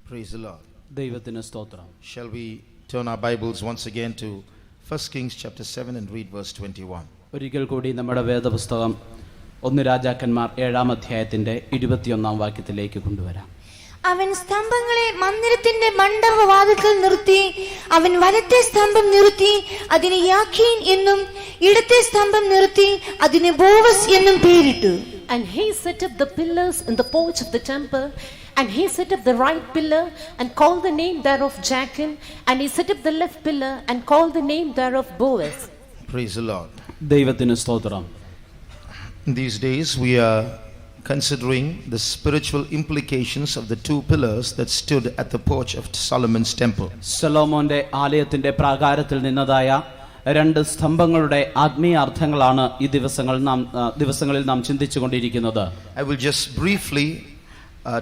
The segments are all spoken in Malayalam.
Praise the Lord. ദൈവത്തിന് സ്തോത്രം. Shall we turn our Bibles once again to 1 Kings chapter 7 and read verse 21. ഒരിക്കൽ കൂടി നമ്മുടെ വേദപുസ്തകം 1 രാജാക്കന്മാർ 7-ാം അധ്യായത്തിന്റെ 21-ാം വാക്യത്തിലേക്ക് കൊണ്ടുവരാം. അവൻ സ്തംഭങ്ങളെ മന്ദിരത്തിന്റെ മണ്ഡപവാതിൽക്കൽ നിർത്തി. അവൻ വലത്തെ സ്തംഭം നിർത്തി അതിന് യാഖീൻ എന്നും ഇടത്തെ സ്തംഭം നിർത്തി അതിന് ബോവസ് എന്നും പേരിട്ടു. And he set up the pillars in the porch of the temple, and he set up the right pillar and called the name thereof Jachin, and he set up the left pillar and called the name thereof Boaz. Praise the Lord. ദൈവത്തിന് സ്തോത്രം. In these days we are considering the spiritual implications of the two pillars that stood at the porch of Solomon's temple. ശലോമോന്റെ ആലയത്തിന്റെ പ്രാകാരത്തിൽ നിന്നതായ രണ്ട് സ്തംഭങ്ങളുടെ ആത്മീയ അർത്ഥങ്ങളാണ് ഈ ദിവസങ്ങളിൽ നാം ചിന്തിച്ചുകൊണ്ടിരിക്കുന്നത്. I will just briefly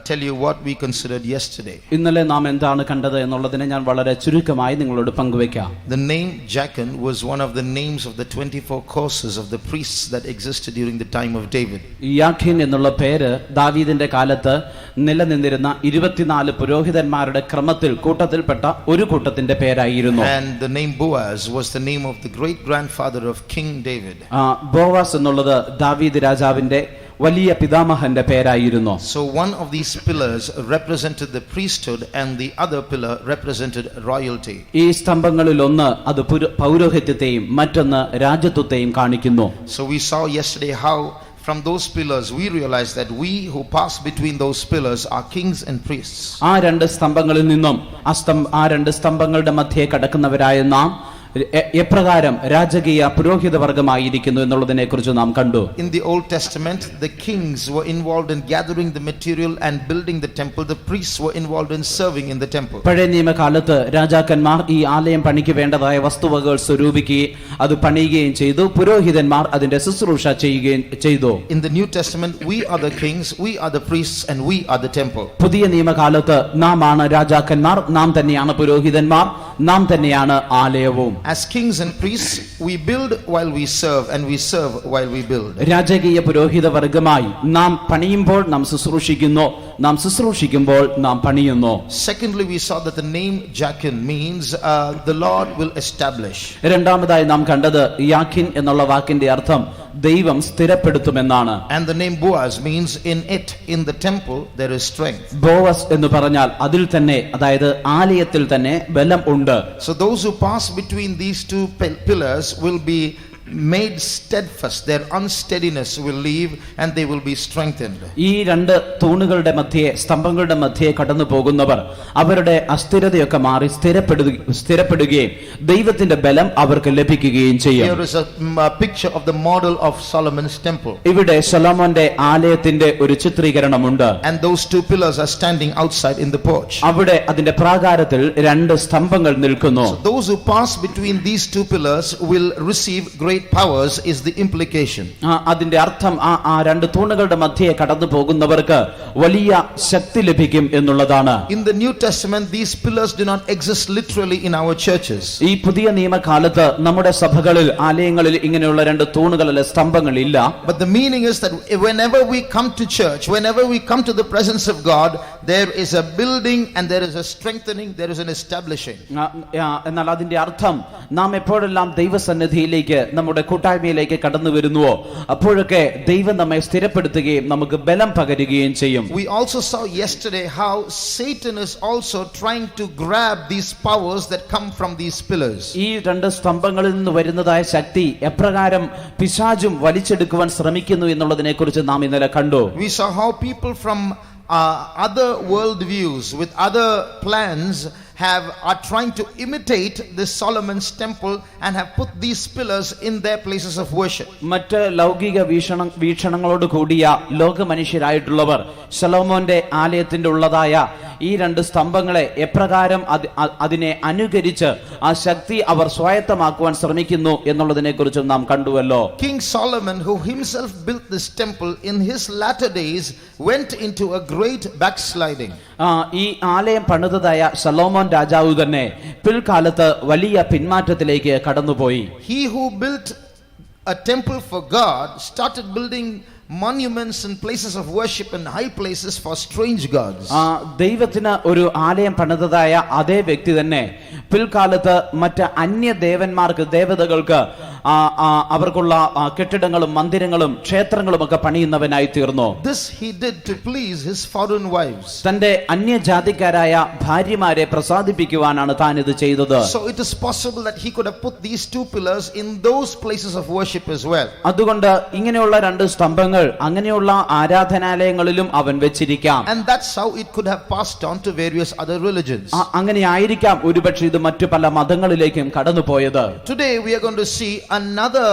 tell you what we considered yesterday. ഇന്നലെ നാം എന്താണ് കണ്ടത് എന്നുള്ളതിനെ ഞാൻ വളരെ ചുരുക്കമായി നിങ്ങളോട് പങ്കുവെക്കാം. The name Jachin was one of the names of the 24 courses of the priests that existed during the time of David. യാഖീൻ എന്നുള്ള പേര് ദാവീദിന്റെ കാലത്ത് നിലനിന്നിരുന്ന 24 പുരോഹിതന്മാരുടെ കൂട്ടത്തിൽപ്പെട്ട ഒരു കൂട്ടത്തിന്റെ പേരായിരുന്നു. And the name Boaz was the name of the great grandfather of King David. Boaz എന്നുള്ളത് ദാവീദ് രാജാവിന്റെ വലിയ പിതാമഹന്റെ പേരായിരുന്നു. So one of these pillars represented the priesthood and the other pillar represented royalty. ഈ സ്തംഭങ്ങളിൽ ഒന്ന് അത് പൗരോഹിത്യത്തെയും മറ്റൊന്ന് രാജത്വത്തെയും കാണിക്കുന്നു. So we saw yesterday how from those pillars we realized that we who pass between those pillars are kings and priests. ആ രണ്ട് സ്തംഭങ്ങളിൽ നിന്നും ആ രണ്ട് സ്തംഭങ്ങളുടെ മധ്യേ കടക്കുന്നവരായ നാം എപ്രകാരം രാജകീയ പുരോഹിത വർഗമായിരിക്കുന്നു എന്നുള്ളതിനെ കുറിച്ച് നാം കണ്ടു. In the Old Testament the kings were involved in gathering the material and building the temple. The priests were involved in serving in the temple. പഴയ നിയമകാലത്ത് രാജാക്കന്മാർ ഈ ആലയം പണിക്ക് വേണ്ടതായ വസ്തുവകകൾ സ്വരൂപിക്കുകയും അത് പണിയുകയും ചെയ്തു. പുരോഹിതന്മാർ അതിന്റെ ശുശ്രൂഷ ചെയ്യുകയും ചെയ്തു. In the New Testament we are the kings, we are the priests and we are the temple. പുതിയ നിയമകാലത്ത് നാം ആണ് രാജാക്കന്മാർ, നാം തന്നെയാണ് പുരോഹിതന്മാർ, നാം തന്നെയാണ് ആലയവും. As kings and priests we build while we serve and we serve while we build. രാജകീയ പുരോഹിത വർഗമായി നാം പണിയുമ്പോൾ നാം ശുശ്രൂഷിക്കുന്നു, നാം ശുശ്രൂഷിക്കുമ്പോൾ നാം പണിയുന്നു. Secondly, we saw that the name Jachin means the Lord will establish. രണ്ടാമതായി നാം കണ്ടത് യാഖിൻ എന്നുള്ള വാക്കിന്റെ അർത്ഥം ദൈവം സ്ഥിരപ്പെടുത്തുമെന്നാണ്. And the name Boaz means in it, in the temple there is strength. Boaz എന്ന് പറഞ്ഞാൽ അതിൽ തന്നെ, അതായത് ആലയത്തിൽ തന്നെ ബലം ഉണ്ട്. So those who pass between these two pillars will be made steadfast. Their unsteadiness will leave and they will be strengthened. ഈ രണ്ട് തൂണുകളുടെ മധ്യേ, സ്തംഭങ്ങളുടെ മധ്യേ കടന്നു പോകുന്നവർ അവരുടെ അസ്ഥിരതയൊക്കെ മാറി സ്ഥിരപ്പെടുകയും ദൈവത്തിന്റെ ബലം അവർക്ക് ലഭിക്കുകയും ചെയ്യും. Here is a picture of the model of Solomon's temple. ഇവിടെ ശലോമോന്റെ ആലയത്തിന്റെ ഒരു ചിത്രീകരണമുണ്ട്. And those two pillars are standing outside in the porch. അവിടെ അതിന്റെ പ്രാകാരത്തിൽ രണ്ട് സ്തംഭങ്ങൾ നിൽക്കുന്നു. So those who pass between these two pillars will receive great powers is the implication. അതിന്റെ അർത്ഥം ആ രണ്ട് തൂണുകളുടെ മധ്യേ കടന്നു പോകുന്നവർക്ക് വലിയ ശക്തി ലഭിക്കും എന്നുള്ളതാണ്. In the New Testament these pillars do not exist literally in our churches. ഈ പുതിയ നിയമകാലത്ത് നമ്മുടെ സഭകളിൽ, ആലയങ്ങളിൽ ഇങ്ങനെയുള്ള രണ്ട് തൂണുകൾ അല്ല സ്തംഭങ്ങൾ ഇല്ല. But the meaning is that whenever we come to church, whenever we come to the presence of God, there is a building and there is a strengthening, there is an establishing. എന്നാൽ അതിന്റെ അർത്ഥം നാം എപ്പോഴെല്ലാം ദൈവസന്നിധിയിലേക്ക്, നമ്മുടെ കൂട്ടായ്മയിലേക്ക് കടന്നു വരുന്നുവോ അപ്പോഴൊക്കെ ദൈവം നമ്മെ സ്ഥിരപ്പെടുത്തുകയും നമുക്ക് ബലം പകരുകയും ചെയ്യും. We also saw yesterday how Satan is also trying to grab these powers that come from these pillars. ഈ രണ്ട് സ്തംഭങ്ങളിൽ നിന്ന് വരുന്നതായ ശക്തി എപ്രകാരം പിശാചും വലിച്ചെടുക്കുവാൻ ശ്രമിക്കുന്നു എന്നുള്ളതിനെ കുറിച്ച് നാം ഇന്നലെ കണ്ടു. We saw how people from other world views with other plans are trying to imitate this Solomon's temple and have put these pillars in their places of worship. മറ്റ് ലൗകിക വീക്ഷണങ്ങളോട് കൂടിയ ലോക മനുഷ്യരായിട്ടുള്ളവർ ശലോമോന്റെ ആലയത്തിന്റെ ഉള്ളതായ ഈ രണ്ട് സ്തംഭങ്ങളെ എപ്രകാരം അതിനെ അനുകരിച്ച് ആ ശക്തി അവർ സ്വായത്തമാക്കുവാൻ ശ്രമിക്കുന്നു എന്നുള്ളതിനെ കുറിച്ച് നാം കണ്ടുവല്ലോ. King Solomon, who himself built this temple, in his latter days went into a great backsliding. ഈ ആലയം പണിതതായ ശലോമോൻ രാജാവ് തന്നെ പിൽക്കാലത്ത് വലിയ പിന്മാറ്റത്തിലേക്ക് കടന്നുപോയി. He who built a temple for God started building monuments and places of worship and high places for strange gods. ദൈവത്തിന് ഒരു ആലയം പണിതതായ അതേ വ്യക്തി തന്നെ പിൽക്കാലത്ത് മറ്റ് അന്യ ദേവന്മാർക്ക് ദേവതകൾക്ക് അവർക്കുള്ള കെട്ടിടങ്ങളും മന്ദിരങ്ങളും ക്ഷേത്രങ്ങളും ഒക്കെ പണിയുന്നവനായി തീർന്നു. This he did to please his foreign wives. തന്റെ അന്യജാതിക്കാരായ ഭാര്യമാരെ പ്രസാദിപ്പിക്കുവാനാണ് താൻ ഇത് ചെയ്തത്. So it is possible that he could have put these two pillars in those places of worship as well. അതുകൊണ്ട് ഇങ്ങനെയുള്ള രണ്ട് സ്തംഭങ്ങൾ അങ്ങനെയുള്ള ആരാധനാലയങ്ങളിലും അവൻ വെച്ചിരിക്കാം. And that's how it could have passed on to various other religions. അങ്ങനെ ആയിരിക്കാം ഒരുപക്ഷെ ഇത് മറ്റു പല മതങ്ങളിലേക്കും കടന്നുപോയത്. Today we are going to see another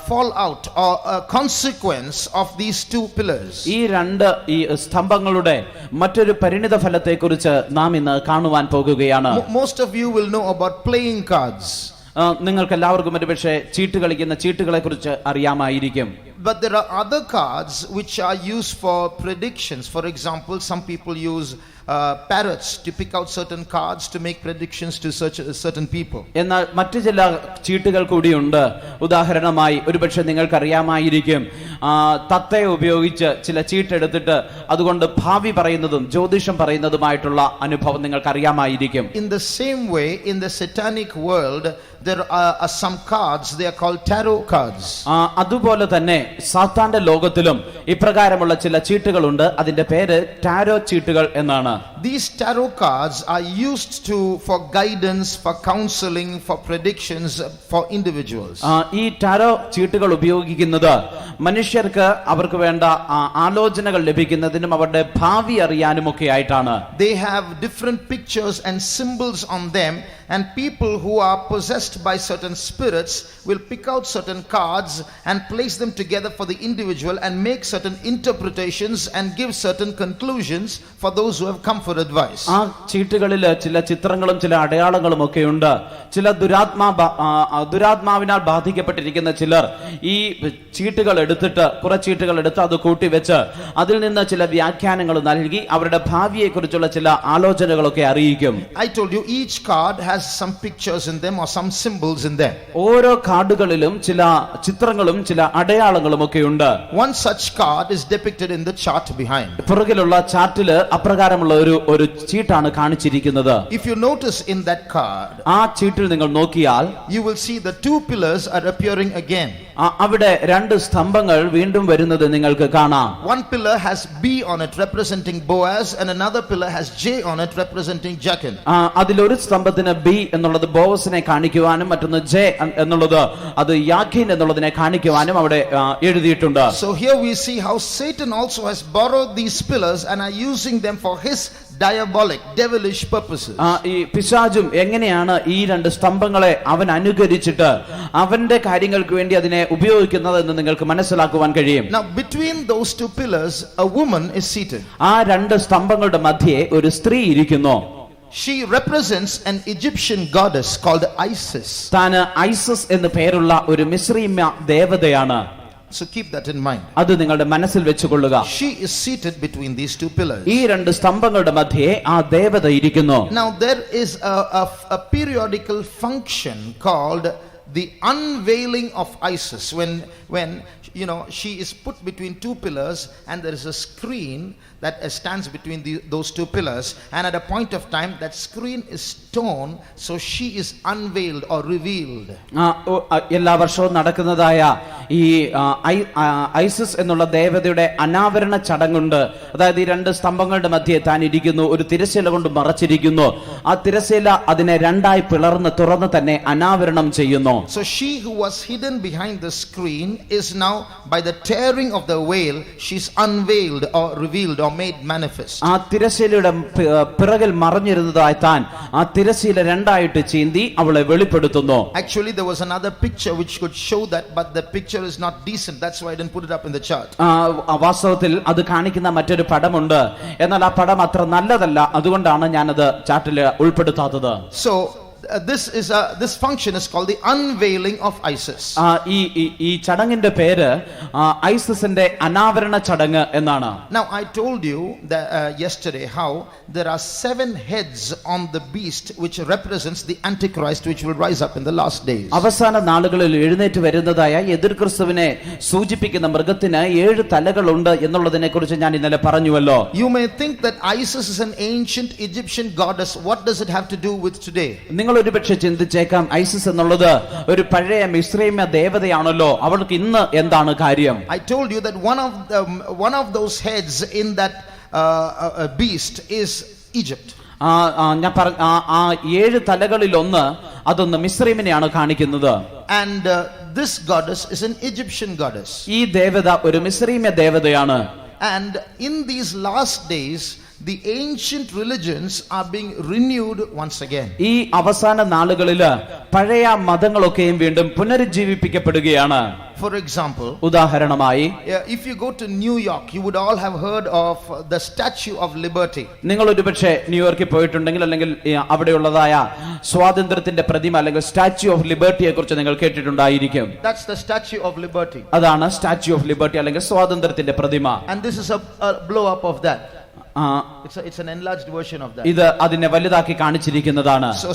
fallout or a consequence of these two pillars. ഈ രണ്ട് ഈ സ്തംഭങ്ങളുടെ മറ്റൊരു പരിണിത ഫലത്തെക്കുറിച്ച് നാം ഇന്ന് കാണുവാൻ പോകുകയാണ്. Most of you will know about playing cards. നിങ്ങൾക്ക് എല്ലാവർക്കും ഒരുപക്ഷെ ചീട്ട് കളിക്കുന്ന ചീട്ടുകളെ കുറിച്ച് അറിയാമായിരിക്കും. But there are other cards which are used for predictions. For example, some people use parrots to pick out certain cards to make predictions to certain people. എന്നാൽ മറ്റു ചില ചീട്ടുകൾ കൂടിയുണ്ട്. ഉദാഹരണമായി ഒരുപക്ഷെ നിങ്ങൾക്കറിയാമായിരിക്കും തത്തയെ ഉപയോഗിച്ച് ചില ചീട്ടെടുത്തിട്ട് അതുകൊണ്ട് ഭാവി പറയുന്നതും ജ്യോതിഷം പറയുന്നതുമായിട്ടുള്ള അനുഭവം നിങ്ങൾക്കറിയാമായിരിക്കും. In the same way, in the satanic world, there are some cards, they are called tarot cards. അതുപോലെ തന്നെ സാത്താന്റെ ലോകത്തിലും ഇപ്രകാരമുള്ള ചില ചീട്ടുകളുണ്ട്. അതിന്റെ പേര് ടാരോ ചീട്ടുകൾ എന്നാണ്. These tarot cards are used for guidance, for counseling, for predictions for individuals. ഈ ടാരോ ചീട്ടുകൾ ഉപയോഗിക്കുന്നത് മനുഷ്യർക്ക് അവർക്ക് വേണ്ട ആലോചനകൾ ലഭിക്കുന്നതിനും അവരുടെ ഭാവി അറിയാനും ഒക്കെ ആയിട്ടാണ്. They have different pictures and symbols on them, and people who are possessed by certain spirits will pick out certain cards and place them together for the individual and make certain interpretations and give certain conclusions for those who have come for advice. ആ ചീട്ടുകളിൽ ചില ചിത്രങ്ങളും ചില അടയാളങ്ങളും ഒക്കെ ഉണ്ട്. ചില ദുരാത്മാവിനാൽ ബാധിക്കപ്പെട്ടിരിക്കുന്ന ചിലർ ഈ ചീട്ടുകൾ എടുത്തിട്ട് കുറെ ചീട്ടുകൾ എടുത്ത് അത് കൂട്ടിവെച്ച് അതിൽ നിന്ന് ചില വ്യാഖ്യാനങ്ങൾ നൽകി അവരുടെ ഭാവിയെ കുറിച്ചുള്ള ചില ആലോചനകളൊക്കെ അറിയിക്കും. I told you each card has some pictures in them or some symbols in them. ഓരോ കാർഡുകളിലും ചില ചിത്രങ്ങളും ചില അടയാളങ്ങളും ഒക്കെ ഉണ്ട്. One such card is depicted in the chart behind. പുറകിലുള്ള ചാർട്ടില് അപ്രകാരമുള്ള ഒരു ചീട്ടാണ് കാണിച്ചിരിക്കുന്നത്. If you notice in that card, ആ ചീട്ടിൽ നിങ്ങൾ നോക്കിയാൽ you will see the two pillars are appearing again. അവിടെ രണ്ട് സ്തംഭങ്ങൾ വീണ്ടും വരുന്നത് നിങ്ങൾക്ക് കാണാം. One pillar has B on it representing Boaz, and another pillar has J on it representing Jachin. അതിലൊരു സ്തംഭത്തിന് ബി എന്നുള്ളത് ബോവസിനെ കാണിക്കുവാനും മറ്റൊന്ന് ജെ എന്നുള്ളത് അത് യാഖീൻ എന്നുള്ളതിനെ കാണിക്കുവാനും അവിടെ എഴുതിയിട്ടുണ്ട്. So here we see how Satan also has borrowed these pillars and are using them for his diabolic devilish purposes. ഈ പിശാചും എങ്ങനെയാണ് ഈ രണ്ട് സ്തംഭങ്ങളെ അവൻ അനുകരിച്ചിട്ട് അവന്റെ കാര്യങ്ങൾക്ക് വേണ്ടി അതിനെ ഉപയോഗിക്കുന്നത് എന്ന് നിങ്ങൾക്ക് മനസ്സിലാക്കുവാൻ കഴിയും. Now between those two pillars a woman is seated. ആ രണ്ട് സ്തംഭങ്ങളുടെ മധ്യേ ഒരു സ്ത്രീ ഇരിക്കുന്നു. She represents an Egyptian goddess called Isis. താൻ ഐസിസ് എന്ന് പേരുള്ള ഒരു മിസ്രൈമ്യ ദേവതയാണ്. So keep that in mind. അത് നിങ്ങളുടെ മനസ്സിൽ വെച്ചുകൊള്ളുക. She is seated between these two pillars. ഈ രണ്ട് സ്തംഭങ്ങളുടെ മധ്യേ ആ ദേവത ഇരിക്കുന്നു. Now there is a periodical function called the unveiling of Isis. When she is put between two pillars and there is a screen that stands between those two pillars, and at a point of time that screen is torn, so she is unveiled or revealed. എല്ലാ വർഷവും നടക്കുന്നതായ ഈ ഐസിസ് എന്നുള്ള ദേവതയുടെ അനാവരണ ചടങ്ങുണ്ട്. അതായത് ഈ രണ്ട് സ്തംഭങ്ങളുടെ മധ്യേ താൻ ഇരിക്കുന്നു, ഒരു തിരശ്ശീല കൊണ്ട് മറച്ചിരിക്കുന്നു. ആ തിരശ്ശീല അതിനെ രണ്ടായി പിളർന്ന് തുറന്ന് തന്നെ അനാവരണം ചെയ്യുന്നു. So she who was hidden behind the screen is now, by the tearing of the veil, she's unveiled or revealed or made manifest. ആ തിരശ്ശീലയുടെ പിറകിൽ മറഞ്ഞിരുന്നതായി താൻ ആ തിരശ്ശീല രണ്ടായിട്ട് ചീന്തി അവളെ വെളിപ്പെടുത്തുന്നു. Actually there was another picture which could show that, but the picture is not decent. That's why I didn't put it up in the chart. വാസ്തവത്തിൽ അത് കാണിക്കുന്ന മറ്റൊരു പടമുണ്ട്. എന്നാൽ ആ പടം അത്ര നല്ലതല്ല. അതുകൊണ്ടാണ് ഞാനത് ചാർട്ടിൽ ഉൾപ്പെടുത്താത്തത്. So this function is called the unveiling of Isis. ഈ ചടങ്ങിന്റെ പേര് ഐസിസിന്റെ അനാവരണ ചടങ്ങ് എന്നാണ്. Now I told you that yesterday how there are 7 heads on the beast which represents the antichrist which will rise up in the last days. അവസാന നാളുകളിൽ എഴുന്നേറ്റ് വരുന്നതായ എതിർ ക്രിസ്തുവിനെ സൂചിപ്പിക്കുന്ന മൃഗത്തിന് 7 തലകളുണ്ട് എന്നുള്ളതിനെ കുറിച്ച് ഞാൻ ഇന്നലെ പറഞ്ഞുവല്ലോ. You may think that Isis is an ancient Egyptian goddess. What does it have to do with today? നിങ്ങൾ ഒരുപക്ഷെ ചിന്തിച്ചേക്കാം, ഐസിസ് എന്നുള്ളത് ഒരു പഴയ മിസ്രൈമ്യ ദേവതയാണല്ലോ, അവൾക്ക് ഇന്ന് എന്താണ് കാര്യം? I told you that one of those heads in that beast is Egypt. ഞാൻ പറഞ്ഞ ആ 7 തലകളിൽ അതൊന്ന് മിസ്രൈമിനെയാണ് കാണിക്കുന്നത്. And this goddess is an Egyptian goddess. ഈ ദേവത ഒരു മിസ്രൈമ്യ ദേവതയാണ്. And in these last days the ancient religions are being renewed once again. ഈ അവസാന നാളുകളില് പഴയ മതങ്ങളൊക്കെയും വീണ്ടും പുനരുജ്ജീവിപ്പിക്കപ്പെടുകയാണ്. For example, ഉദാഹരണമായി, if you go to New York, you would all have heard of the Statue of Liberty. നിങ്ങൾ ഒരുപക്ഷെ ന്യൂയോർക്കിൽ പോയിട്ടുണ്ടെങ്കിൽ അല്ലെങ്കിൽ അവിടെയുള്ളതായ സ്വാതന്ത്ര്യത്തിന്റെ പ്രതിമ അല്ലെങ്കിൽ സ്റ്റാച്യു ഓഫ് ലിബർട്ടിയെ കുറിച്ച് നിങ്ങൾ കേട്ടിട്ടുണ്ടായിരിക്കും. That's the Statue of Liberty. അതാണ് സ്റ്റാച്യു ഓഫ് ലിബർട്ടി അല്ലെങ്കിൽ സ്വാതന്ത്ര്യത്തിന്റെ പ്രതിമ. And this is a blow up of that. It's an enlarged version of that. ഇത് അതിനെ വലുതാക്കി കാണിച്ചിരിക്കുന്നതാണ്. So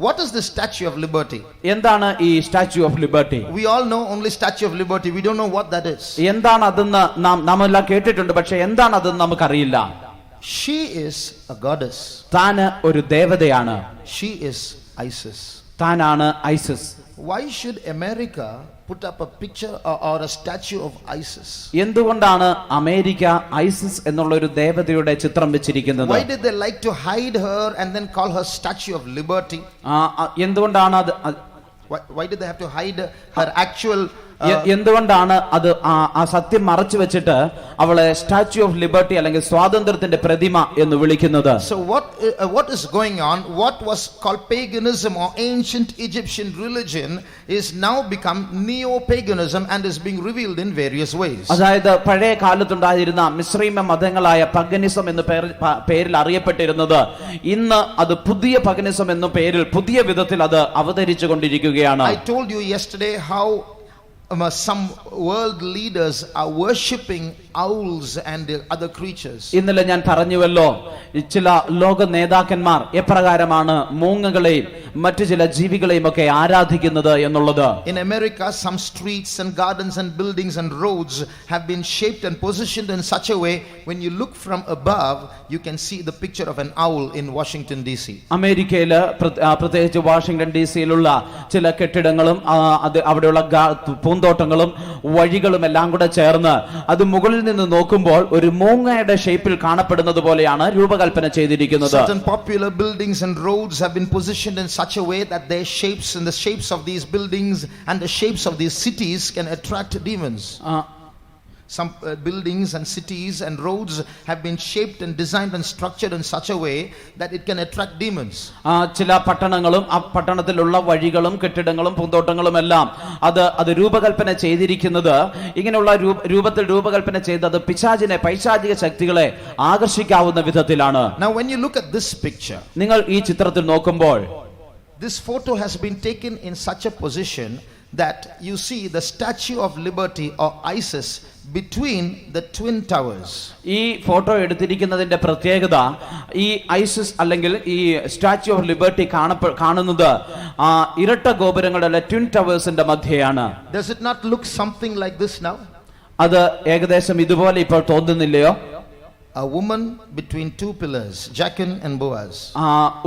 what is the Statue of Liberty? എന്താണ് ഈ statue of liberty? We all know only Statue of Liberty. We don't know what that is. എന്താണ് അതെന്ന് നാം എല്ലാം കേട്ടിട്ടുണ്ട്, പക്ഷെ എന്താണ് അതെന്ന് നമുക്കറിയില്ല. She is a goddess. താന് ഒരു ദേവതയാണ്. She is Isis. താനാണ് ISIS. Why should America put up a picture or a statue of Isis? എന്തുകൊണ്ടാണ് അമേരിക്ക ഐസിസ് എന്നുള്ള ഒരു ദേവതയുടെ ചിത്രം വെച്ചിരിക്കുന്നത്? Why did they like to hide her and then call her Statue of Liberty? എന്തുകൊണ്ടാണ് അത്? Why did they have to hide her actual എന്തുകൊണ്ടാണ് അത് ആ സത്യം മറച്ചു വെച്ചിട്ട് അവളെ സ്റ്റാച്യു ഓഫ് ലിബർട്ടി അല്ലെങ്കിൽ സ്വാതന്ത്ര്യത്തിന്റെ പ്രതിമ എന്ന് വിളിക്കുന്നത്? So what is going on? What was called paganism or ancient Egyptian religion is now become neo-paganism and is being revealed in various ways. അതായത് പഴയ കാലത്തുണ്ടായിരുന്ന മിശ്രീമ മതങ്ങളായ പഗനിസം എന്ന പേരിൽ അറിയപ്പെട്ടിരുന്നത് ഇന്ന് അത് പുതിയ പഗനിസം എന്ന പേരിൽ പുതിയ വിധത്തിൽ അത് അവതരിച്ചു കൊണ്ടിരിക്കുകയാണ്. I told you yesterday how some world leaders are worshipping owls and other creatures. ഇന്നലെ ഞാൻ പറഞ്ഞുവല്ലോ, ചില ലോക നേതാക്കന്മാർ എപ്രകാരമാണ് മൂങ്ങകളെയും മറ്റു ചില ജീവികളെയും ഒക്കെ ആരാധിക്കുന്നത് എന്നുള്ളത്. In America, some streets and gardens and buildings and roads have been shaped and positioned in such a way when you look from above you can see the picture of an owl in Washington DC. അമേരിക്കയില് പ്രത്യേകിച്ച് വാഷിംഗ്ടൺ ഡിസിയിലുള്ള ചില കെട്ടിടങ്ങളും അവിടെയുള്ള പൂന്തോട്ടങ്ങളും വഴികളും എല്ലാം കൂടെ ചേർന്ന് അത് മുകളിൽ നിന്ന് നോക്കുമ്പോൾ ഒരു മൂങ്ങയുടെ ഷേപ്പിൽ കാണപ്പെടുന്നത് പോലെയാണ് രൂപകൽപ്പന ചെയ്തിരിക്കുന്നത്. Certain popular buildings and roads have been positioned in such a way that their shapes and the shapes of these buildings and the shapes of these cities can attract demons. Some buildings and cities and roads have been shaped and designed and structured in such a way that it can attract demons. ചില പട്ടണങ്ങളും ആ പട്ടണത്തിലുള്ള വഴികളും കെട്ടിടങ്ങളും പൂന്തോട്ടങ്ങളും എല്ലാം അത് രൂപകൽപ്പന ചെയ്തിരിക്കുന്നത് ഇങ്ങനെയുള്ള രൂപത്തിൽ രൂപകൽപ്പന ചെയ്തത് പിശാചിനെ പൈശാചിക ശക്തികളെ ആകർഷിക്കാവുന്ന വിധത്തിലാണ്. Now when you look at this picture, നിങ്ങൾ ഈ ചിത്രത്തിൽ നോക്കുമ്പോൾ this photo has been taken in such a position that you see the Statue of Liberty or Isis between the twin towers. ഈ ഫോട്ടോ എടുത്തിരിക്കുന്നതിന്റെ പ്രത്യേകത ഈ ഐസിസ് അല്ലെങ്കിൽ ഈ സ്റ്റാച്യു ഓഫ് ലിബർട്ടി കാണുന്നത് ഇരട്ട ഗോപുരങ്ങളുടെ twin ടവേഴ്സിന്റെ മധ്യയാണ്. Does it not look something like this now? അത് ഏകദേശം ഇതുപോലെ ഇപ്പോൾ തോന്നുന്നില്ലയോ? A woman between two pillars, Jachin and Boaz.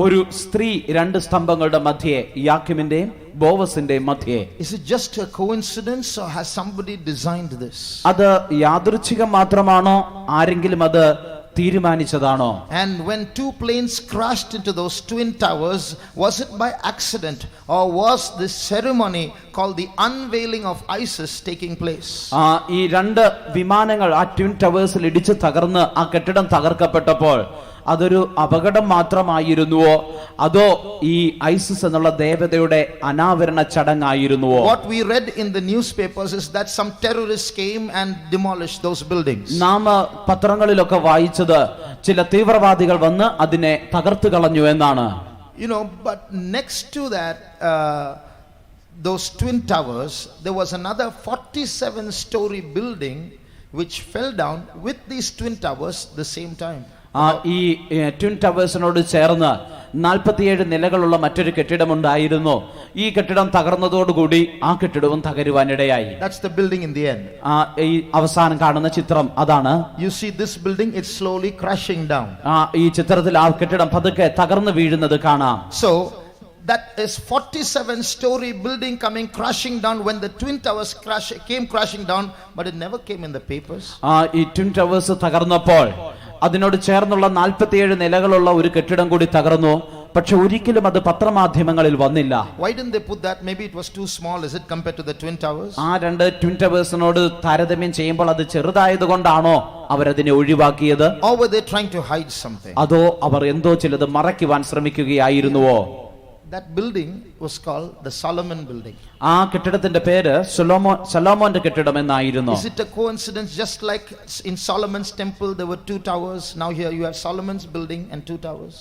ഒരു സ്ത്രീ രണ്ട് സ്തംഭങ്ങളുടെ മധ്യേ, യാക്കീമിന്റെയും ബോവസിന്റെയും മധ്യേ. Is it just a coincidence or has somebody designed this? അത് യാദൃച്ഛികം മാത്രമാണോ, ആരെങ്കിലും അത് തീരുമാനിച്ചതാണോ? And when two planes crashed into those twin towers, was it by accident or was this ceremony called the unveiling of Isis taking place? ഈ രണ്ട് വിമാനങ്ങൾ ആ ട്വിൻ ടവേഴ്സിൽ ഇടിച്ച് തകർന്ന് ആ കെട്ടിടം തകർക്കപ്പെട്ടപ്പോൾ അതൊരു അപകടം മാത്രമായിരുന്നുവോ അതോ ഈ ഐസിസ് എന്നുള്ള ദേവതയുടെ അനാവരണ ചടങ്ങായിരുന്നുവോ? What we read in the newspapers is that some terrorists came and demolished those buildings. നാം പത്രങ്ങളിലൊക്കെ വായിച്ചത് ചില തീവ്രവാദികൾ വന്ന് അതിനെ തകർത്തു കളഞ്ഞു എന്നാണ്. You know, but next to that those twin towers there was another 47-story building which fell down with these twin towers the same time. ഈ ട്വിൻ ടവേഴ്സിനോട് ചേർന്ന് 47 നിലകളുള്ള മറ്റൊരു കെട്ടിടമുണ്ടായിരുന്നു. ഈ കെട്ടിടം തകർന്നതോടുകൂടി ആ കെട്ടിടവും തകരുവാനിടയായി. That's the building in the end. ഈ അവസാനം കാണുന്ന ചിത്രം അതാണ്. You see this building, it's slowly crashing down. ഈ ചിത്രത്തിൽ ആ കെട്ടിടം പതുക്കെ തകർന്നു വീഴുന്നത് കാണാം. So that is 47-story building coming crashing down when the twin towers came crashing down, but it never came in the papers. ഈ ട്വിൻ ടവേഴ്സ് തകർന്നപ്പോൾ അതിനോട് ചേർന്നുള്ള 47 നിലകളുള്ള ഒരു കെട്ടിടം കൂടി തകർന്നു. പക്ഷെ ഒരിക്കലും അത് പത്രമാധ്യമങ്ങളിൽ വന്നില്ല. Why didn't they put that? Maybe it was too small, is it, compared to the twin towers? ആ രണ്ട് ട്വിൻ ടവേഴ്സിനോട് താരതമ്യം ചെയ്യുമ്പോൾ അത് ചെറുതായതുകൊണ്ടാണോ അവരതിനെ ഒഴിവാക്കിയത്? Or were they trying to hide something? അതോ അവർ എന്തോ ചിലത് മറയ്ക്കുവാൻ ശ്രമിക്കുകയായിരുന്നുവോ? That building was called the Solomon building. ആ കെട്ടിടത്തിന്റെ പേര് സലോമോന്റെ കെട്ടിടം എന്നായിരുന്നു. Is it a coincidence? Just like in Solomon's temple there were 2 towers, now here you have Solomon's building and 2 towers.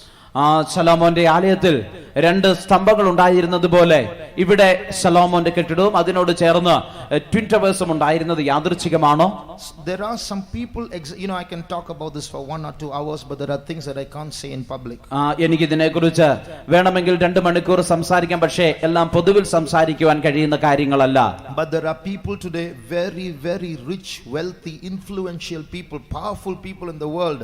സലോമോന്റെ ആലയത്തിൽ 2 സ്തംഭങ്ങൾ ഉണ്ടായിരുന്നത് പോലെ ഇവിടെ സലോമോന്റെ കെട്ടിടവും അതിനോട് ചേർന്ന് ട്വിൻ ടവേഴ്സും ഉണ്ടായിരുന്നത് യാദൃച്ഛികമാണോ? There are some people, I can talk about this for 1 or 2 hours, but there are things that I can't say in public. എനിക്ക് ഇതിനെക്കുറിച്ച് വേണമെങ്കിൽ 2 മണിക്കൂർ സംസാരിക്കാം, പക്ഷേ എല്ലാം പൊതുവിൽ സംസാരിക്കുവാൻ കഴിയുന്ന കാര്യങ്ങളല്ല. But there are people today, very very rich, wealthy, influential people, powerful people in the world,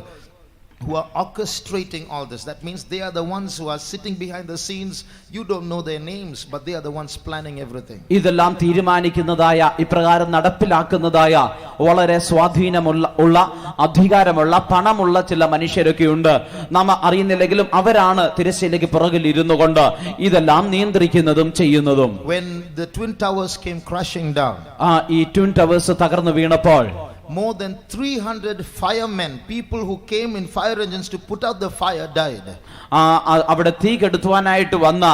who are orchestrating all this. That means they are the ones who are sitting behind the scenes. You don't know their names, but they are the ones planning everything. ഇതെല്ലാം തീരുമാനിക്കുന്നതായ, ഇപ്രകാരം നടപ്പിലാക്കുന്നതായ വളരെ സ്വാധീനമുള്ള അധികാരമുള്ള പണമുള്ള ചില മനുഷ്യരൊക്കെ ഉണ്ട്. നാം അറിയുന്നില്ലെങ്കിലും അവരാണ് തിരശ്ശീലയ്ക്ക് പുറകിൽ ഇരുന്നു കൊണ്ട് ഇതെല്ലാം നിയന്ത്രിക്കുന്നതും ചെയ്യുന്നതും. When the twin towers came crashing down, ഈ ട്വിൻ ടവേഴ്സ് തകർന്നു വീണപ്പോൾ more than 300 firemen, people who came in fire engines to put out the fire, died. അവിടെ തീ കെടുത്തുവാനായിട്ട് വന്ന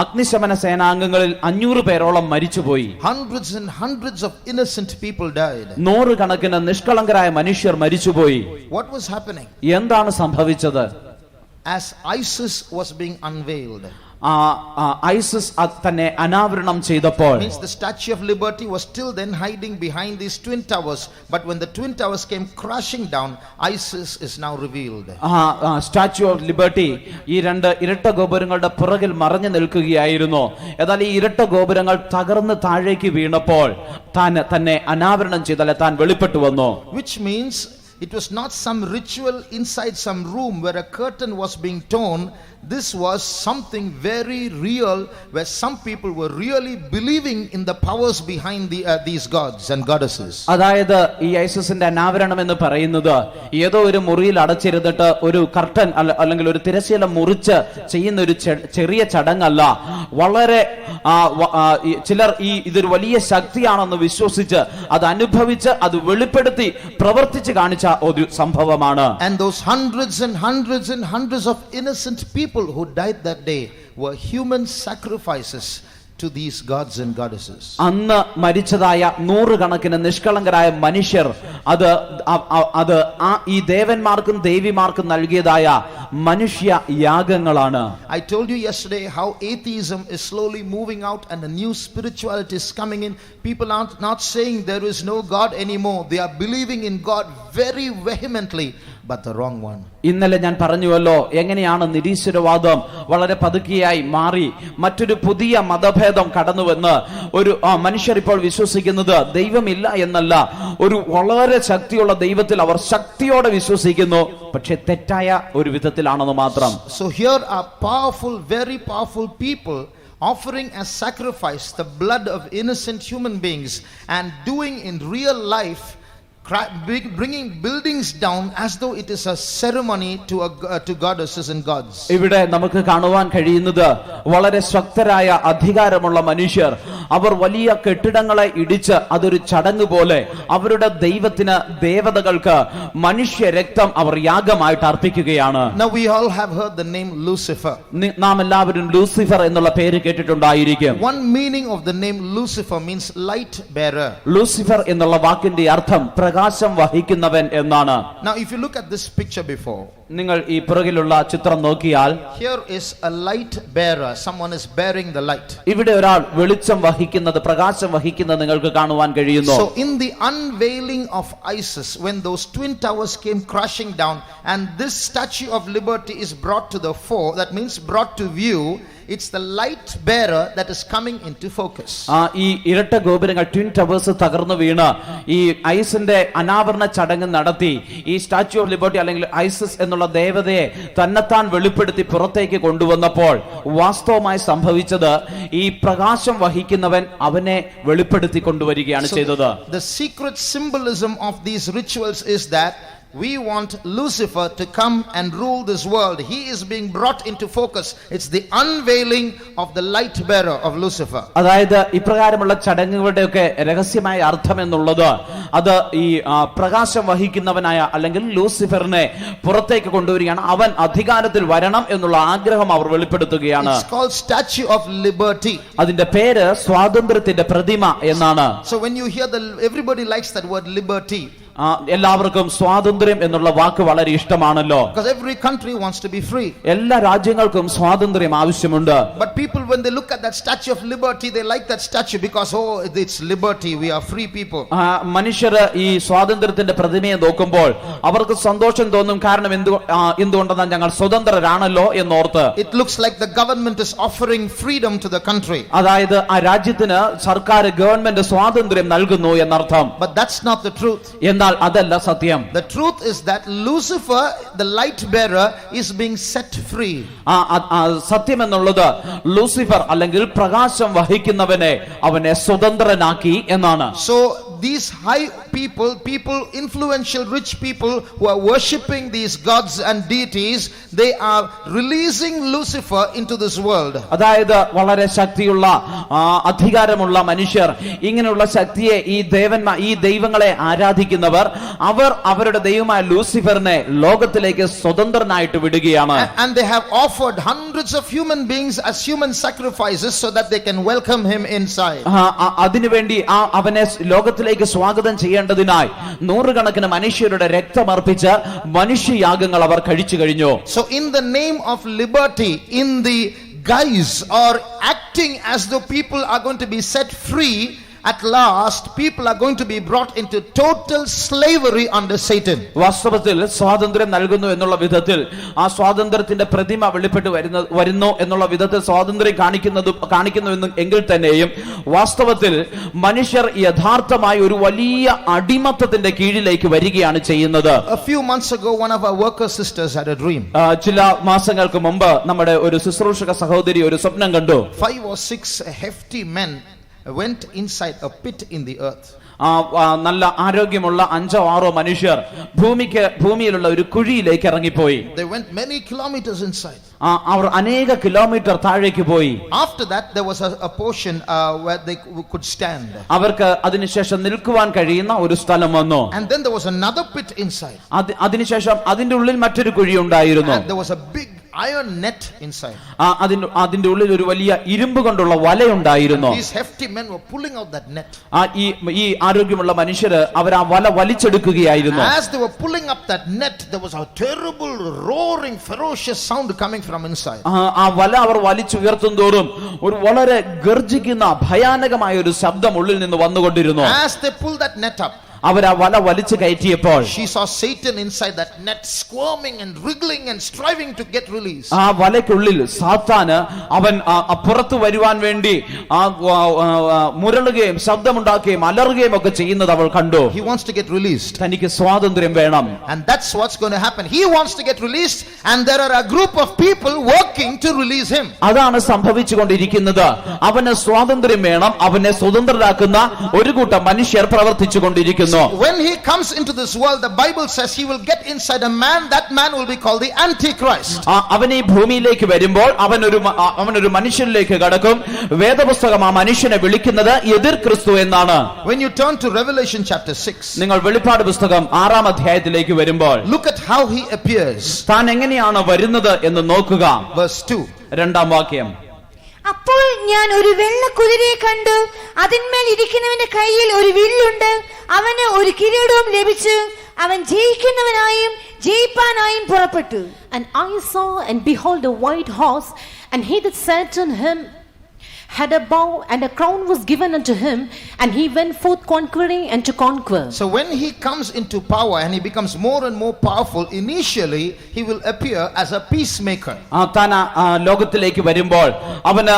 അഗ്നിശമന സേനാംഗങ്ങളിൽ 500 പേരോളം മരിച്ചുപോയി. Hundreds and hundreds of innocent people died. 100 കണക്കിന് നിഷ്കളങ്കരായ മനുഷ്യർ മരിച്ചുപോയി. What was happening? എന്താണ് സംഭവിച്ചത്? As ISIS was being unveiled, ISIS തന്നെ അനാവരണം ചെയ്തപ്പോൾ, means the Statue of Liberty was still then hiding behind these twin towers, but when the twin towers came crashing down, ISIS is now revealed. Statue of liberty ഈ 2 ഇരട്ട ഗോപുരങ്ങളുടെ പുറകിൽ മറഞ്ഞു നിൽക്കുകയായിരുന്നു. എന്നാൽ ഈ ഇരട്ട ഗോപുരങ്ങൾ തകർന്ന് താഴേക്ക് വീണപ്പോൾ തന്നെ അനാവരണം ചെയ്താൽ താൻ വെളിപ്പെട്ടു വന്നു. Which means it was not some ritual inside some room where a curtain was being torn. This was something very real, where some people were really believing in the powers behind these gods and goddesses. അതായത് ഈ ഐസിസിന്റെ അനാവരണം എന്ന് പറയുന്നത് ഏതോ ഒരു മുറിയിൽ അടച്ചിരുന്നിട്ട് ഒരു കർട്ടൻ അല്ലെങ്കിൽ ഒരു തിരശ്ശീല മുറിച്ച് ചെയ്യുന്ന ഒരു ചെറിയ ചടങ്ങല്ല. വളരെ ചിലർ ഇതൊരു വലിയ ശക്തിയാണെന്ന് വിശ്വസിച്ച് അത് അനുഭവിച്ച് അത് വെളിപ്പെടുത്തി പ്രവർത്തിച്ച് കാണിച്ച ഒരു സംഭവമാണ്. And those hundreds and hundreds and hundreds of innocent people who died that day were human sacrifices to these gods and goddesses. അന്ന് മരിച്ചതായ 100 കണക്കിന് നിഷ്കളങ്കരായ മനുഷ്യർ അത് ഈ ദേവന്മാർക്കും ദേവിമാർക്കും നൽകിയതായ മനുഷ്യ യാഗങ്ങളാണ്. I told you yesterday how atheism is slowly moving out and a new spirituality is coming in. People are not saying there is no God anymore. They are believing in God very vehemently, but the wrong one. ഇന്നലെ ഞാൻ പറഞ്ഞുവല്ലോ എങ്ങനെയാണ് നിരീശ്വരവാദം വളരെ പതുക്കെയായി മാറി മറ്റൊരു പുതിയ മതഭേദം കടന്നുവെന്ന്. ഒരു മനുഷ്യർ ഇപ്പോൾ വിശ്വസിക്കുന്നത് ദൈവമില്ല എന്നല്ല, ഒരു വളരെ ശക്തിയുള്ള ദൈവത്തിൽ അവർ ശക്തിയോടെ വിശ്വസിക്കുന്നു, പക്ഷെ തെറ്റായ ഒരു വിധത്തിലാണെന്ന് മാത്രം. So here are powerful, very powerful people offering as sacrifice the blood of innocent human beings and doing in real life, bringing buildings down as though it is a ceremony to goddesses and gods. ഇവിടെ നമുക്ക് കാണുവാൻ കഴിയുന്നത് വളരെ ശക്തരായ അധികാരമുള്ള മനുഷ്യർ അവർ വലിയ കെട്ടിടങ്ങളെ ഇടിച്ച് അതൊരു ചടങ്ങ് പോലെ അവരുടെ ദൈവത്തിന് ദേവതകൾക്ക് മനുഷ്യ രക്തം അവർ യാഗമായിട്ട് അർപ്പിക്കുകയാണ്. Now we all have heard the name Lucifer. നാം എല്ലാവരും ലൂസിഫർ എന്നുള്ള പേര് കേട്ടിട്ടുണ്ടായിരിക്കും. One meaning of the name Lucifer means light bearer. Lucifer എന്നുള്ള വാക്കിന്റെ അർത്ഥം പ്രകാശം വഹിക്കുന്നവൻ എന്നാണ്. Now if you look at this picture before, നിങ്ങൾ ഈ പുറകിലുള്ള ചിത്രം നോക്കിയാൽ here is a light bearer. Someone is bearing the light. ഇവിടെ ഒരാൾ വെളിച്ചം വഹിക്കുന്നത്, പ്രകാശം വഹിക്കുന്നത് നിങ്ങൾക്ക് കാണുവാൻ കഴിയുന്നു. So in the unveiling of ISIS, when those twin towers came crashing down and this Statue of Liberty is brought to the fore, that means brought to view, it's the light bearer that is coming into focus. ഈ ഇരട്ട ഗോപുരങ്ങൾ, ട്വിൻ ടവേഴ്സ് തകർന്നു വീണ് ഈ ഐസിന്റെ അനാവരണ ചടങ്ങ് നടത്തി ഈ സ്റ്റാച്യു ഓഫ് ലിബർട്ടി അല്ലെങ്കിൽ ഐസിസ് എന്നുള്ള ദേവതയെ തന്നെത്താൻ വെളിപ്പെടുത്തി പുറത്തേക്ക് കൊണ്ടുവന്നപ്പോൾ വാസ്തവമായി സംഭവിച്ചത് ഈ പ്രകാശം വഹിക്കുന്നവൻ അവനെ വെളിപ്പെടുത്തി കൊണ്ടുവരികയാണ് ചെയ്തത്. The secret symbolism of these rituals is that we want Lucifer to come and rule this world. He is being brought into focus. It's the unveiling of the light bearer of Lucifer. അതായത് ഇപ്രകാരമുള്ള ചടങ്ങുകളുടെയൊക്കെ രഹസ്യമായ അർത്ഥം എന്നുള്ളത് അത് ഈ പ്രകാശം വഹിക്കുന്നവനായ അല്ലെങ്കിൽ ലൂസിഫറിനെ പുറത്തേക്ക് കൊണ്ടുവരികയാണ്. അവൻ അധികാരത്തിൽ വരണം എന്നുള്ള ആഗ്രഹം അവർ വെളിപ്പെടുത്തുകയാണ്. It's called Statue of Liberty. അതിന്റെ പേര് സ്വാതന്ത്ര്യത്തിന്റെ പ്രതിമ എന്നാണ്. So when you hear everybody likes that word liberty. എല്ലാവർക്കും സ്വാതന്ത്ര്യം എന്നുള്ള വാക്ക് വളരെ ഇഷ്ടമാണല്ലോ. Because every country wants to be free. എല്ലാ രാജ്യങ്ങൾക്കും സ്വാതന്ത്ര്യം ആവശ്യമുണ്ട്. But people, when they look at that Statue of Liberty, they like that statue because it's liberty, we are free people. മനുഷ്യർ ഈ സ്വാതന്ത്ര്യത്തിന്റെ പ്രതിമയെ നോക്കുമ്പോൾ അവർക്ക് സന്തോഷം തോന്നും. കാരണം എന്തുകൊണ്ടെന്നാൽ ഞങ്ങൾ സ്വതന്ത്രരാണല്ലോ എന്നോർത്ത്. It looks like the government is offering freedom to the country. അതായത് ആ രാജ്യത്തിന് സർക്കാർ, ഗവൺമെന്റ് സ്വാതന്ത്ര്യം നൽകുന്നു എന്നർത്ഥം. But that's not the truth. അതല്ല സത്യം. The truth is that Lucifer, the light bearer, is being set free. സത്യം എന്നുള്ളത് ലൂസിഫർ അല്ലെങ്കിൽ പ്രകാശം വഹിക്കുന്നവനെ അവനെ സ്വതന്ത്രനാക്കി എന്നാണ്. So these high people, influential rich people who are worshipping these gods and deities, they are releasing Lucifer into this world. അതായത് വളരെ ശക്തിയുള്ള അധികാരമുള്ള മനുഷ്യർ ഇങ്ങനെയുള്ള ശക്തിയെ ഈ ദൈവങ്ങളെ ആരാധിക്കുന്നവർ അവർ അവരുടെ ദൈവമായ ലൂസിഫറിനെ ലോകത്തിലേക്ക് സ്വതന്ത്രനായിട്ട് വിടുകയാണ്. And they have offered hundreds of human beings as human sacrifices so that they can welcome him inside. അതിനുവേണ്ടി അവനെ ലോകത്തിലേക്ക് സ്വാഗതം ചെയ്യേണ്ടതിനായി നൂറുകണക്കിന് മനുഷ്യരുടെ രക്തമർപ്പിച്ച് മനുഷ്യയാഗങ്ങൾ അവർ കഴിച്ചു കഴിഞ്ഞു. So in the name of liberty, in the guise or acting as though people are going to be set free, at last people are going to be brought into total slavery under Satan. വാസ്തവത്തിൽ സ്വാതന്ത്ര്യം നൽകുന്നു എന്നുള്ള വിധത്തിൽ ആ സ്വാതന്ത്ര്യത്തിന്റെ പ്രതിമ വെളിപ്പെട്ട് വരുന്നു എന്നുള്ള വിധത്തിൽ സ്വാതന്ത്ര്യം കാണിക്കുന്നു എങ്കിൽ തന്നെയും വാസ്തവത്തിൽ മനുഷ്യർ യഥാർത്ഥമായി ഒരു വലിയ അടിമത്തത്തിന്റെ കീഴിലേക്ക് വരികയാണ് ചെയ്യുന്നത്. A few months ago, one of our worker sisters had a dream. ചില മാസങ്ങൾക്ക് മുമ്പ് നമ്മുടെ ഒരു ശുശ്രൂഷക സഹോദരി ഒരു സ്വപ്നം കണ്ടു. 5 or 6 hefty men went inside a pit in the earth. നല്ല ആരോഗ്യമുള്ള 5 or 6 മനുഷ്യർ ഭൂമിയിലുള്ള ഒരു കുഴിയിലേക്ക് ഇറങ്ങിപ്പോയി. They went many kilometers inside. അവർ അനേക കിലോമീറ്റർ താഴേക്ക് പോയി. After that there was a portion where they could stand. അവർക്ക് അതിനുശേഷം നിൽക്കുവാൻ കഴിയുന്ന ഒരു സ്ഥലം വന്നു. And then there was another pit inside. അതിനുശേഷം അതിന്റെ ഉള്ളിൽ മറ്റൊരു കുഴി ഉണ്ടായിരുന്നു. And there was a big iron net inside. അതിന്റെ ഉള്ളിൽ ഒരു വലിയ ഇരുമ്പ് കൊണ്ടുള്ള വലയുണ്ടായിരുന്നു. These hefty men were pulling out that net. ഈ ആരോഗ്യമുള്ള മനുഷ്യർ അവർ ആ വല വലിച്ചെടുക്കുകയായിരുന്നു. As they were pulling up that net, there was a terrible roaring ferocious sound coming from inside. ആ വല അവർ വലിച്ചുയർത്തും തോറും ഒരു വളരെ ഗർജിക്കുന്ന ഭയാനകമായ ഒരു ശബ്ദം ഉള്ളിൽ നിന്ന് വന്നുകൊണ്ടിരുന്നു. As they pulled that net up, അവർ ആ വല വലിച്ചു കയറ്റിയപ്പോൾ she saw Satan inside that net squirming and wriggling and striving to get released. ആ വലയ്ക്കുള്ളിൽ സാത്താന് അവൻ പുറത്തു വരുവാൻ വേണ്ടി മുരളുകയും ശബ്ദമുണ്ടാക്കുകയും അലറുകയും ഒക്കെ ചെയ്യുന്നത് അവൾ കണ്ടു. He wants to get released. തനിക്ക് സ്വാതന്ത്ര്യം വേണം. And that's what's going to happen. He wants to get released and there are a group of people working to release him. അതാണ് സംഭവിച്ചുകൊണ്ടിരിക്കുന്നത്. അവന് സ്വാതന്ത്ര്യം വേണം. അവനെ സ്വതന്ത്രരാക്കുന്ന ഒരു കൂട്ടം മനുഷ്യർ പ്രവർത്തിച്ചുകൊണ്ടിരിക്കുന്നു. When he comes into this world, the Bible says he will get inside a man. That man will be called the Antichrist. അവൻ ഈ ഭൂമിയിലേക്ക് വരുമ്പോൾ അവനൊരു മനുഷ്യനിലേക്ക് കടക്കും. വേദപുസ്തകം ആ മനുഷ്യനെ വിളിക്കുന്നത് എതിർ ക്രിസ്തു എന്നാണ്. When you turn to Revelation chapter 6, നിങ്ങൾ വെളിപ്പാട് പുസ്തകം 6-ാം അധ്യായത്തിലേക്ക് വരുമ്പോൾ look at how he appears. താൻ എങ്ങനെയാണ് വരുന്നത് എന്ന് നോക്കുക. Verse 2. 2-ാം വാക്യം. അപ്പോൾ ഞാൻ ഒരു വെള്ള കുതിരയെ കണ്ടു. അതിന്മേൽ ഇരിക്കുന്നവന്റെ കയ്യിൽ ഒരു വില്ലുണ്ട്. അവന് ഒരു കിരീടവും ലഭിച്ചു. അവൻ ജയിക്കുന്നവനായും ജയിപ്പാനായും പുറപ്പെട്ടു. And I saw and behold a white horse, and he that sat on him had a bow, and a crown was given unto him, and he went forth conquering and to conquer. So when he comes into power and he becomes more and more powerful, initially he will appear as a peacemaker. താൻ ലോകത്തിലേക്ക് വരുമ്പോൾ അവന്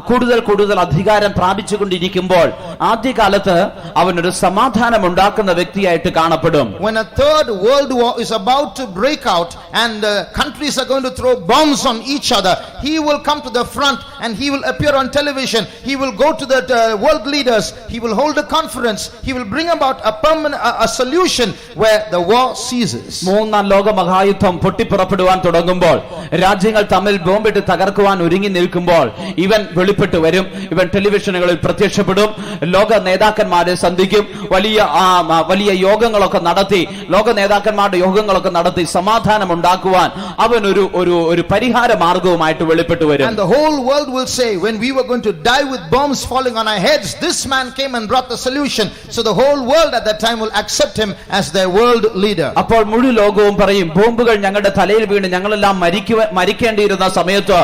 കൂടുതൽ കൂടുതൽ അധികാരം പ്രാപിച്ചുകൊണ്ടിരിക്കുമ്പോൾ ആദ്യകാലത്ത് അവനൊരു സമാധാനം ഉണ്ടാക്കുന്ന വ്യക്തിയായിട്ട് കാണപ്പെടും. When a third world war is about to break out and countries are going to throw bombs on each other, he will come to the front and he will appear on television. He will go to the world leaders. He will hold a conference. He will bring about a permanent a solution where the war ceases. മൂന്നാം ലോക മഹായുദ്ധം പൊട്ടിപ്പുറപ്പെടുവാൻ തുടങ്ങുമ്പോൾ രാജ്യങ്ങൾ തമ്മിൽ ബോംബിട്ട് തകർക്കുവാൻ ഒരുങ്ങി നിൽക്കുമ്പോൾ ഇവൻ വെളിപ്പെട്ട് വരും. ഇവൻ ടെലിവിഷനുകളിൽ പ്രത്യക്ഷപ്പെടും. ലോക നേതാക്കന്മാരെ സന്ധിക്കും. വലിയ യോഗങ്ങളൊക്കെ നടത്തി, ലോക നേതാക്കന്മാരുടെ യോഗങ്ങളൊക്കെ നടത്തി സമാധാനം ഉണ്ടാക്കുവാൻ അവൻ ഒരു പരിഹാര മാർഗവുമായിട്ട് വെളിപ്പെട്ട് വരും. And the whole world will say, when we were going to die with bombs falling on our heads, this man came and brought the solution. So the whole world at that time will accept him as their world leader. അപ്പോൾ മുഴു ലോകവും പറയും, ബോംബുകൾ ഞങ്ങളുടെ തലയിൽ വീണ് ഞങ്ങളെല്ലാം മരിക്കേണ്ടിയിരുന്ന സമയത്ത്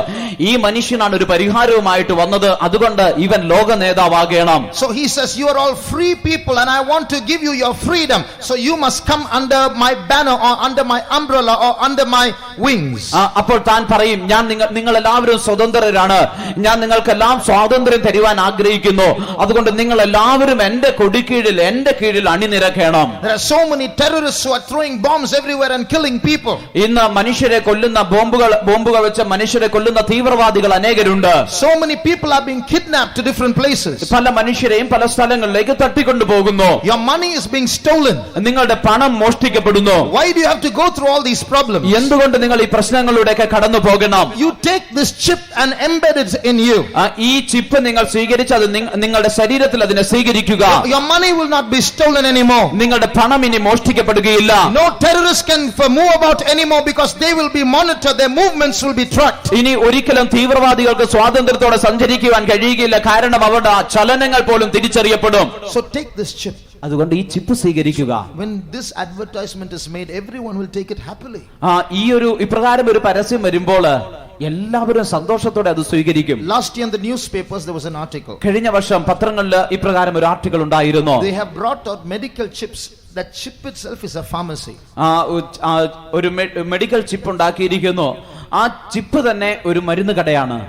ഈ മനുഷ്യനാണ് ഒരു പരിഹാരവുമായിട്ട് വന്നത്, അതുകൊണ്ട് ഇവൻ ലോക നേതാവാകണം. So he says, you are all free people and I want to give you your freedom, so you must come under my banner or under my umbrella or under my wings. അപ്പോൾ താൻ പറയും, ഞാൻ നിങ്ങൾ എല്ലാവരും സ്വതന്ത്രരാണ്, ഞാൻ നിങ്ങൾക്കെല്ലാം സ്വാതന്ത്ര്യം തരുവാൻ ആഗ്രഹിക്കുന്നു, അതുകൊണ്ട് നിങ്ങൾ എല്ലാവരും എന്റെ കീഴിൽ അണിനിരക്കണം. There are so many terrorists who are throwing bombs everywhere and killing people. ഇന്ന് മനുഷ്യരെ കൊല്ലുന്ന ബോംബുകൾ വെച്ച് മനുഷ്യരെ കൊല്ലുന്ന തീവ്രവാദികൾ അനേകരുണ്ട്. So many people are being kidnapped to different places. പല മനുഷ്യരെയും പല സ്ഥലങ്ങളിലേക്ക് തട്ടിക്കൊണ്ടു പോകുന്നു. Your money is being stolen. നിങ്ങളുടെ പണം മോഷ്ടിക്കപ്പെടുന്നു. Why do you have to go through all these problems? എന്തുകൊണ്ട് നിങ്ങൾ ഈ പ്രശ്നങ്ങളിലൂടെയൊക്കെ കടന്നു പോകണം? You take this chip and embed it in you. ഈ ചിപ്പ് നിങ്ങൾ സ്വീകരിച്ച് അത് നിങ്ങളുടെ ശരീരത്തിൽ അതിനെ സ്വീകരിക്കുക. Your money will not be stolen anymore. നിങ്ങളുടെ പണം ഇനി മോഷ്ടിക്കപ്പെടുകയില്ല. No terrorists can move about anymore because they will be monitored. Their movements will be tracked. ഇനി ഒരിക്കലും തീവ്രവാദികൾക്ക് സ്വാതന്ത്ര്യത്തോടെ സഞ്ചരിക്കുവാൻ കഴിയുകയില്ല, കാരണം അവരുടെ ചലനങ്ങൾ പോലും തിരിച്ചറിയപ്പെടും. So take this chip. അതുകൊണ്ട് ഈ ചിപ്പ് സ്വീകരിക്കുക. When this advertisement is made, everyone will take it happily. ഇപ്രകാരം ഒരു പരസ്യം വരുമ്പോൾ എല്ലാവരും സന്തോഷത്തോടെ അത് സ്വീകരിക്കും. Last year in the newspapers there was an article. കഴിഞ്ഞ വർഷം പത്രങ്ങളിൽ ഇപ്രകാരം ഒരു ആർട്ടിക്കിൾ ഉണ്ടായിരുന്നു. They have brought out medical chips. That chip itself is a pharmacy. ഒരു മെഡിക്കൽ ചിപ്പ് ഉണ്ടാക്കിയിരിക്കുന്നു. ആ ചിപ്പ് തന്നെ ഒരു മരുന്ന് കടയാണ്.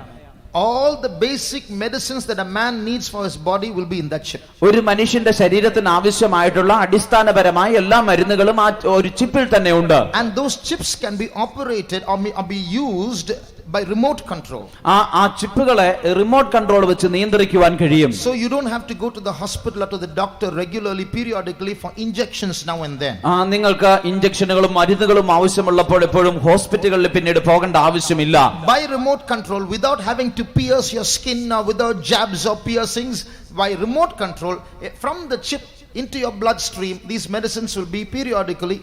All the basic medicines that a man needs for his body will be in that chip. ഒരു മനുഷ്യന്റെ ശരീരത്തിന് ആവശ്യമായിട്ടുള്ള അടിസ്ഥാനപരമായ എല്ലാ മരുന്നുകളും ആ ഒരു ചിപ്പിൽ തന്നെ ഉണ്ട്. And those chips can be operated or be used by remote control. ആ ചിപ്പുകളെ റിമോട്ട് കൺട്രോൾ വെച്ച് നിയന്ത്രിക്കുവാൻ കഴിയും. So you don't have to go to the hospital or to the doctor regularly, periodically for injections now and then. നിങ്ങൾക്ക് ഇഞ്ചക്ഷനുകളും മരുന്നുകളും ആവശ്യമുള്ളപ്പോൾ എപ്പോഴും ഹോസ്പിറ്റലുകളിൽ പിന്നീട് പോകേണ്ട ആവശ്യമില്ല. By remote control, without having to pierce your skin or without jabs or piercings, by remote control from the chip into your bloodstream, these medicines will be periodically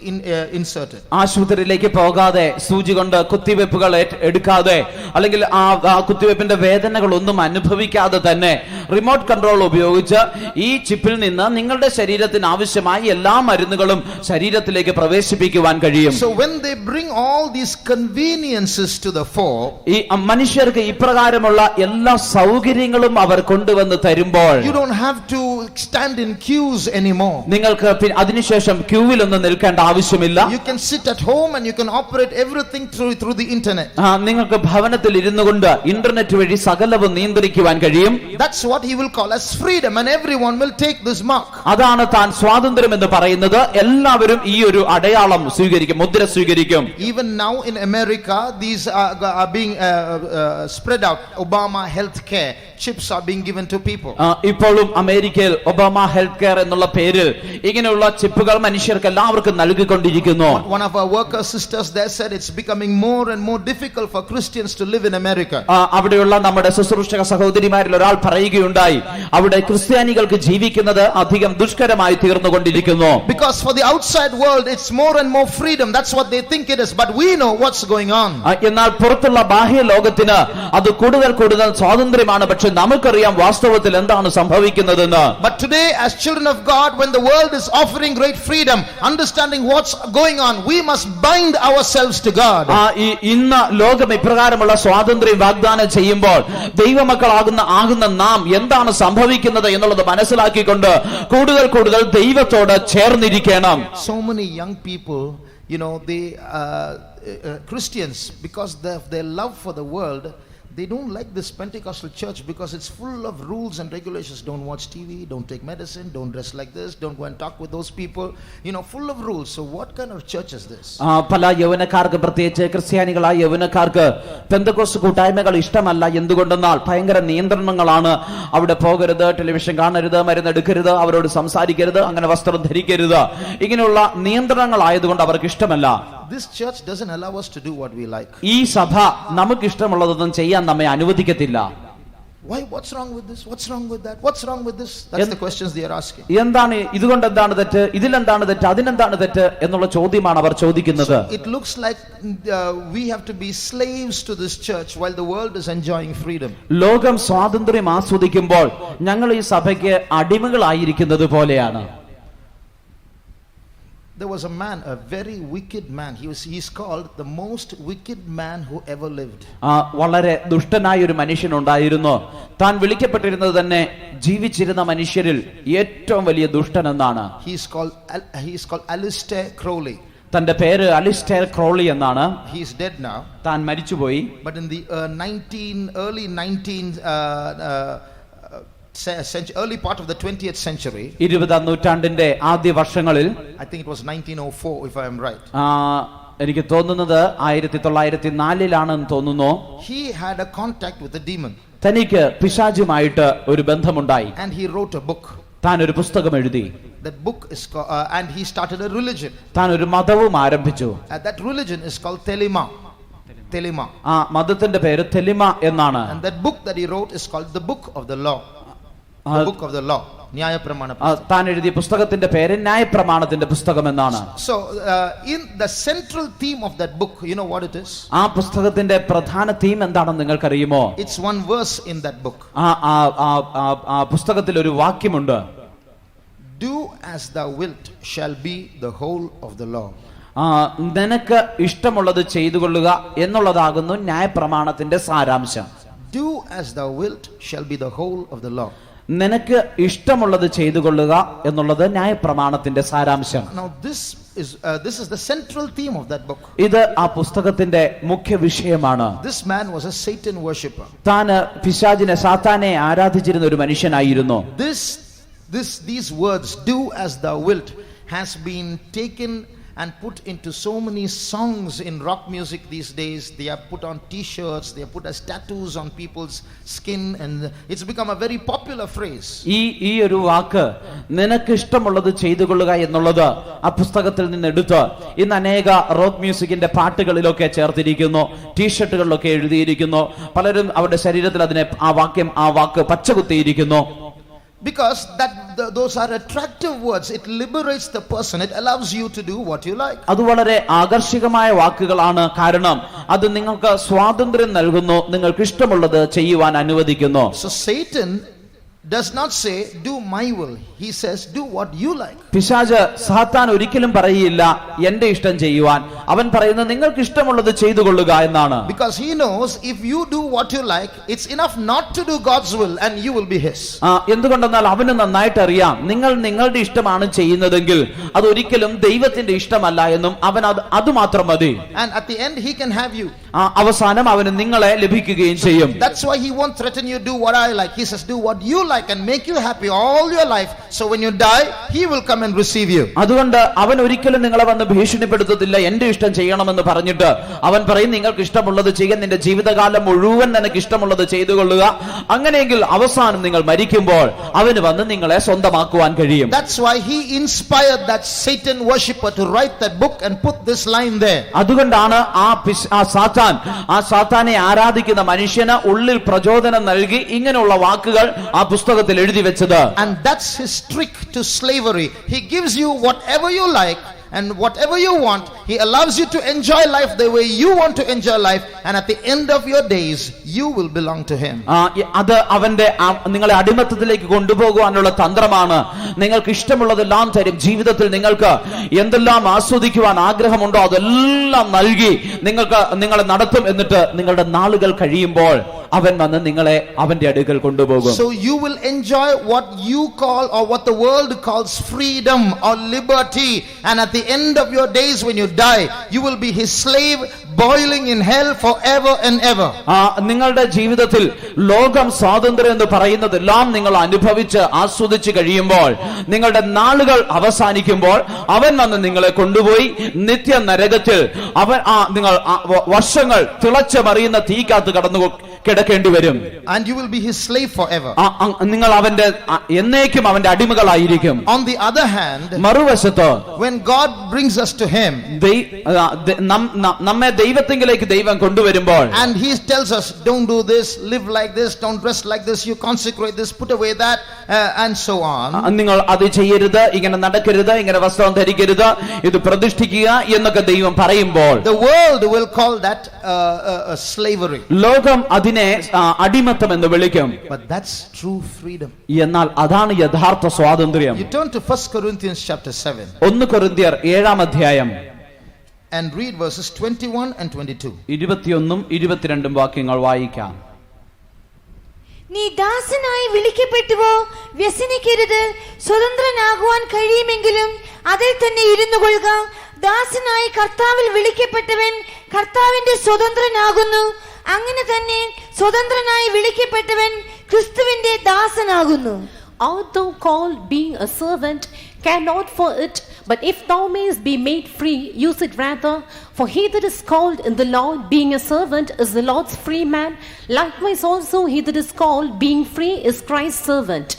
inserted. ആശുപത്രിയിലേക്ക് പോകാതെ, സൂചി കൊണ്ട് കുത്തിവെപ്പുകൾ എടുക്കാതെ, അല്ലെങ്കിൽ ആ കുത്തിവെപ്പിന്റെ വേദനകളൊന്നും അനുഭവിക്കാതെ തന്നെ റിമോട്ട് കൺട്രോൾ ഉപയോഗിച്ച് ഈ ചിപ്പിൽ നിന്ന് നിങ്ങളുടെ ശരീരത്തിന് ആവശ്യമായ എല്ലാ മരുന്നുകളും ശരീരത്തിലേക്ക് പ്രവേശിപ്പിക്കുവാൻ കഴിയും. So when they bring all these conveniences to the fore, ഈ മനുഷ്യർക്ക് ഇപ്രകാരമുള്ള എല്ലാ സൗകര്യങ്ങളും അവർ കൊണ്ടുവന്ന് തരുമ്പോൾ, you don't have to stand in queues anymore. നിങ്ങൾക്ക് അതിനുശേഷം ക്യൂവിൽ ഒന്നും നിൽക്കേണ്ട ആവശ്യമില്ല. You can sit at home and you can operate everything through the internet. നിങ്ങൾക്ക് ഭവനത്തിൽ ഇരുന്നു കൊണ്ട് ഇന്റർനെറ്റ് വഴി സകലവും നിയന്ത്രിക്കുവാൻ കഴിയും. That's what he will call as freedom, and everyone will take this mark. അതാണ് താൻ സ്വാതന്ത്ര്യം എന്ന് പറയുന്നത്. എല്ലാവരും ഈ ഒരു അടയാളം സ്വീകരിക്കും, മുദ്ര സ്വീകരിക്കും. Even now in America, these are being spread out. Obama health care chips are being given to people. ഇപ്പോഴും അമേരിക്കയിൽ ഒബാമ ഹെൽത്ത് കെയർ എന്നുള്ള പേരിൽ ഇങ്ങനെയുള്ള ചിപ്പുകൾ മനുഷ്യർക്ക് എല്ലാവർക്കും നൽകിക്കൊണ്ടിരിക്കുന്നു. One of our worker sisters there said it's becoming more and more difficult for Christians to live in America. അവിടെയുള്ള നമ്മുടെ ശുശ്രൂഷക സഹോദരിമാരിൽ ഒരാൾ പറയുകയുണ്ടായി, അവിടെ ക്രിസ്ത്യാനികൾക്ക് ജീവിക്കുന്നത് അധികം ദുഷ്കരമായി തീർന്നുകൊണ്ടിരിക്കുന്നു. Because for the outside world it's more and more freedom. That's what they think it is, but we know what's going on. എന്നാൽ പുറത്തുള്ള ബാഹ്യ ലോകത്തിന് അത് കൂടുതൽ സ്വാതന്ത്ര്യമാണ്, പക്ഷെ നമുക്കറിയാം വാസ്തവത്തിൽ എന്താണ് സംഭവിക്കുന്നതെന്ന്. But today as children of God, God, when the world is offering great freedom, understanding what's going on, we must bind ourselves to God. ഇന്ന് ലോകം ഇപ്രകാരമുള്ള സ്വാതന്ത്ര്യം വാഗ്ദാനം ചെയ്യുമ്പോൾ ദൈവമക്കളാകുന്ന നാം എന്താണ് സംഭവിക്കുന്നത് എന്നുള്ളത് മനസ്സിലാക്കിക്കൊണ്ട് കൂടുതൽ ദൈവത്തോട് ചേർന്നിരിക്കണം. So many young people, they Christians, because of their love for the world, they don't like this Pentecostal church because it's full of rules and regulations. Don't watch TV, don't take medicine, don't dress like this, don't go and talk with those people, full of rules. So what kind of church is this? പല യൗവനക്കാർക്ക്, പ്രത്യേകിച്ച് ക്രിസ്ത്യാനികളായ യൗവനക്കാർക്ക് പെന്തക്കോസ്റ്റ് കൂട്ടായ്മകൾ ഇഷ്ടമല്ല. എന്തുകൊണ്ടെന്നാൽ ഭയങ്കര നിയന്ത്രണങ്ങളാണ്. അവിടെ പോകരുത്, ടെലിവിഷൻ കാണരുത്, മരുന്നെടുക്കരുത്, അവരോട് സംസാരിക്കരുത്, അങ്ങനെ വസ്ത്രം ധരിക്കരുത്, ഇങ്ങനെയുള്ള നിയന്ത്രണങ്ങളായതുകൊണ്ട് അവർക്ക് ഇഷ്ടമല്ല. This church doesn't allow us to do what we like. ഈ സഭ നമുക്ക് ഇഷ്ടമുള്ളതൊന്നും ചെയ്യാൻ നമ്മെ അനുവദിക്കത്തില്ല. Why? What's wrong with this? What's wrong with that? What's wrong with this? That's the questions they are asking. എന്താണ് ഇതുകൊണ്ട് എന്താണ് തെറ്റ്, ഇതിലെന്താണ് തെറ്റ്, അതിനെന്താണ് തെറ്റ് എന്നുള്ള ചോദ്യമാണ് അവർ ചോദിക്കുന്നത്. It looks like we have to be slaves to this church while the world is enjoying freedom. ലോകം സ്വാതന്ത്ര്യം ആസ്വദിക്കുമ്പോൾ ഞങ്ങൾ ഈ സഭയ്ക്ക് അടിമകളായിരിക്കുന്നത് പോലെയാണ്. There was a man, a very wicked man. He's called the most wicked man who ever lived. വളരെ ദുഷ്ടനായ ഒരു മനുഷ്യനുണ്ടായിരുന്നു. താൻ വിളിക്കപ്പെട്ടിരുന്നത് തന്നെ ജീവിച്ചിരുന്ന മനുഷ്യരിൽ ഏറ്റവും വലിയ ദുഷ്ടൻ എന്നാണ്. He's called Alistair Crowley. തന്റെ പേര് അലിസ്റ്റർ ക്രോളി എന്നാണ്. He is dead now. താൻ മരിച്ചുപോയി. But in the early 19th early part of the 20th century, 20ാം നൂറ്റാണ്ടിന്റെ ആദ്യ വർഷങ്ങളിൽ, I think it was 1904 if I am right, എനിക്ക് തോന്നുന്നത് 1904 തോന്നുന്നു, he had a contact with a demon. തനിക്ക് പിശാചുമായിട്ട് ഒരു ബന്ധമുണ്ടായി. And he wrote a book. താൻ ഒരു പുസ്തകം എഴുതി. That book is called, and he started a religion. താൻ ഒരു മതവും ആരംഭിച്ചു. That religion is called Telima. മതത്തിന്റെ പേര് തെലിമ എന്നാണ്. And that book that he wrote is called the Book of the Law. The Book of the Law. താൻ എഴുതിയ പുസ്തകത്തിന്റെ പേര് ന്യായപ്രമാണത്തിന്റെ പുസ്തകം എന്നാണ്. So in the central theme of that book, you know what it is? ആ പുസ്തകത്തിന്റെ പ്രധാന തീം എന്താണെന്ന് നിങ്ങൾക്കറിയുമോ? It's one verse in that book. ആ പുസ്തകത്തിൽ ഒരു വാക്യമുണ്ട്. Do as thou wilt shall be the whole of the law. നിനക്ക് ഇഷ്ടമുള്ളത് ചെയ്തു കൊള്ളുക എന്നുള്ളതാകുന്നു ന്യായപ്രമാണത്തിന്റെ സാരാംശം. Do as thou wilt shall be the whole of the law. നിനക്ക് ഇഷ്ടമുള്ളത് ചെയ്തു കൊള്ളുക എന്നുള്ളത് ന്യായപ്രമാണത്തിന്റെ സാരാംശം. Now this is the central theme of that book. ഇത് ആ പുസ്തകത്തിന്റെ മുഖ്യ വിഷയമാണ്. This man was a Satan worshipper. താൻ പിശാചിനെ, സാത്താനെ ആരാധിച്ചിരുന്ന ഒരു മനുഷ്യനായിരുന്നു. These words, do as thou wilt, has been taken and put into so many songs in rock music these days. They are put on t-shirts, they are put as tattoos on people's skin, and it's become a very popular phrase. ഈ ഒരു വാക്ക് നിനക്ക് ഇഷ്ടമുള്ളത് ചെയ്തു കൊള്ളുക എന്നുള്ളത് ആ പുസ്തകത്തിൽ നിന്ന് എടുത്ത് ഇന്ന് അനേക റോക്ക് മ്യൂസിക്കിന്റെ പാട്ടുകളിലൊക്കെ ചേർത്തിരിക്കുന്നു, ടീഷർട്ടുകളിലൊക്കെ എഴുതിയിരിക്കുന്നു. പലരും അവരുടെ ശരീരത്തിൽ അതിനെ ആ വാക്ക് പച്ചകുത്തിയിരിക്കുന്നു. Because those are attractive words. It liberates the person. It allows you to do what you like. അത് വളരെ ആകർഷകമായ വാക്കുകളാണ്. കാരണം അത് നിങ്ങൾക്ക് സ്വാതന്ത്ര്യം നൽകുന്നു, നിങ്ങൾക്ക് ഇഷ്ടമുള്ളത് ചെയ്യുവാൻ അനുവദിക്കുന്നു. So Satan does not say do my will. He says do what you like. പിശാച്, സാത്താൻ ഒരിക്കലും പറയില്ല എന്റെ ഇഷ്ടം ചെയ്യുവാൻ. അവൻ പറയുന്നത് നിങ്ങൾക്ക് ഇഷ്ടമുള്ളത് ചെയ്തു കൊള്ളുക എന്നാണ്. Because he knows if you do what you like, it's enough not to do God's will and you will be his. എന്തുകൊണ്ടെന്നാൽ അവന് നന്നായിട്ട് അറിയാം നിങ്ങൾ നിങ്ങളുടെ ഇഷ്ടമാണ് ചെയ്യുന്നതെങ്കിൽ അത് ഒരിക്കലും ദൈവത്തിന്റെ ഇഷ്ടമല്ല എന്നും അവൻ അത് മാത്രം മതി. And at the end he can have you. അവസാനം അവന് നിങ്ങളെ ലഭിക്കുകയും ചെയ്യും. That's why he won't threaten you, do what I like. He says do what you like and make you happy all your life. So when you die, he will come and receive you. അതുകൊണ്ട് അവൻ ഒരിക്കലും നിങ്ങളെ വന്ന് ഭീഷണിപ്പെടുത്തത്തില്ല. എന്റെ ഇഷ്ടം ചെയ്യണമെന്ന് പറഞ്ഞിട്ട് അവൻ പറയും നിങ്ങൾക്ക് ഇഷ്ടമുള്ളത് ചെയ്യാൻ, നിന്റെ ജീവിതകാലം മുഴുവൻ നിനക്ക് ഇഷ്ടമുള്ളത് ചെയ്തു കൊള്ളുക. അങ്ങനെയെങ്കിൽ അവസാനം നിങ്ങൾ മരിക്കുമ്പോൾ അവന് വന്ന് നിങ്ങളെ സ്വന്തമാക്കുവാൻ കഴിയും. That's why he inspired that Satan worshipper to write that book and put this line there. അതുകൊണ്ടാണ് ആ സാത്താനെ ആരാധിക്കുന്ന മനുഷ്യന് ഉള്ളിൽ പ്രചോദനം നൽകി ഇങ്ങനെയുള്ള വാക്കുകൾ ആ പുസ്തകത്തിൽ എഴുതി വെച്ചത്. And that's his trick to slavery. He gives you whatever you like and whatever you want. He allows you to enjoy life the way you want to enjoy life, and at the end of your days you will belong to him. അത് അവന്റെ നിങ്ങളെ അടിമത്തത്തിലേക്ക് കൊണ്ടുപോകുവാനുള്ള തന്ത്രമാണ്. നിങ്ങൾക്ക് ഇഷ്ടമുള്ളതെല്ലാം തരും. ജീവിതത്തിൽ നിങ്ങൾക്ക് എന്തെല്ലാം ആസ്വദിക്കുവാൻ ആഗ്രഹമുണ്ടോ അതെല്ലാം നൽകി നിങ്ങളെ നടത്തും. എന്നിട്ട് നിങ്ങളുടെ നാളുകൾ കഴിയുമ്പോൾ അവൻ വന്ന് നിങ്ങളെ അവന്റെ അടുക്കൽ കൊണ്ടുപോകും. So you will enjoy what you call or what the world calls freedom or liberty, and at the end of your days when you die you will be his slave boiling in hell forever and ever. നിങ്ങളുടെ ജീവിതത്തിൽ ലോകം സ്വാതന്ത്ര്യം എന്ന് പറയുന്നതെല്ലാം നിങ്ങൾ അനുഭവിച്ച് ആസ്വദിച്ച് കഴിയുമ്പോൾ നിങ്ങളുടെ നാളുകൾ അവസാനിക്കുമ്പോൾ അവൻ വന്ന് നിങ്ങളെ കൊണ്ടുപോയി നിത്യ നരകത്തിൽ നിങ്ങൾ വർഷങ്ങൾ തിളച്ചമറിയുന്ന തീക്കകത്ത് കടന്നു കിടക്കേണ്ടി വരും. And you will be his slave forever. നിങ്ങൾ അവന്റെ എന്നേക്കും അവന്റെ അടിമകളായിരിക്കും. On the other hand, മറുവശത്ത് when God brings us to him, നമ്മെ ദൈവത്തിലേക്ക് ദൈവം കൊണ്ടുവരുമ്പോൾ, and he tells us don't do this, live like this, don't dress like this, you consecrate this, put away that, and so on. നിങ്ങൾ അത് ചെയ്യരുത്, ഇങ്ങനെ നടക്കരുത്, ഇങ്ങനെ വസ്ത്രം ധരിക്കരുത്, ഇത് പ്രതിഷ്ഠിക്കുക എന്നൊക്കെ ദൈവം പറയുമ്പോൾ, the world will call that slavery. ലോകം അതിനെ അടിമത്തം എന്ന് വിളിക്കും. But that's true freedom. എന്നാൽ അതാണ് യഥാർത്ഥ സ്വാതന്ത്ര്യം. You turn to 1 Corinthians chapter 7. 1 കൊരിന്ത്യർ 7-ാം അധ്യായം and read verses 21 and 22. 21 22 വാക്യങ്ങൾ വായിക്കാം. നീ ദാസനായി വിളിക്കപ്പെട്ടുവോ? വ്യസനിക്കരുത്. സ്വതന്ത്രനാകുവാൻ കഴിയുമെങ്കിലും അതിൽ തന്നെ ഇരുന്നു കൊള്ളുക. ദാസനായി കർത്താവിൽ വിളിക്കപ്പെട്ടവൻ കർത്താവിന്റെ സ്വതന്ത്രനാകുന്നു. അങ്ങനെ തന്നെ സ്വതന്ത്രനായി വിളിക്കപ്പെട്ടവൻ ക്രിസ്തുവിന്റെ ദാസനാകുന്നു. Art thou called being a servant? Care not for it, but if thou mayest be made free, use it rather. For he that is called in the Lord being a servant is the Lord's free man. Likewise also he that is called being free is Christ's servant.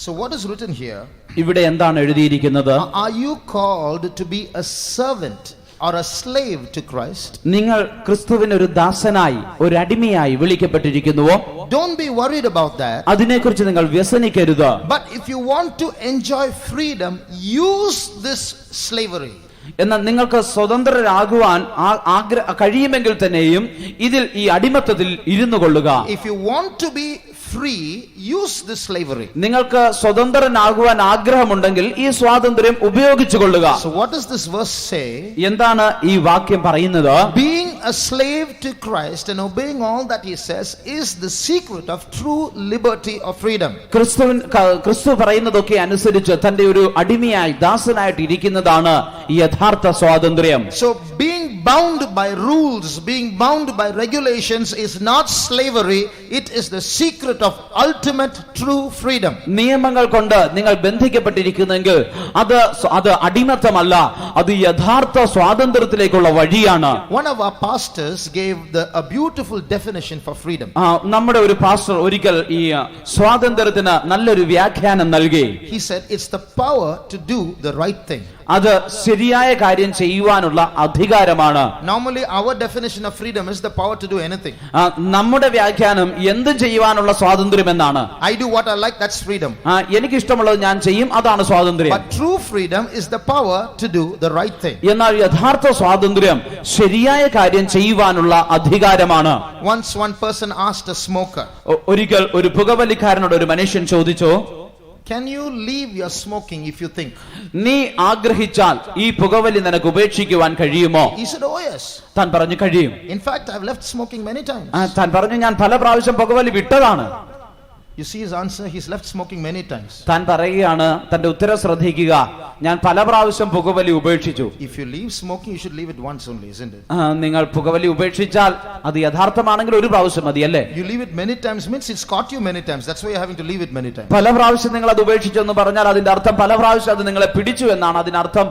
So what is written here? ഇവിടെ എന്താണ് എഴുതിയിരിക്കുന്നത്? Are you called to be a servant or a slave to Christ? നിങ്ങൾ ക്രിസ്തുവിന് ഒരു ദാസനായി ഒരു അടിമയായി വിളിക്കപ്പെട്ടിരിക്കുന്നുവോ? Don't be worried about that. അതിനെക്കുറിച്ച് നിങ്ങൾ വ്യസനിക്കരുത്. But if you want to enjoy freedom, use this slavery. എന്നാൽ നിങ്ങൾക്ക് സ്വതന്ത്രരാകുവാൻ കഴിയുമെങ്കിൽ തന്നെയും ഇതിൽ ഈ അടിമത്തത്തിൽ ഇരുന്നു കൊള്ളുക. If you want to be free, use this slavery. നിങ്ങൾക്ക് സ്വതന്ത്രനാകുവാൻ ആഗ്രഹമുണ്ടെങ്കിൽ ഈ സ്വാതന്ത്ര്യം ഉപയോഗിച്ചു കൊള്ളുക. So what does this verse say? എന്താണ് ഈ വാക്യം പറയുന്നത്? Being a slave to Christ and obeying all that he says is the secret of true liberty or freedom. ക്രിസ്തു പറയുന്നതൊക്കെ അനുസരിച്ച് തന്റെ ഒരു അടിമയായി ദാസനായിട്ട് ഇരിക്കുന്നതാണ് യഥാർത്ഥ സ്വാതന്ത്ര്യം. So being bound by rules, being bound by regulations is not slavery, it is the secret of ultimate true freedom. നിയമങ്ങൾ കൊണ്ട് നിങ്ങൾ ബന്ധിക്കപ്പെട്ടിരിക്കുന്നെങ്കിൽ അത് അടിമത്തമല്ല, അത് യഥാർത്ഥ സ്വാതന്ത്ര്യത്തിലേക്കുള്ള വഴിയാണ്. One of our pastors gave a beautiful definition for freedom. നമ്മുടെ ഒരു പാസ്റ്റർ ഒരിക്കൽ ഈ സ്വാതന്ത്ര്യത്തിന് നല്ലൊരു വ്യാഖ്യാനം നൽകി. He said it's the power to do the right thing. അത് ശരിയായ കാര്യം ചെയ്യുവാനുള്ള അധികാരമാണ്. Normally our definition of freedom is the power to do anything. നമ്മുടെ വ്യാഖ്യാനം എന്ത് ചെയ്യുവാനുള്ള സ്വാതന്ത്ര്യം എന്നാണ്. I do what I like, that's freedom. എനിക്ക് ഇഷ്ടമുള്ളത് ഞാൻ ചെയ്യും, അതാണ് സ്വാതന്ത്ര്യം. But true freedom is the power to do the right thing. എന്നാൽ യഥാർത്ഥ സ്വാതന്ത്ര്യം ശരിയായ കാര്യം ചെയ്യുവാനുള്ള അധികാരമാണ്. Once one person asked a smoker, ഒരിക്കൽ ഒരു പുകവലിക്കാരനോട് ഒരു മനുഷ്യൻ ചോദിച്ചു, can you leave your smoking if you think? നീ ആഗ്രഹിച്ചാൽ ഈ പുകവലി നിനക്ക് ഉപേക്ഷിക്കുവാൻ കഴിയുമോ? He said, oh yes. താൻ പറഞ്ഞു കഴിയും. In fact, I've left smoking many times. താൻ പറഞ്ഞു ഞാൻ പല പ്രാവശ്യം പുകവലി വിട്ടതാണ്. You see his answer, he's left smoking many times. താൻ പറയുകയാണ്, തന്റെ ഉത്തരം ശ്രദ്ധിക്കുക, ഞാൻ പല പ്രാവശ്യം പുകവലി ഉപേക്ഷിച്ചു. If you leave smoking, you should leave it once only, isn't it? നിങ്ങൾ പുകവലി ഉപേക്ഷിച്ചാൽ അത് യഥാർത്ഥമാണെങ്കിൽ ഒരു പ്രാവശ്യം മതിയല്ലേ? You leave it many times means it's caught you many times. That's why you're having to leave it many times. പല പ്രാവശ്യം നിങ്ങൾ അത് ഉപേക്ഷിച്ചു എന്ന് പറഞ്ഞാൽ അതിന്റെ അർത്ഥം പല പ്രാവശ്യം അത് നിങ്ങളെ പിടിച്ചു എന്നാണ്. അതിനർത്ഥം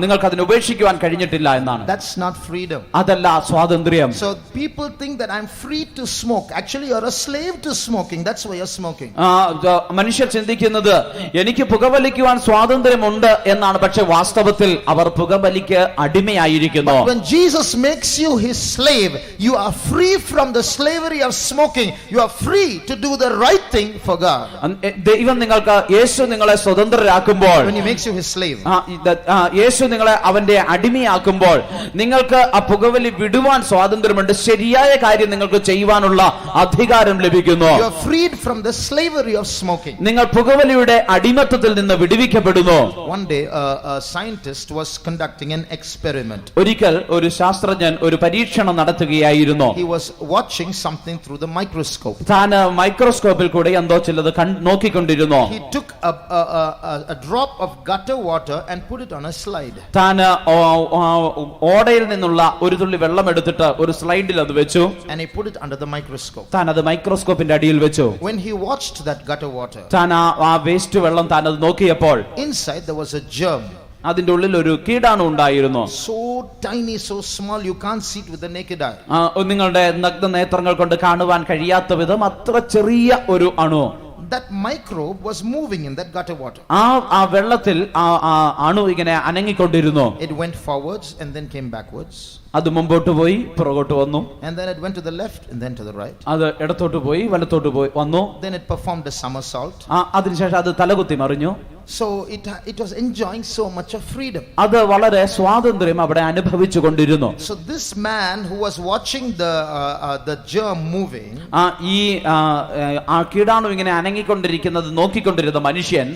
നിങ്ങൾക്ക് അതിനെ ഉപേക്ഷിക്കുവാൻ കഴിഞ്ഞിട്ടില്ല എന്നാണ്. That's not freedom. അതല്ല സ്വാതന്ത്ര്യം. So people think that I'm free to smoke. Actually, you're a slave to smoking, that's why you're smoking. മനുഷ്യർ ചിന്തിക്കുന്നത് എനിക്ക് പുകവലിക്കുവാൻ സ്വാതന്ത്ര്യമുണ്ട് എന്നാണ്. പക്ഷെ വാസ്തവത്തിൽ അവർ പുകവലിക്ക് അടിമയായിരിക്കുന്നു. When Jesus makes you his slave, you are free from the slavery of smoking. You are free to do the right thing for God. ദൈവം നിങ്ങൾക്ക്, യേശു നിങ്ങളെ സ്വതന്ത്രരാക്കുമ്പോൾ, when he makes you his slave, യേശു നിങ്ങളെ അവന്റെ അടിമയാക്കുമ്പോൾ നിങ്ങൾക്ക് ആ പുകവലി വിടുവാൻ സ്വാതന്ത്ര്യമുണ്ട്. ശരിയായ കാര്യം നിങ്ങൾക്ക് ചെയ്യുവാനുള്ള അധികാരം ലഭിക്കുന്നു. you are freed from the slavery of smoking. നിങ്ങൾ പുകവലിയുടെ അടിമത്തത്തിൽ നിന്ന് വിടുവിക്കപ്പെടുന്നു. One day a scientist was conducting an experiment. ഒരിക്കൽ ഒരു ശാസ്ത്രജ്ഞൻ ഒരു പരീക്ഷണം നടത്തുകയായിരുന്നു. He was watching something through the microscope. താൻ മൈക്രോസ്കോപ്പിൽ കൂടെ എന്തോ ചിലത് നോക്കിക്കൊണ്ടിരുന്നു. He took a drop of gutter water and put it on a slide. താൻ ഓടയിൽ നിന്നുള്ള ഒരു തുള്ളി വെള്ളം എടുത്തിട്ട് ഒരു സ്ലൈഡിൽ അത് വെച്ചു. And he put it under the microscope. താൻ അത് മൈക്രോസ്കോപ്പിന്റെ അടിയിൽ വെച്ചു. When he watched that gutter water, താൻ ആ വേസ്റ്റ് വെള്ളം താൻ അത് നോക്കിയപ്പോൾ inside there was a germ. അതിന്റെ ഉള്ളിൽ ഒരു കീടാണു ഉണ്ടായിരുന്നു. So tiny, so small, you can't see it with the naked eye. നിങ്ങളുടെ നഗ്ന നേത്രങ്ങൾ കൊണ്ട് കാണുവാൻ കഴിയാത്ത വിധം അത്ര ചെറിയ ഒരു അണു. That microbe was moving in that gutter water. ആ വെള്ളത്തിൽ ആ അണു ഇങ്ങനെ അനങ്ങിക്കൊണ്ടിരുന്നു. It went forwards and then came backwards. അത് മുമ്പോട്ട് പോയി പുറകോട്ട് വന്നു. And then it went to the left and then to the right. അത് ഇടത്തോട്ട് പോയി വലത്തോട്ട് പോയി വന്നു. Then it performed a somersault. അതിനുശേഷം അത് തലകുത്തി മറിഞ്ഞു. So it was enjoying so much of freedom. അത് വളരെ സ്വാതന്ത്ര്യം അവിടെ അനുഭവിച്ചു കൊണ്ടിരുന്നു. So this man who was watching the germ moving, ഈ കീടാണു ഇങ്ങനെ അനങ്ങിക്കൊണ്ടിരിക്കുന്നത് നോക്കിക്കൊണ്ടിരുന്ന മനുഷ്യൻ,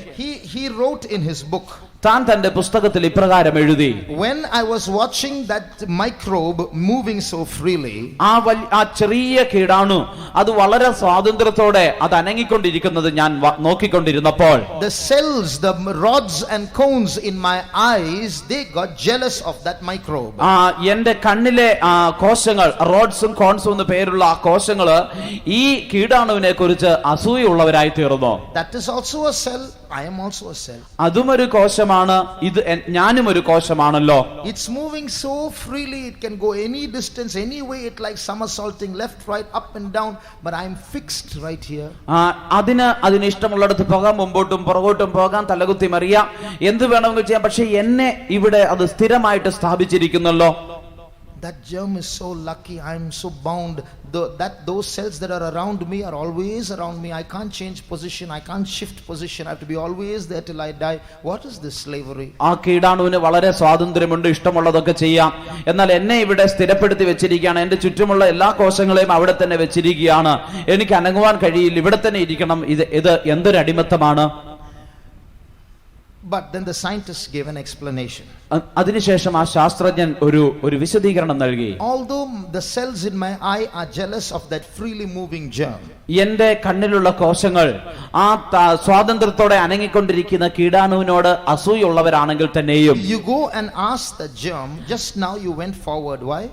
he wrote in his book, താൻ തന്റെ പുസ്തകത്തിൽ ഇപ്രകാരം എഴുതി, when I was watching that microbe moving so freely, ആ ചെറിയ കീടാണു അത് വളരെ സ്വാതന്ത്ര്യത്തോടെ അത് അനങ്ങിക്കൊണ്ടിരിക്കുന്നത് ഞാൻ നോക്കിക്കൊണ്ടിരുന്നപ്പോൾ, the cells, the rods and cones in my eyes, they got jealous of that microbe. എന്റെ കണ്ണിലെ കോശങ്ങൾ, റോഡ്സും കോൺസും എന്ന് പേരുള്ള ആ കോശങ്ങള് ഈ കീടാണുവിനെ കുറിച്ച് അസൂയുള്ളവരായി തീർന്നു. That is also a cell. I am also a cell. അതും ഒരു കോശമാണ്, ഇത് ഞാനും ഒരു കോശമാണല്ലോ. It's moving so freely, it can go any distance, any way, it like somersaulting left, right, up and down, but I am fixed right here. അതിന് ഇഷ്ടമുള്ളിടത്ത് പോകാം, മുമ്പോട്ടും പുറകോട്ടും പോകാം, തലകുത്തി മറിയാം, എന്ത് വേണമെങ്കിലും ചെയ്യാം. പക്ഷെ എന്നെ ഇവിടെ അത് സ്ഥിരമായിട്ട് സ്ഥാപിച്ചിരിക്കുന്നല്ലോ. That germ is so lucky. I am so bound. Those cells that are around me are always around me. I can't change position. I can't shift position. I have to be always there till I die. What is this slavery? ആ കീടാണുവിന് വളരെ സ്വാതന്ത്ര്യമുണ്ട്, ഇഷ്ടമുള്ളതൊക്കെ ചെയ്യാം. എന്നാൽ എന്നെ ഇവിടെ സ്ഥിരപ്പെടുത്തി വെച്ചിരിക്കുകയാണ്. എന്റെ ചുറ്റുമുള്ള എല്ലാ കോശങ്ങളെയും അവിടെ തന്നെ വെച്ചിരിക്കുകയാണ്. എനിക്ക് അനങ്ങുവാൻ കഴിയില്ല, ഇവിടെ തന്നെ ഇരിക്കണം. ഇത് എന്തൊരു അടിമത്തമാണ്. But then the scientist gave an explanation. അതിനുശേഷം ആ ശാസ്ത്രജ്ഞൻ ഒരു വിശദീകരണം നൽകി. Although the cells in my eye are jealous of that freely moving germ, എന്റെ കണ്ണിലുള്ള കോശങ്ങൾ ആ സ്വാതന്ത്ര്യത്തോടെ അനങ്ങിക്കൊണ്ടിരിക്കുന്ന കീടാണുവിനോട് അസൂയുള്ളവരാണെങ്കിൽ തന്നെയും, you go and ask the germ, just now you went forward, why?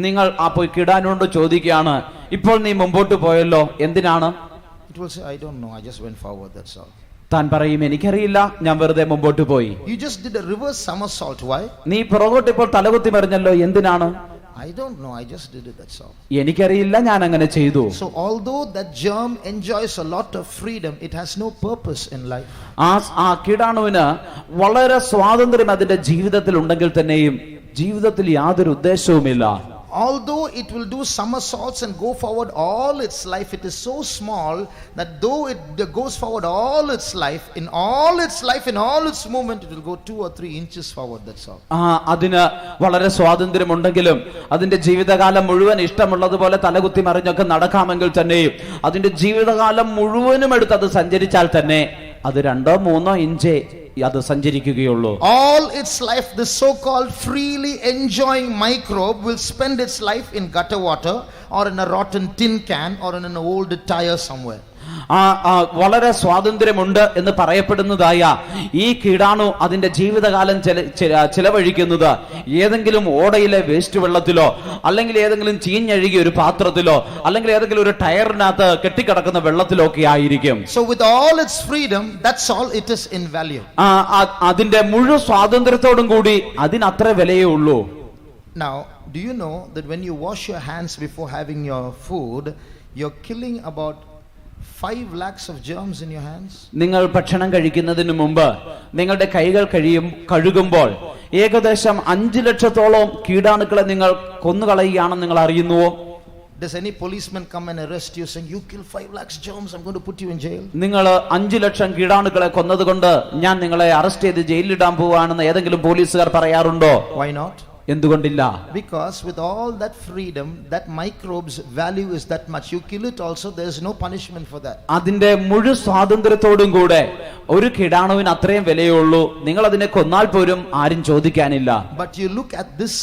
നിങ്ങൾ ആ പോയി കീടാണുവിനോട് ചോദിക്കുകയാണ്, ഇപ്പോൾ നീ മുമ്പോട്ട് പോയല്ലോ, എന്തിനാണ്? It will say, I don't know, I just went forward, that's all. താൻ പറയും, എനിക്കറിയില്ല, ഞാൻ വെറുതെ മുമ്പോട്ട് പോയി. You just did a reverse somersault, why? നീ പുറകോട്ട് ഇപ്പോൾ തലകുത്തി മറിഞ്ഞല്ലോ, എന്തിനാണ്? I don't know, I just did it, that's all. എനിക്കറിയില്ല, ഞാൻ അങ്ങനെ ചെയ്തു. So although that germ enjoys a lot of freedom, it has no purpose in life. ആ കീടാണുവിന് വളരെ സ്വാതന്ത്ര്യം അതിന്റെ ജീവിതത്തിൽ ഉണ്ടെങ്കിൽ തന്നെയും ജീവിതത്തിൽ യാതൊരു ഉദ്ദേശവുമില്ല. Although it will do somersaults and go forward all its life, it is so small that though it goes forward all its life, in all its movement, it will go 2 or 3 inches forward, that's all. അതിന് വളരെ സ്വാതന്ത്ര്യമുണ്ടെങ്കിലും അതിന്റെ ജീവിതകാലം മുഴുവൻ ഇഷ്ടമുള്ളതുപോലെ തലകുത്തി മറിഞ്ഞൊക്കെ നടക്കാമെങ്കിൽ തന്നെയും അതിന്റെ ജീവിതകാലം മുഴുവനും എടുത്ത് അത് സഞ്ചരിച്ചാൽ തന്നെ അത് 2-3 ഇഞ്ച് അത് സഞ്ചരിക്കുകയുള്ളൂ. All its life, the so-called freely enjoying microbe will spend its life in gutter water or in a rotten tin can or in an old tire somewhere. വളരെ സ്വാതന്ത്ര്യമുണ്ട് എന്ന് പറയപ്പെടുന്നതായ ഈ കീടാണു അതിന്റെ ജീവിതകാലം ചിലവഴിക്കുന്നത് ഏതെങ്കിലും ഓടയിലെ വേസ്റ്റ് വെള്ളത്തിലോ അല്ലെങ്കിൽ ഏതെങ്കിലും ചീഞ്ഞഴുകിയ ഒരു പാത്രത്തിലോ അല്ലെങ്കിൽ ഏതെങ്കിലും ഒരു ടയറിനകത്ത് കെട്ടിക്കിടക്കുന്ന വെള്ളത്തിലോ ഒക്കെ ആയിരിക്കും. So with all its freedom, that's all it is in value. അതിന്റെ മുഴുവൻ സ്വാതന്ത്ര്യത്തോടും കൂടി അതിനത്ര വിലയേ ഉള്ളൂ. Now, do you know that when you wash your hands before having your food, you're killing about 5 lakhs of germs in your hands. നിങ്ങൾ ഭക്ഷണം കഴിക്കുന്നതിന് മുമ്പ് നിങ്ങളുടെ കൈകൾ കഴുകുമ്പോൾ ഏകദേശം 5 ലക്ഷത്തോളം കീടാണുക്കളെ നിങ്ങൾ കൊന്നുകളയുകയാണെന്ന് നിങ്ങൾ അറിയുന്നുവോ? Does any policeman come and arrest you saying you kill 5 lakhs germs, I'm going to put you in jail? നിങ്ങൾ 5 ലക്ഷം കീടാണുക്കളെ കൊന്നതുകൊണ്ട് ഞാൻ നിങ്ങളെ അറസ്റ്റ് ചെയ്ത് ജയിലിലിടാൻ പോവാണെന്ന് ഏതെങ്കിലും പോലീസുകാർ പറയാറുണ്ടോ? Why not? എന്തുകൊണ്ടില്ല? Because with all that freedom, that microbe's value is that much. You kill it also, there is no punishment for that. അതിന്റെ മുഴു സ്വാതന്ത്ര്യത്തോടും കൂടെ ഒരു കീടാണുവിന് അത്രയും വിലയുള്ളൂ. നിങ്ങൾ അതിനെ കൊന്നാൽ പോലും ആരും ചോദിക്കാനില്ല. But you look at this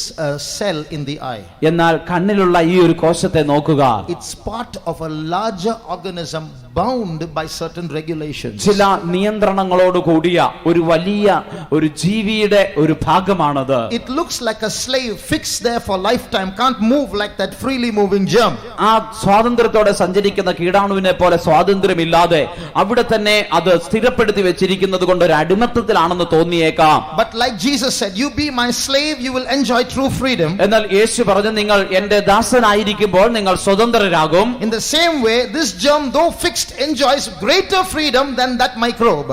cell in the eye. എന്നാൽ കണ്ണിലുള്ള ഈ ഒരു കോശത്തെ നോക്കുക. It's part of a larger organism bound by certain regulations. ചില നിയന്ത്രണങ്ങളോട് കൂടിയ ഒരു വലിയ ഒരു ജീവിയുടെ ഒരു ഭാഗമാണത്. It looks like a slave fixed there for lifetime, can't move like that freely moving germ. ആ സ്വാതന്ത്ര്യത്തോടെ സഞ്ചരിക്കുന്ന കീടാണുവിനെ പോലെ സ്വാതന്ത്ര്യമില്ലാതെ അവിടെ തന്നെ അത് സ്ഥിരപ്പെടുത്തി വെച്ചിരിക്കുന്നത് കൊണ്ട് ഒരു അടിമത്തത്തിലാണെന്ന് തോന്നിയേക്കാം. But like Jesus said, you be my slave, you will enjoy true freedom. എന്നാൽ യേശു പറഞ്ഞു, നിങ്ങൾ എന്റെ ദാസനായിരിക്കുമ്പോൾ നിങ്ങൾ സ്വതന്ത്രരാകും. In the same way, this germ, though fixed, enjoys greater freedom than that microbe.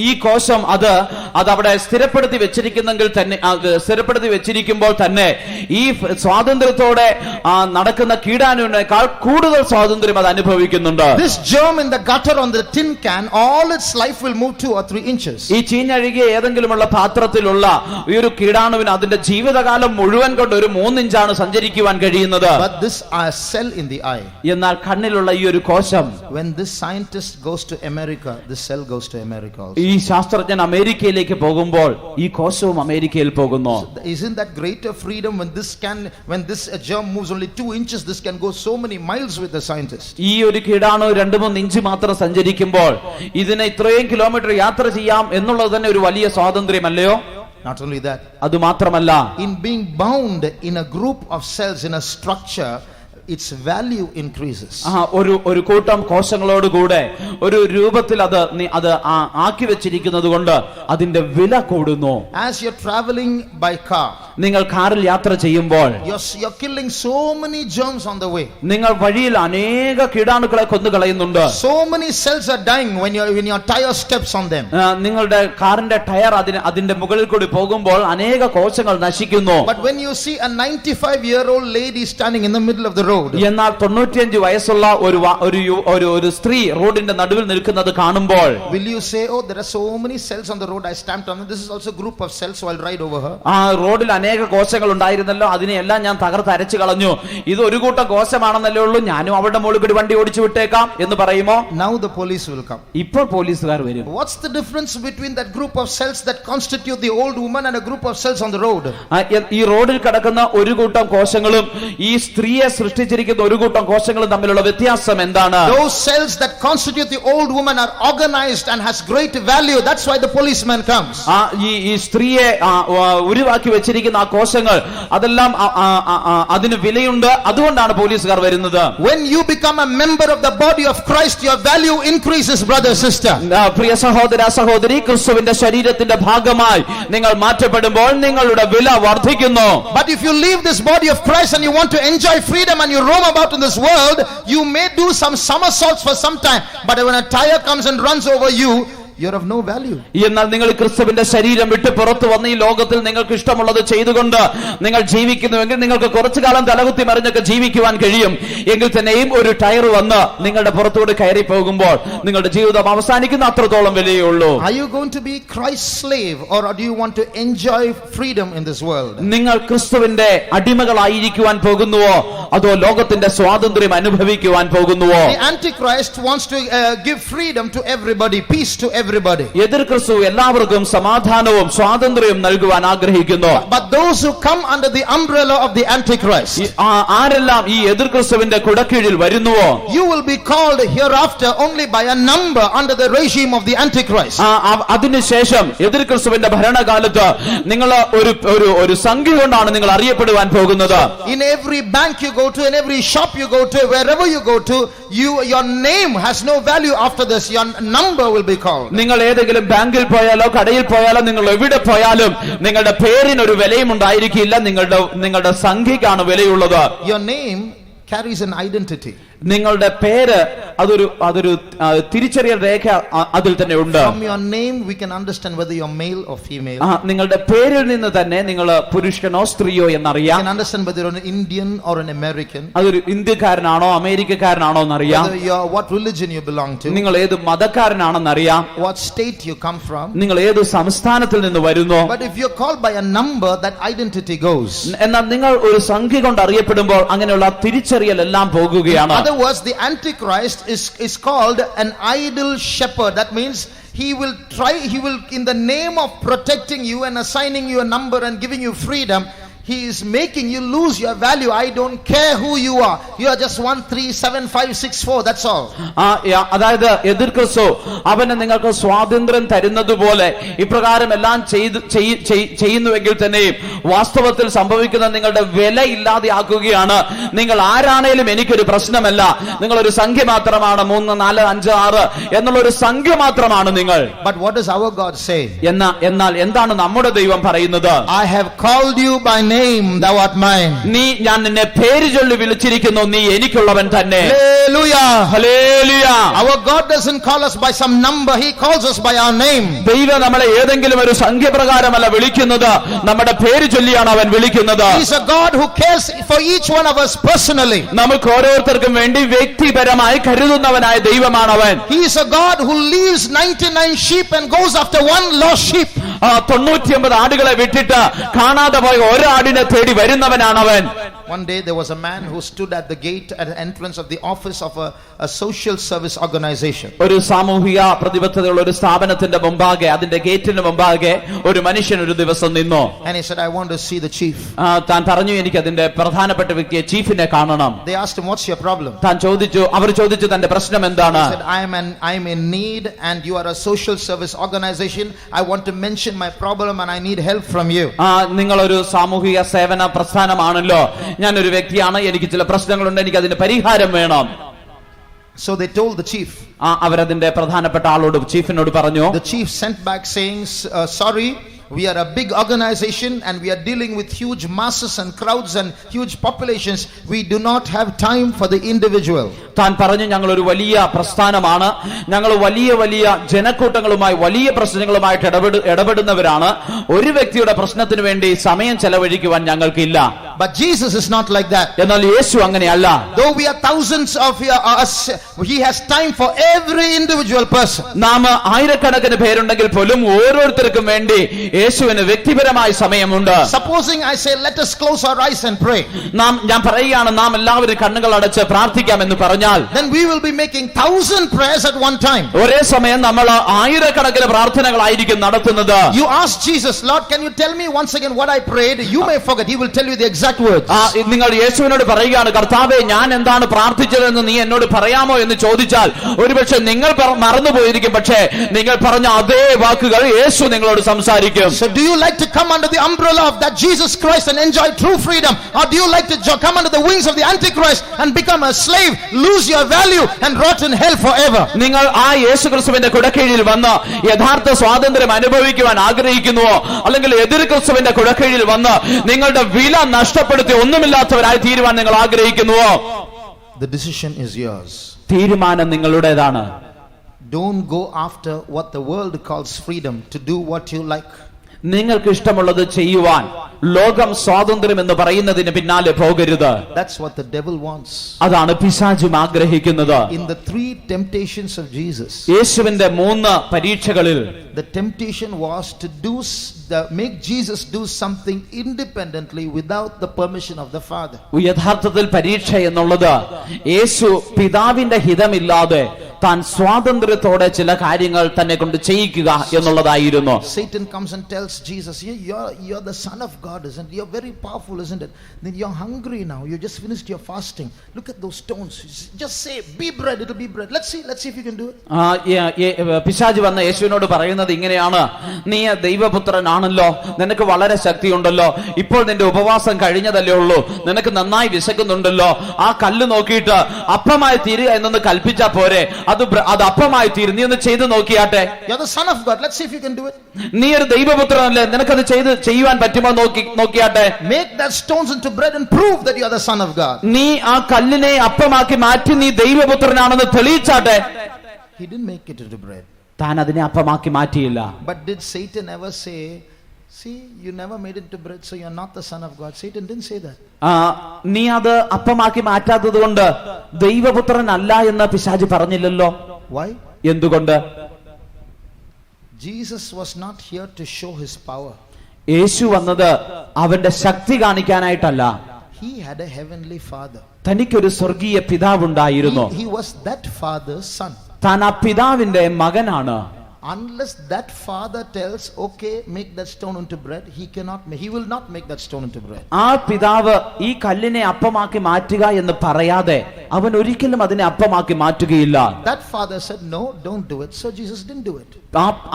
ഈ കോശം അത് അവിടെ സ്ഥിരപ്പെടുത്തി വെച്ചിരിക്കുന്നെങ്കിൽ തന്നെ വെച്ചിരിക്കുമ്പോൾ തന്നെ ഈ സ്വാതന്ത്ര്യത്തോടെ നടക്കുന്ന കീടാണുവിനേക്കാൾ കൂടുതൽ സ്വാതന്ത്ര്യം അത് അനുഭവിക്കുന്നുണ്ട്. This germ in the gutter on the tin can, all its life will move 2 or 3 inches. ഈ ചീഞ്ഞഴുകിയ ഏതെങ്കിലുമുള്ള പാത്രത്തിലുള്ള ഈ ഒരു കീടാണുവിന് അതിന്റെ ജീവിതകാലം മുഴുവൻ കൊണ്ട് ഒരു 3 ഇഞ്ചാണ് സഞ്ചരിക്കുവാൻ കഴിയുന്നത്. But this cell in the eye, എന്നാൽ കണ്ണിലുള്ള ഈ ഒരു കോശം, when this scientist goes to America, this cell goes to America also. ഈ ശാസ്ത്രജ്ഞൻ അമേരിക്കയിലേക്ക് പോകുമ്പോൾ ഈ കോശവും അമേരിക്കയിൽ പോകുന്നു. Isn't that greater freedom when this germ moves only 2 inches, this can go so many miles with the scientist. ഈ ഒരു കീടാണു 2-3 ഇഞ്ച് മാത്രം സഞ്ചരിക്കുമ്പോൾ ഇതിനെ ഇത്രയും കിലോമീറ്റർ യാത്ര ചെയ്യാം എന്നുള്ളത് തന്നെ ഒരു വലിയ സ്വാതന്ത്ര്യമല്ലയോ? Not only that, അത് മാത്രമല്ല, in being bound in a group of cells in a structure, its value increases. ഒരു കൂട്ടം കോശങ്ങളോട് കൂടെ ഒരു രൂപത്തിൽ അത് ആക്കി വെച്ചിരിക്കുന്നത് കൊണ്ട് അതിന്റെ വില കൂടുന്നു. As you're traveling by car, നിങ്ങൾ കാറിൽ യാത്ര ചെയ്യുമ്പോൾ you're killing so many germs on the way. നിങ്ങൾ വഴിയിൽ അനേക കീടാണുക്കളെ കൊന്നുകളയുന്നുണ്ട്. So many cells are dying when your tire steps on them. നിങ്ങളുടെ കാറിന്റെ ടയർ അതിന്റെ മുകളിൽ കൂടി പോകുമ്പോൾ അനേക കോശങ്ങൾ നശിക്കുന്നു. But when you see a 95-year-old lady standing in the middle of the road, എന്നാൽ 95 വയസ്സുള്ള ഒരു സ്ത്രീ റോഡിന്റെ നടുവിൽ നിൽക്കുന്നത് കാണുമ്പോൾ, will you say, oh, there are so many cells on the road, I stamped on them, this is also a group of cells, so I'll ride over her? റോഡിൽ അനേക കോശങ്ങൾ ഉണ്ടായിരുന്നല്ലോ, അതിനെയെല്ലാം ഞാൻ തകർത്തരച്ചു കളഞ്ഞു, ഇത് ഒരു കൂട്ടം കോശമാണെന്നല്ലേ ഉള്ളൂ, ഞാനും അവരുടെ മുകളിൽ കൂടി വണ്ടി ഓടിച്ചു വിട്ടേക്കാം എന്ന് പറയുമോ? Now the police will come. ഇപ്പോൾ പോലീസുകാർ വരും. What's the difference between that group of cells that constitute the old woman and a group of cells on the road? ഈ റോഡിൽ കിടക്കുന്ന ഒരു കൂട്ടം കോശങ്ങളും ഈ സ്ത്രീയെ സൃഷ്ടിച്ചിരിക്കുന്ന ഒരു കൂട്ടം കോശങ്ങളും തമ്മിലുള്ള വ്യത്യാസം എന്താണ്? Those cells that constitute the old woman are organized and has great value. That's why the policeman comes. ഈ സ്ത്രീയെ ഉരുവാക്കി വെച്ചിരിക്കുന്ന ആ കോശങ്ങൾ അതെല്ലാം അതിന് വിലയുണ്ട്, അതുകൊണ്ടാണ് പോലീസുകാർ വരുന്നത്. When you become a member of the body of Christ, your value increases, brother, sister. പ്രിയ സഹോദര സഹോദരി, ക്രിസ്തുവിന്റെ ശരീരത്തിന്റെ ഭാഗമായി നിങ്ങൾ മാറ്റപ്പെടുമ്പോൾ നിങ്ങളുടെ വില വർദ്ധിക്കുന്നു. But if you leave this body of Christ and you want to enjoy freedom and you roam about in this world, you may do some somersaults for some time, but when a tire comes and runs over you, you're of no value. എന്നാൽ നിങ്ങൾ ക്രിസ്തുവിന്റെ ശരീരം വിട്ട് പുറത്തു വന്ന് ഈ ലോകത്തിൽ നിങ്ങൾക്ക് ഇഷ്ടമുള്ളത് ചെയ്തുകൊണ്ട് നിങ്ങൾ ജീവിക്കുന്നുവെങ്കിൽ നിങ്ങൾക്ക് കുറച്ചു കാലം തലകുത്തി മറിഞ്ഞൊക്കെ ജീവിക്കുവാൻ കഴിയും. എങ്കിൽ തന്നെയും ഒരു ടയർ വന്ന് നിങ്ങളുടെ പുറത്തോട് കയറി പോകുമ്പോൾ നിങ്ങളുടെ ജീവിതം അവസാനിക്കുന്ന അത്രത്തോളം വിലയുള്ളൂ. Are you going to be Christ's slave or do you want to enjoy freedom in this world? നിങ്ങൾ ക്രിസ്തുവിന്റെ അടിമകളായിരിക്കുവാൻ പോകുന്നുവോ അതോ ലോകത്തിന്റെ സ്വാതന്ത്ര്യം അനുഭവിക്കുവാൻ പോകുന്നുവോ? The Antichrist wants to give freedom to everybody, peace to everybody. എതിർ ക്രിസ്തു എല്ലാവർക്കും സമാധാനവും സ്വാതന്ത്ര്യവും നൽകുവാൻ ആഗ്രഹിക്കുന്നു. But those who come under the umbrella of the Antichrist, ആരെല്ലാം ഈ എതിർ ക്രിസ്തുവിന്റെ കുടക്കീഴിൽ വരുന്നുവോ, you will be called hereafter only by a number under the regime of the Antichrist. അതിനുശേഷം എതിർ ക്രിസ്തുവിന്റെ ഭരണകാലത്ത് നിങ്ങൾ ഒരു സംഖ്യ കൊണ്ടാണ് നിങ്ങൾ അറിയപ്പെടുവാൻ പോകുന്നത്. In every bank you go to, in every shop you go to, wherever you go to, your name has no value after this. Your number will be called. നിങ്ങൾ ഏതെങ്കിലും ബാങ്കിൽ പോയാലോ കടയിൽ പോയാലോ നിങ്ങൾ എവിടെ പോയാലും നിങ്ങളുടെ പേരിന് ഒരു വിലയും ഉണ്ടായിരിക്കില്ല, നിങ്ങളുടെ സംഖ്യക്കാണ് വിലയുള്ളത്. Your name carries an identity. നിങ്ങളുടെ പേര് അതൊരു തിരിച്ചറിയൽ രേഖ അതിൽ തന്നെ ഉണ്ട്. From your name we can understand whether you're male or female. നിങ്ങളുടെ പേരിൽ നിന്ന് തന്നെ നിങ്ങൾ പുരുഷനോ സ്ത്രീയോ എന്നറിയാം. We can understand whether you're an Indian or an American. അതൊരു ഇന്ത്യക്കാരനാണോ അമേരിക്കക്കാരനാണോ എന്നറിയാം. What religion you belong to. നിങ്ങൾ ഏത് മതക്കാരനാണെന്നറിയാം. What state you come from. നിങ്ങൾ ഏത് സംസ്ഥാനത്തിൽ നിന്ന് വരുന്നു. But if you're called by a number, that identity goes. എന്നാൽ നിങ്ങൾ ഒരു സംഖ്യ കൊണ്ട് അറിയപ്പെടുമ്പോൾ അങ്ങനെയുള്ള തിരിച്ചറിയൽ എല്ലാം പോകുകയാണ്. In other words, the Antichrist is called an idol shepherd. That means he will in the name of protecting you and assigning you a number and giving you freedom, he is making you lose your value. I don't care who you are. You are just 1 3 7 5 6 4. That's all. അതായത് എതിർ ക്രിസ്തു അവനെ നിങ്ങൾക്ക് സ്വാതന്ത്ര്യം തരുന്നതുപോലെ ഇപ്രകാരം എല്ലാം ചെയ്യുന്നുവെങ്കിൽ തന്നെയും വാസ്തവത്തിൽ സംഭവിക്കുന്ന നിങ്ങളുടെ വില ഇല്ലാതെയാക്കുകയാണ്. നിങ്ങൾ ആരാണേലും എനിക്കൊരു പ്രശ്നമല്ല, നിങ്ങളൊരു സംഖ്യ മാത്രമാണ്, 3 4 5 6 എന്നുള്ള ഒരു സംഖ്യ മാത്രമാണ് നിങ്ങൾ. But what does our God say? എന്നാൽ എന്താണ് നമ്മുടെ ദൈവം പറയുന്നത്? I have called you by name, thou art mine. ഞാൻ നിന്നെ പേര് ചൊല്ലി വിളിച്ചിരിക്കുന്നു, നീ എനിക്കുള്ളവൻ തന്നെ. Hallelujah. Hallelujah. Our God doesn't call us by some number, he calls us by our name. ദൈവം നമ്മളെ ഏതെങ്കിലും ഒരു സംഖ്യ പ്രകാരമല്ല വിളിക്കുന്നത്, നമ്മുടെ പേര് ചൊല്ലിയാണ് അവൻ വിളിക്കുന്നത്. He is a God who cares for each one of us personally. നമുക്ക് ഓരോരുത്തർക്കും വേണ്ടി വ്യക്തിപരമായി കരുതുന്നവനായ ദൈവമാണ് അവൻ. He is a God who leaves 99 sheep and goes after one lost sheep. 99 ആടുകളെ വിട്ടിട്ട് കാണാതെ പോയ ഒരു ആടിനെ തേടി വരുന്നവനാണ് അവൻ. One day there was a man who stood at the gate at the entrance of the office of a social service organization. ഒരു സാമൂഹിക പ്രതിബദ്ധതയുള്ള ഒരു സ്ഥാപനത്തിന്റെ മുമ്പാകെ, അതിന്റെ ഗേറ്റിന് മുമ്പാകെ ഒരു മനുഷ്യൻ ഒരു ദിവസം നിന്നു. And he said, I want to see the chief. താൻ പറഞ്ഞു, എനിക്ക് അതിന്റെ പ്രധാനപ്പെട്ട വ്യക്തിയെ, ചീഫിനെ കാണണം. They asked him, what's your problem? അവർ ചോദിച്ചു തന്റെ പ്രശ്നം എന്താണ്. He said, I am in need and you are a social service organization. I want to mention my problem and I need help from you. നിങ്ങളൊരു സാമൂഹിക സേവന പ്രസ്ഥാനമാണല്ലോ, ഞാനൊരു വ്യക്തിയാണ്, എനിക്ക് ചില പ്രശ്നങ്ങളുണ്ട്, എനിക്ക് അതിന് പരിഹാരം വേണം. So they told the chief. അവരതിന്റെ പ്രധാനപ്പെട്ട ആളോട്, ചീഫിനോട് പറഞ്ഞു. The chief sent back saying, sorry, we are a big organization and we are dealing with huge masses and crowds and huge populations. We do not have time for the individual. താൻ പറഞ്ഞു, ഞങ്ങൾ ഒരു വലിയ പ്രസ്ഥാനമാണ്, ഞങ്ങൾ വലിയ വലിയ ജനക്കൂട്ടങ്ങളുമായി വലിയ പ്രശ്നങ്ങളുമായിട്ട് ഇടപെടുന്നവരാണ്, ഒരു വ്യക്തിയുടെ പ്രശ്നത്തിന് വേണ്ടി സമയം ചെലവഴിക്കുവാൻ ഞങ്ങൾക്കില്ല. But Jesus is not like that. എന്നാൽ യേശു അങ്ങനെയല്ല. Though we are thousands of us, he has time for every individual person. നാം ആയിരക്കണക്കിന് പേരുണ്ടെങ്കിൽ പോലും ഓരോരുത്തർക്കും വേണ്ടി യേശുവിന് വ്യക്തിപരമായ സമയമുണ്ട്. Supposing I say, let us close our eyes and pray. ഞാൻ പറയുകയാണ്, നാം എല്ലാവരും കണ്ണുകൾ അടച്ച് പ്രാർത്ഥിക്കാം എന്ന് പറഞ്ഞാൽ, then we will be making 1000 prayers at one time. ഒരേ സമയം നമ്മൾ ആയിരക്കണക്കിന് പ്രാർത്ഥനകളായിരിക്കും നടത്തുന്നത്. You ask Jesus, Lord, can you tell me once again what I prayed? You may forget, he will tell you the exact words. നിങ്ങൾ യേശുവിനോട് പറയുകയാണ്, കർത്താവേ ഞാൻ എന്താണ് പ്രാർത്ഥിച്ചതെന്ന് നീ എന്നോട് പറയാമോ എന്ന് ചോദിച്ചാൽ ഒരുപക്ഷെ നിങ്ങൾ മറന്നുപോയിരിക്കും, പക്ഷേ നിങ്ങൾ പറഞ്ഞ അതേ വാക്കുകൾ യേശു നിങ്ങളോട് സംസാരിക്കും. So do you like to come under the umbrella of that Jesus Christ and enjoy true freedom, or do you like to come under the wings of the Antichrist and become a slave, lose your value and rot in hell forever? നിങ്ങൾ ആ യേശുക്രിസ്തുവിന്റെ കുടക്കീഴിൽ വന്ന് യഥാർത്ഥ സ്വാതന്ത്ര്യം അനുഭവിക്കുവാൻ ആഗ്രഹിക്കുന്നുവോ, അല്ലെങ്കിൽ എതിർ ക്രിസ്തുവിന്റെ കുടക്കീഴിൽ വന്ന് നിങ്ങളുടെ വില നഷ്ടപ്പെടുത്തി ഒന്നുമില്ലാത്തവരായി തീരുവാൻ നിങ്ങൾ ആഗ്രഹിക്കുന്നുവോ? The decision is yours. തീരുമാനം നിങ്ങളുടേതാണ്. Don't go after what the world calls freedom, to do what you like. നിങ്ങൾക്ക് ഇഷ്ടമുള്ളത് ചെയ്യുവാൻ ലോകം സ്വാതന്ത്ര്യം എന്ന് പറയുന്നതിന് പിന്നാലെ പോകരുത്. That's what the devil wants. അതാണ് പിശാചും ആഗ്രഹിക്കുന്നത്. In the 3 temptations of Jesus, യേശുവിന്റെ 3 പരീക്ഷകളിൽ the temptation was to make Jesus do something independently without the permission of the Father. യഥാർത്ഥത്തിൽ പരീക്ഷ എന്നുള്ളത് യേശു പിതാവിന്റെ ഹിതമില്ലാതെ താൻ സ്വാതന്ത്ര്യത്തോടെ ചില കാര്യങ്ങൾ തന്നെ കൊണ്ട് ചെയ്യിക്കുക എന്നുള്ളതായിരുന്നു. Satan comes and tells Jesus, you're the son of God, isn't it? You're very powerful, isn't it? Then you're hungry now, you just finished your fasting. Look at those stones. Just say, be bread, it'll be bread. Let's see if you can do it. പിശാച് വന്ന യേശുവിനോട് പറയുന്നത് ഇങ്ങനെയാണ്, നീ ദൈവപുത്രനാണല്ലോ, നിനക്ക് വളരെ ശക്തിയുണ്ടല്ലോ, ഇപ്പോൾ നിന്റെ ഉപവാസം കഴിഞ്ഞതല്ലേ ഉള്ളൂ, നിനക്ക് നന്നായി വിശക്കുന്നുണ്ടല്ലോ, ആ കല്ല് നോക്കിയിട്ട് അപ്പമായി തീരുക എന്നൊന്ന് കൽപ്പിച്ചാ പോരെ, അത് അപ്പമായി തീരും, നീ ഒന്ന് ചെയ്ത് നോക്കിയാട്ടെ. You're the son of God, let's see if you can do it. നീ ഒരു ദൈവപുത്രനല്ലേ, നിനക്കത് ചെയ്യുവാൻ പറ്റുമോ നോക്കി നോക്കിയാട്ടെ. Make that stones into bread and prove that you are the son of God. നീ ആ കല്ലിനെ അപ്പമാക്കി മാറ്റി നീ ദൈവപുത്രനാണെന്ന് തെളിയിച്ചാട്ടെ. He didn't make it into bread. താൻ അതിനെ അപ്പമാക്കി മാറ്റിയില്ല. But did Satan ever say, see, you never made it into bread, so you are not the son of God? Satan didn't say that. നീ അത് അപ്പമാക്കി മാറ്റാത്തത് കൊണ്ട് ദൈവപുത്രൻ അല്ല എന്ന് പിശാച് പറഞ്ഞില്ലല്ലോ. Why? എന്തുകൊണ്ട്? Jesus was not here to show his power. യേശു വന്നത് അവന്റെ ശക്തി കാണിക്കാനായിട്ടല്ല. He had a heavenly father. തനിക്കൊരു സ്വർഗീയ പിതാവുണ്ടായിരുന്നു. He was that father's son. താൻ ആ പിതാവിന്റെ മകനാണ്. Unless that father tells, okay, make that stone into bread, he will not make that stone into bread. ആ പിതാവ് ഈ കല്ലിനെ അപ്പമാക്കി മാറ്റുക എന്ന് പറയാതെ അവൻ ഒരിക്കലും അതിനെ അപ്പമാക്കി മാറ്റുകയില്ല. That father said, no, don't do it. So Jesus didn't do it.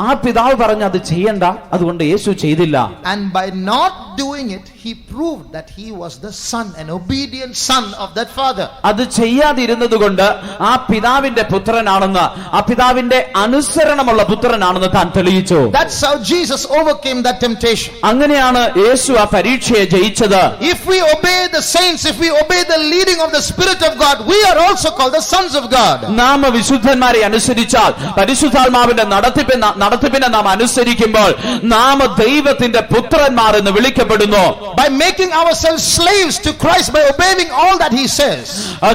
ആ പിതാവ് പറഞ്ഞു അത് ചെയ്യണ്ട, അതുകൊണ്ട് യേശു ചെയ്തില്ല. And by not doing it, he proved that he was the son, an obedient son of that father. അത് ചെയ്യാതിരുന്നത് കൊണ്ട് ആ പിതാവിന്റെ പുത്രനാണെന്ന്, ആ പിതാവിന്റെ അനുസരണമുള്ള പുത്രനാണെന്ന് താൻ തെളിയിച്ചു. That's how Jesus overcame that temptation. അങ്ങനെയാണ് യേശു ആ പരീക്ഷയെ ജയിച്ചത്. If we obey the saints, if we obey the leading of the Spirit of God, we are also called the sons of God. നാം വിശുദ്ധന്മാരെ അനുസരിച്ചാൽ, പരിശുദ്ധാത്മാവിന്റെ നടത്തിപ്പിനെ നാം അനുസരിക്കുമ്പോൾ നാം ദൈവത്തിന്റെ പുത്രന്മാർ എന്ന് വിളിക്കപ്പെടുന്നു. By making ourselves slaves to Christ, by obeying all that he says.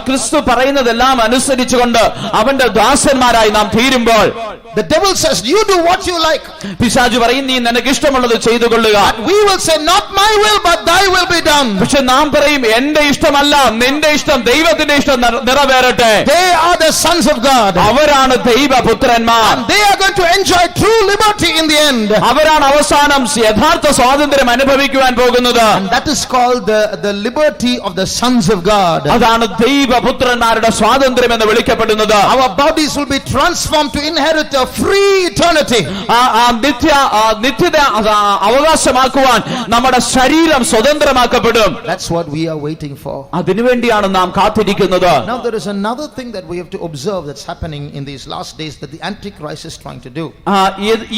ക്രിസ്തു പറയുന്നതെല്ലാം അനുസരിച്ചുകൊണ്ട് അവന്റെ ദാസന്മാരായി നാം തീരുമ്പോൾ, the devil says, you do what you like. പിശാച് പറയും നീ നിനക്ക് ഇഷ്ടമുള്ളത് ചെയ്തു കൊള്ളുക. We will say, not my will but thy will be done. പക്ഷെ നാം പറയും എന്റെ ഇഷ്ടമല്ല നിന്റെ ഇഷ്ടം, ദൈവത്തിന്റെ ഇഷ്ടം നിറവേറട്ടെ. They are the sons of God. അവരാണ് ദൈവപുത്രന്മാർ. And they are going to enjoy true liberty in the end. അവരാണ് അവസാനം യഥാർത്ഥ സ്വാതന്ത്ര്യം അനുഭവിക്കുവാൻ പോകുന്നത്. And that is called the liberty of the sons of God. അതാണ് ദൈവപുത്രന്മാരുടെ സ്വാതന്ത്ര്യം എന്ന് വിളിക്കപ്പെടുന്നത്. Our bodies will be transformed to inherit a free eternity. നിത്യത അവകാശമാക്കുവാൻ നമ്മുടെ ശരീരം സ്വതന്ത്രമാക്കപ്പെടും. That's what we are waiting for. അതിനുവേണ്ടിയാണ് നാം കാത്തിരിക്കുന്നത്. Now there is another thing that we have to observe that's happening in these last days that the Antichrist is trying to do.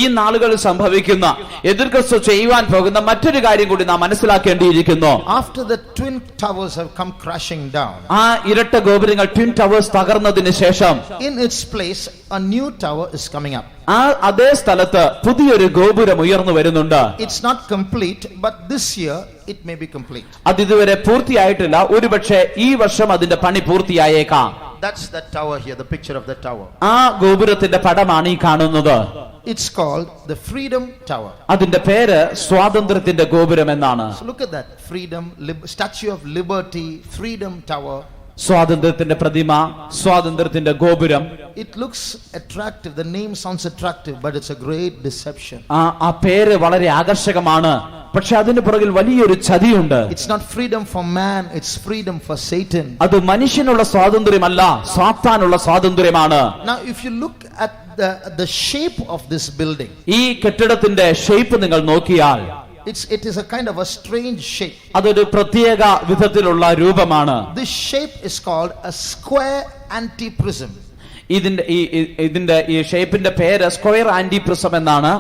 ഈ നാളുകളിൽ സംഭവിക്കുന്ന എതിർക്രിസ്തു ചെയ്യുവാൻ പോകുന്ന മറ്റൊരു കാര്യം കൂടി നാം മനസ്സിലാക്കേണ്ടിയിരിക്കുന്നു. After the twin towers have come crashing down, ആ ഇരട്ട ഗോപുരങ്ങൾ ട്വിൻ ടവേഴ്സ് തകർന്നതിന് ശേഷം in its place a new tower is coming up. അതേ സ്ഥലത്ത് പുതിയൊരു ഗോപുരം ഉയർന്നു വരുന്നുണ്ട്. It's not complete, but this year it may be complete. അതിതുവരെ പൂർത്തിയായിട്ടില്ല. ഒരുപക്ഷെ ഈ വർഷം അതിന്റെ പണി പൂർത്തിയായേക്കാം. That's that tower here, the picture of that tower. ആ ഗോപുരത്തിന്റെ പടമാണ് ഈ കാണുന്നത്. It's called the Freedom Tower. അതിന്റെ പേര് സ്വാതന്ത്ര്യത്തിന്റെ ഗോപുരം എന്നാണ്. So look at that, freedom, Statue of Liberty, Freedom Tower. സ്വാതന്ത്ര്യത്തിന്റെ പ്രതിമ, സ്വാതന്ത്ര്യത്തിന്റെ ഗോപുരം. It looks attractive, the name sounds attractive, but it's a great deception. ആ പേര് വളരെ ആകർഷകമാണ്, പക്ഷെ അതിന് പുറകിൽ വലിയൊരു ചതിയുണ്ട്. It's not freedom for man, it's freedom for Satan. അത് മനുഷ്യനുള്ള സ്വാതന്ത്ര്യമല്ല, സാത്താനുള്ള സ്വാതന്ത്ര്യമാണ്. Now if you look at the shape of this building, ഈ കെട്ടിടത്തിന്റെ ഷേപ്പ് നിങ്ങൾ നോക്കിയാൽ it is a kind of a strange shape. അതൊരു പ്രത്യേക വിധത്തിലുള്ള രൂപമാണ്. This shape is called a square antiprism. ഇതിന്റെ ഈ ഷേപ്പിന്റെ പേര് സ്ക്വയർ ആന്റിപ്രിസം എന്നാണ്.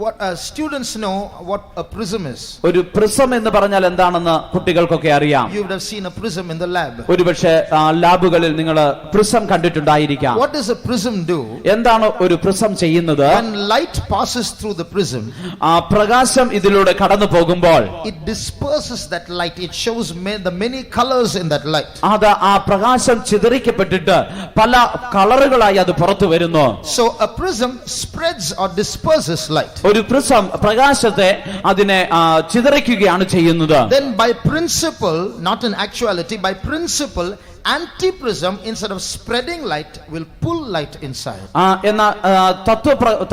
What students know what a prism is. ഒരു പ്രിസം എന്ന് പറഞ്ഞാൽ എന്താണെന്ന് കുട്ടികൾക്കൊക്കെ അറിയാം. You would have seen a prism in the lab. ഒരുപക്ഷെ ലാബുകളിൽ നിങ്ങൾ prism കണ്ടിട്ടുണ്ടായിരിക്കാം. What does a prism do? എന്താണ് ഒരു പ്രിസം ചെയ്യുന്നത്? When light passes through the prism, പ്രകാശം ഇതിലൂടെ കടന്നു പോകുമ്പോൾ it disperses that light. It shows the many colors in that light. അത് ആ പ്രകാശം ചിതറിക്കപ്പെട്ടിട്ട് പല കളറുകളായി അത് പുറത്തു വരുന്നു. So a prism spreads or disperses light. ഒരു പ്രിസം പ്രകാശത്തെ അതിനെ ചിതറിക്കുകയാണ് ചെയ്യുന്നത്. Then by principle, not in actuality, by principle, antiprism instead of spreading light will pull light inside. എന്നാ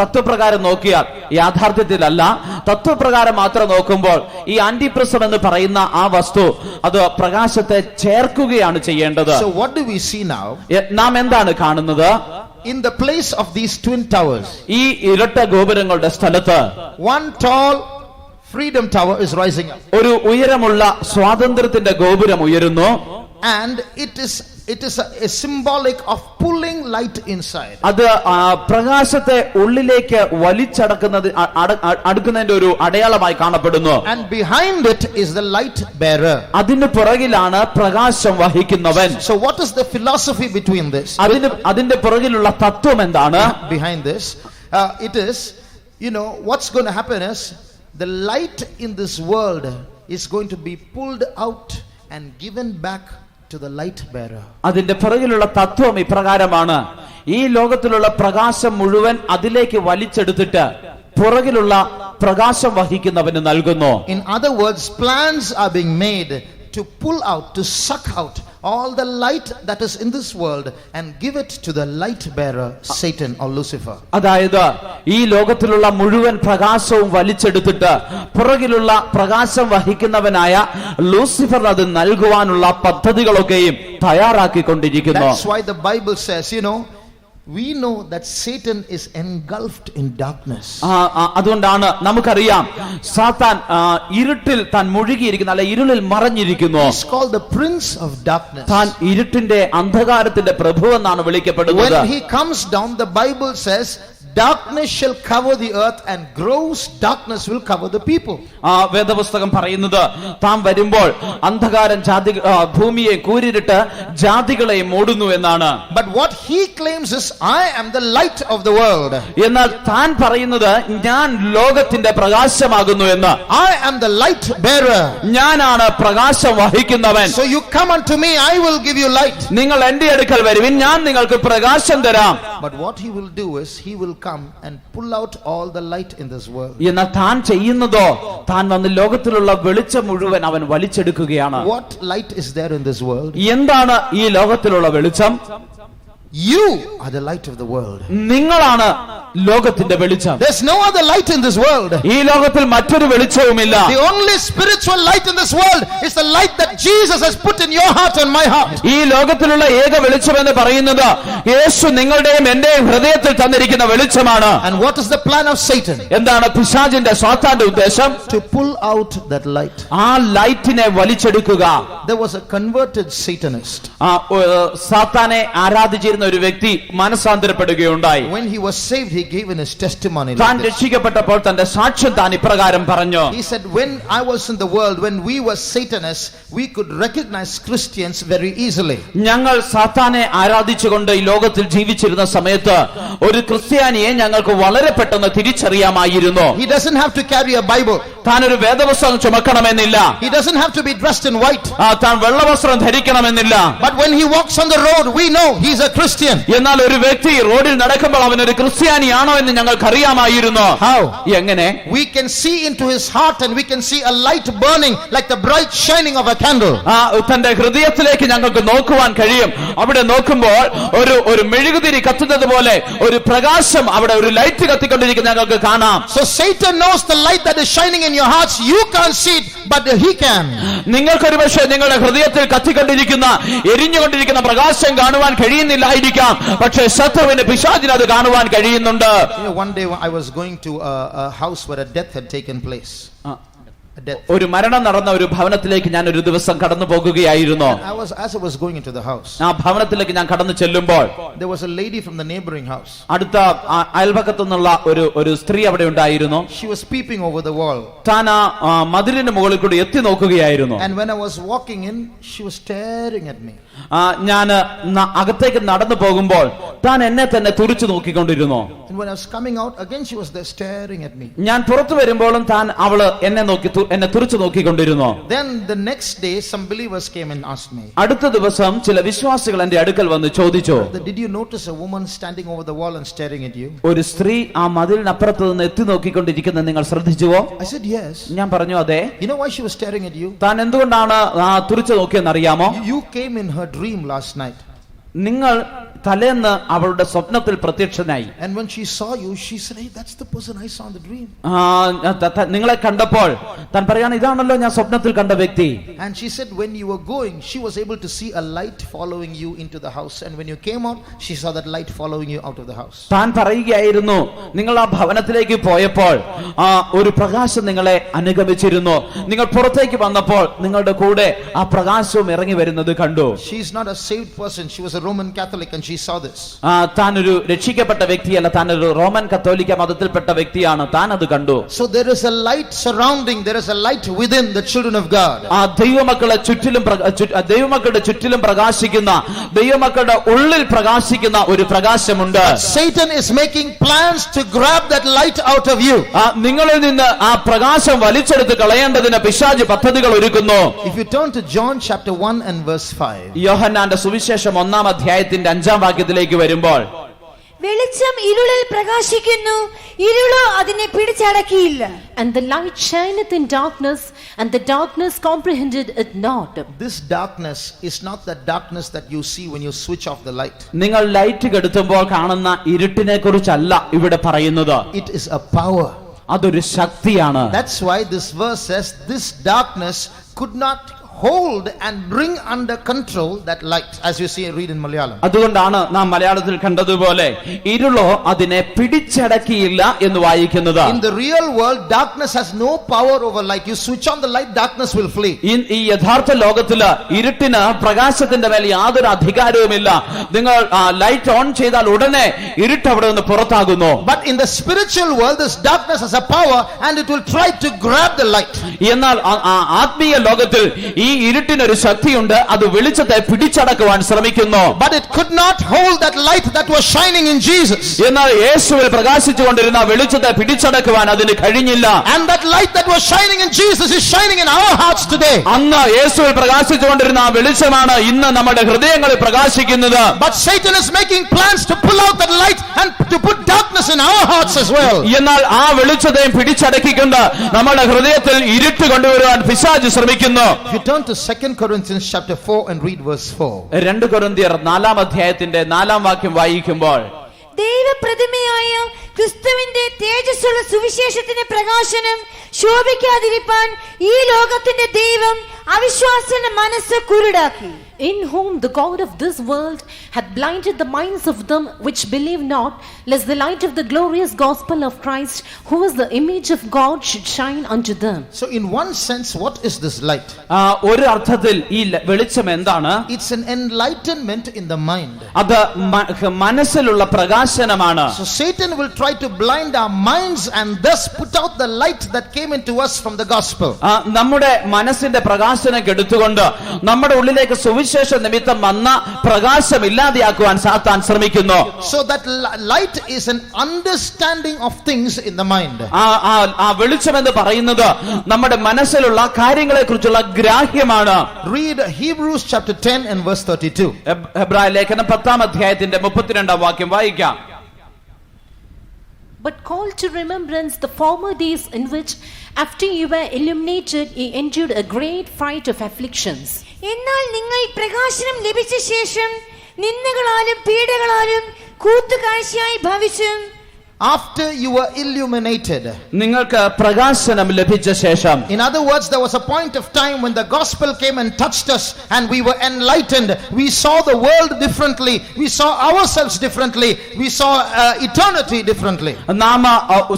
തത്വപ്രകാരം നോക്കിയാൽ, യാഥാർത്ഥ്യത്തിലല്ല, തത്വപ്രകാരം മാത്രം നോക്കുമ്പോൾ ഈ ആന്റിപ്രിസം എന്ന് പറയുന്ന ആ വസ്തു അത് പ്രകാശത്തെ ചേർക്കുകയാണ് ചെയ്യേണ്ടത്. So what do we see now? നാം എന്താണ് കാണുന്നത്? In the place of these twin towers, ഈ ഇരട്ട ഗോപുരങ്ങളുടെ സ്ഥലത്ത് one tall freedom tower is rising up. ഒരു ഉയരമുള്ള സ്വാതന്ത്ര്യത്തിന്റെ ഗോപുരം ഉയരുന്നു. And it is a symbolic of pulling light inside. അത് പ്രകാശത്തെ ഉള്ളിലേക്ക് വലിച്ചടക്കുന്നത് അടുക്കുന്നതിന്റെ ഒരു അടയാളമായി കാണപ്പെടുന്നു. And behind it is the light bearer. അതിന് പുറകിലാണ് പ്രകാശം വഹിക്കുന്നവൻ. So what is the philosophy between this? അതിന്റെ പുറകിലുള്ള തത്വം എന്താണ്? Behind this, it is, what's going to happen is the light in this world is going to be pulled out and given back to the light bearer. അതിന്റെ പുറകിലുള്ള തത്വം ഇപ്രകാരമാണ്: ഈ ലോകത്തിലുള്ള പ്രകാശം മുഴുവൻ അതിലേക്ക് വലിച്ചെടുത്തിട്ട് പുറകിലുള്ള പ്രകാശം വഹിക്കുന്നവന് നൽകുന്നു. In other words, plans are being made to pull out, to suck out all the light that is in this world and give it to the light bearer, Satan or Lucifer. അതായത് ഈ ലോകത്തിലുള്ള മുഴുവൻ പ്രകാശവും വലിച്ചെടുത്തിട്ട് പുറകിലുള്ള പ്രകാശം വഹിക്കുന്നവനായ ലൂസിഫർ അത് നൽകുവാനുള്ള പദ്ധതികളൊക്കെയും തയ്യാറാക്കിക്കൊണ്ടിരിക്കുന്നു. That's why the Bible says, we know that Satan is engulfed in darkness. അതുകൊണ്ടാണ് നമുക്കറിയാം സാത്താൻ ഇരുട്ടിൽ താൻ മുഴുകിയിരിക്കുന്നു, അല്ല ഇരുളിൽ മറഞ്ഞിരിക്കുന്നു. He's called the prince of darkness. താൻ ഇരുട്ടിന്റെ അന്ധകാരത്തിന്റെ പ്രഭു എന്നാണ് വിളിക്കപ്പെടുന്നത്. When he comes down, the Bible says darkness shall cover the earth and gross darkness will cover the people. വേദപുസ്തകം പറയുന്നത് താൻ വരുമ്പോൾ അന്ധകാരം ഭൂമിയെ കൂരിരുട്ട് ജാതികളെ മൂടുന്നു എന്നാണ്. But what he claims is, I am the light of the world. എന്നാൽ താൻ പറയുന്നത് ഞാൻ ലോകത്തിന്റെ പ്രകാശമാകുന്നു എന്ന്. I am the light bearer. ഞാനാണ് പ്രകാശം വഹിക്കുന്നവൻ. So you come unto me, I will give you light. നിങ്ങൾ എന്റെ അടുക്കൽ വരുവിൻ, ഞാൻ നിങ്ങൾക്ക് പ്രകാശം തരാം. But what he will do is, he will come and pull out all the light in this world. എന്നാൽ താൻ ചെയ്യുന്നതോ താൻ വന്ന് ലോകത്തിലുള്ള വെളിച്ചം മുഴുവൻ അവൻ വലിച്ചെടുക്കുകയാണ്. What light is there in this world? എന്താണ് ഈ ലോകത്തിലുള്ള വെളിച്ചം? You are the light of the world. നിങ്ങളാണ് ലോകത്തിന്റെ വെളിച്ചം. There's no other light in this world. ഈ ലോകത്തിൽ മറ്റൊരു വെളിച്ചവുമില്ല. The only spiritual light in this world is the light that Jesus has put in your heart and my heart. ഈ ലോകത്തിലുള്ള ഏക വെളിച്ചം എന്ന് പറയുന്നത് യേശു നിങ്ങളുടെയും എന്റെയും ഹൃദയത്തിൽ തന്നിരിക്കുന്ന വെളിച്ചമാണ്. And what is the plan of Satan? എന്താണ് പിശാചിന്റെ സാത്താന്റെ ഉദ്ദേശം? To pull out that light. ആ ലൈറ്റിനെ വലിച്ചെടുക്കുക. There was a converted Satanist. സാത്താനെ ആരാധിച്ചിരുന്ന ഒരു വ്യക്തി മനസാന്തരപ്പെടുകയുണ്ടായി. When he was saved, he gave in his testimony. താൻ രക്ഷിക്കപ്പെട്ടപ്പോൾ തന്റെ സാക്ഷ്യം താൻ ഇപ്രകാരം പറഞ്ഞു. He said, when I was in the world, when we were Satanists, we could recognize Christians very easily. ഞങ്ങൾ സാത്താനെ ആരാധിച്ചുകൊണ്ട് ഈ ലോകത്തിൽ ജീവിച്ചിരുന്ന സമയത്ത് ഒരു ക്രിസ്ത്യാനിയെ ഞങ്ങൾക്ക് വളരെ പെട്ടെന്ന് തിരിച്ചറിയാമായിരുന്നു. He doesn't have to carry a Bible. താൻ ഒരു വേദപുസ്തകം ചുമക്കണമെന്നില്ല. He doesn't have to be dressed in white. താൻ വെള്ളവസ്ത്രം ധരിക്കണമെന്നില്ല. But when he walks on the road, we know he's a Christian. എന്നാൽ ഒരു വ്യക്തി റോഡിൽ നടക്കുമ്പോൾ അവൻ ഒരു ക്രിസ്ത്യാനിയാണോ എന്ന് ഞങ്ങൾക്ക് അറിയാമായിരുന്നു. How? എങ്ങനെ? We can see into his heart and we can see a light burning like the bright shining of a candle. തന്റെ ഹൃദയത്തിലേക്ക് ഞങ്ങൾക്ക് നോക്കുവാൻ കഴിയും. അവിടെ നോക്കുമ്പോൾ ഒരു മെഴുകുതിരി കത്തുന്നത് പോലെ ഒരു പ്രകാശം, അവിടെ ഒരു ലൈറ്റ് കത്തിക്കൊണ്ടിരിക്കുന്ന ഞങ്ങൾക്ക് കാണാം. So Satan knows the light that is shining in your hearts. You can't see it, but he can. നിങ്ങൾക്കൊരു പക്ഷേ നിങ്ങളുടെ ഹൃദയത്തിൽ കത്തിക്കൊണ്ടിരിക്കുന്ന എരിഞ്ഞുകൊണ്ടിരിക്കുന്ന പ്രകാശം കാണുവാൻ കഴിയുന്നില്ലായിരിക്കാം, പക്ഷേ ശത്രുവിന് പിശാചിന് അത് കാണുവാൻ കഴിയുന്നുണ്ട്. One day I was going to a house where a death had taken place. ഒരു മരണം നടന്ന ഒരു ഭവനത്തിലേക്ക് ഞാൻ ഒരു ദിവസം കടന്നു പോകുകയായിരുന്നു. As I was going into the house, ആ ഭവനത്തിലേക്ക് ഞാൻ കടന്നു ചെല്ലുമ്പോൾ there was a lady from the neighboring house. അടുത്ത അയൽപക്കത്തു നിന്നുള്ള ഒരു സ്ത്രീ അവിടെ ഉണ്ടായിരുന്നു. She was peeping over the wall. താൻ ആ മതിലിന്റെ മുകളിൽ കൂടി എത്തി നോക്കുകയായിരുന്നു. And when I was walking in, she was staring at me. ഞാൻ അകത്തേക്ക് നടന്നു പോകുമ്പോൾ താൻ എന്നെ തന്നെ തുറിച്ചു നോക്കിക്കൊണ്ടിരുന്നു. And when I was coming out, again she was there staring at me. ഞാൻ പുറത്തു വരുമ്പോഴും അവള് എന്നെ തുറിച്ചു നോക്കിക്കൊണ്ടിരുന്നു. Then the next day some believers came and asked me. അടുത്ത ദിവസം ചില വിശ്വാസികൾ എന്റെ അടുക്കൽ വന്ന് ചോദിച്ചു, Did you notice a woman standing over the wall and staring at you? ഒരു സ്ത്രീ ആ മതിലിനപ്പുറത്ത് നിന്ന് എത്തി നോക്കിക്കൊണ്ടിരിക്കുന്നത് നിങ്ങൾ ശ്രദ്ധിച്ചുവോ? I said yes. ഞാൻ പറഞ്ഞു അതെ. You know why she was staring at you? താൻ എന്തുകൊണ്ടാണ് തുറിച്ചു നോക്കിയെന്ന് അറിയാമോ? You came in her dream last night. നിങ്ങൾ തലേന്ന് അവളുടെ സ്വപ്നത്തിൽ പ്രത്യക്ഷനായി. And when she saw you, she said, "Hey, that's the person I saw in the dream." നിങ്ങളെ കണ്ടപ്പോൾ താൻ പറയാണ്, ഇതാണല്ലോ ഞാൻ സ്വപ്നത്തിൽ കണ്ട വ്യക്തി. And she said when you were going, she was able to see a light following you into the house, and when you came out, she saw that light following you out of the house. താൻ പറയുകയായിരുന്നു, നിങ്ങൾ ആ ഭവനത്തിലേക്ക് പോയപ്പോൾ ഒരു പ്രകാശം നിങ്ങളെ അനുഗമിച്ചിരുന്നു. നിങ്ങൾ പുറത്തേക്ക് വന്നപ്പോൾ നിങ്ങളുടെ കൂടെ ആ പ്രകാശവും ഇറങ്ങി വരുന്നത് കണ്ടു. She is not a saved person. She was a Roman Catholic and she saw this. താൻ ഒരു രക്ഷിക്കപ്പെട്ട വ്യക്തിയല്ല, താൻ ഒരു റോമൻ കത്തോലിക്ക മതത്തിൽപ്പെട്ട വ്യക്തിയാണ്. താൻ അത് കണ്ടു. So there is a light surrounding, there is a light within the children of God. ദൈവമക്കളുടെ ചുറ്റിലും പ്രകാശിക്കുന്ന, ദൈവമക്കളുടെ ഉള്ളിൽ പ്രകാശിക്കുന്ന ഒരു പ്രകാശമുണ്ട്. Satan is making plans to grab that light out of you. നിങ്ങളിൽ നിന്ന് ആ പ്രകാശം വലിച്ചെടുത്ത് കളയേണ്ടതിന് പിശാച് പദ്ധതികൾ ഒരുക്കുന്നു. If you turn to John chapter 1 and verse 5. യോഹന്നാന്റെ സുവിശേഷം 1-ാം അധ്യായത്തിന്റെ 5-ാം വാക്യത്തിലേക്ക് വരുമ്പോൾ, വെളിച്ചം ഇരുളിൽ പ്രകാശിക്കുന്നു, ഇരുളോ അതിനെ പിടിച്ചടക്കിയില്ല. And the light shineth in darkness, and the darkness comprehended it not. This darkness is not the darkness that you see when you switch off the light. നിങ്ങൾ ലൈറ്റ് കെടുത്തുമ്പോൾ കാണുന്ന ഇരുട്ടിനെ കുറിച്ചല്ല ഇവിടെ പറയുന്നത്. It is a power. അതൊരു ശക്തിയാണ്. That's why this verse says this darkness could not hold and bring under control that light, as you see read in Malayalam. അതുകൊണ്ടാണ് നാം മലയാളത്തിൽ കണ്ടതുപോലെ ഇരുളോ അതിനെ പിടിച്ചടക്കിയില്ല എന്ന് വായിക്കുന്നത്. In the real world, darkness has no power over light. You switch on the light, darkness will flee. ഈ യഥാർത്ഥ ലോകത്തില് ഇരുട്ടിന് പ്രകാശത്തിന്റെ മേൽ യാതൊരു അധികാരവുമില്ല. നിങ്ങൾ ലൈറ്റ് ഓൺ ചെയ്താൽ ഉടനെ ഇരുട്ട് അവിടെ നിന്ന് പുറത്താകുന്നു. But in the spiritual world, this darkness has a power and it will try to grab the light. എന്നാൽ ആത്മീയ ലോകത്തിൽ ഈ ഇരുട്ടിനൊരു ശക്തിയുണ്ട്, അത് വെളിച്ചത്തെ പിടിച്ചടക്കുവാൻ ശ്രമിക്കുന്നു. But it could not hold that light that was shining in Jesus. എന്നാൽ യേശുവിൽ പ്രകാശിച്ചുകൊണ്ടിരുന്ന വെളിച്ചത്തെ പിടിച്ചടക്കുവാൻ അതിന് കഴിഞ്ഞില്ല. And that light that was shining in Jesus is shining in our hearts today. അന്ന് യേശുവിൽ പ്രകാശിച്ചുകൊണ്ടിരുന്ന ആ വെളിച്ചമാണ് ഇന്ന് നമ്മുടെ ഹൃദയങ്ങളിൽ പ്രകാശിക്കുന്നത്. But Satan is making plans to pull out that light and to put darkness in our hearts as well. എന്നാൽ ആ വെളിച്ചത്തെയും പിടിച്ചടക്കിക്കൊണ്ട് നമ്മുടെ ഹൃദയത്തിൽ ഇരുട്ട് കൊണ്ടുവരുവാൻ പിശാച് ശ്രമിക്കുന്നു. If you turn to 2 Corinthians chapter 4 and read verse 4. 2 കൊരിന്ത്യർ 4-ാം അധ്യായത്തിന്റെ 4-ാം വാക്യം വായിക്കുമ്പോൾ, ദൈവപ്രതിമയായ ക്രിസ്തുവിന്റെ തേജസ്സുള്ള സുവിശേഷത്തിന്റെ പ്രകാശനം ശോഭിക്കാതിരിപ്പാൻ ഈ ലോകത്തിന്റെ ദൈവം അവിശ്വാസികളുടെ മനസ്സ് കുരുടാക്കി. In whom the God of this world hath blinded the minds of them which believe not, lest the light of the glorious gospel of Christ, who is the image of God, should shine unto them. So in one sense, what is this light? ഒരു അർത്ഥത്തിൽ ഈ വെളിച്ചം എന്താണ്? It's an enlightenment in the mind. അത് മനസ്സിലുള്ള പ്രകാശനമാണ്. So Satan will try to blind our minds and thus put out the light that came into us from the gospel. നമ്മുടെ മനസ്സിന്റെ പ്രകാശനം കെടുത്തുകൊണ്ട് നമ്മുടെ ഉള്ളിലേക്ക് സുവിശേഷ നിമിത്തം വന്ന പ്രകാശം ഇല്ലാതെയാക്കുവാൻ സാത്താൻ ശ്രമിക്കുന്നു. So that light is an understanding of things in the mind. ആ വെളിച്ചം എന്ന് പറയുന്നത് നമ്മുടെ മനസ്സിലുള്ള കാര്യങ്ങളെ കുറിച്ചുള്ള ഗ്രാഹ്യമാണ്. Read Hebrews chapter 10 and verse 32. ഹെബ്രായ ലേഖനം 10-ാം അധ്യായത്തിന്റെ 32-ാം വാക്യം വായിക്കാം. But call to remembrance the former days in which, after you were illuminated, ye endured a great fright of afflictions. എന്നാൽ നിങ്ങൾ പ്രകാശനം ലഭിച്ച ശേഷം നിന്ദകളാലും പീഡകളാലും കൂത്തുകാഴ്ചയായി ഭവിച്ചും, after you were illuminated. നിങ്ങൾക്ക് പ്രകാശനം ലഭിച്ച ശേഷം. In other words, there was a point of time when the gospel came and touched us and we were enlightened. We saw the world differently. We saw ourselves differently. We saw eternity differently. നാം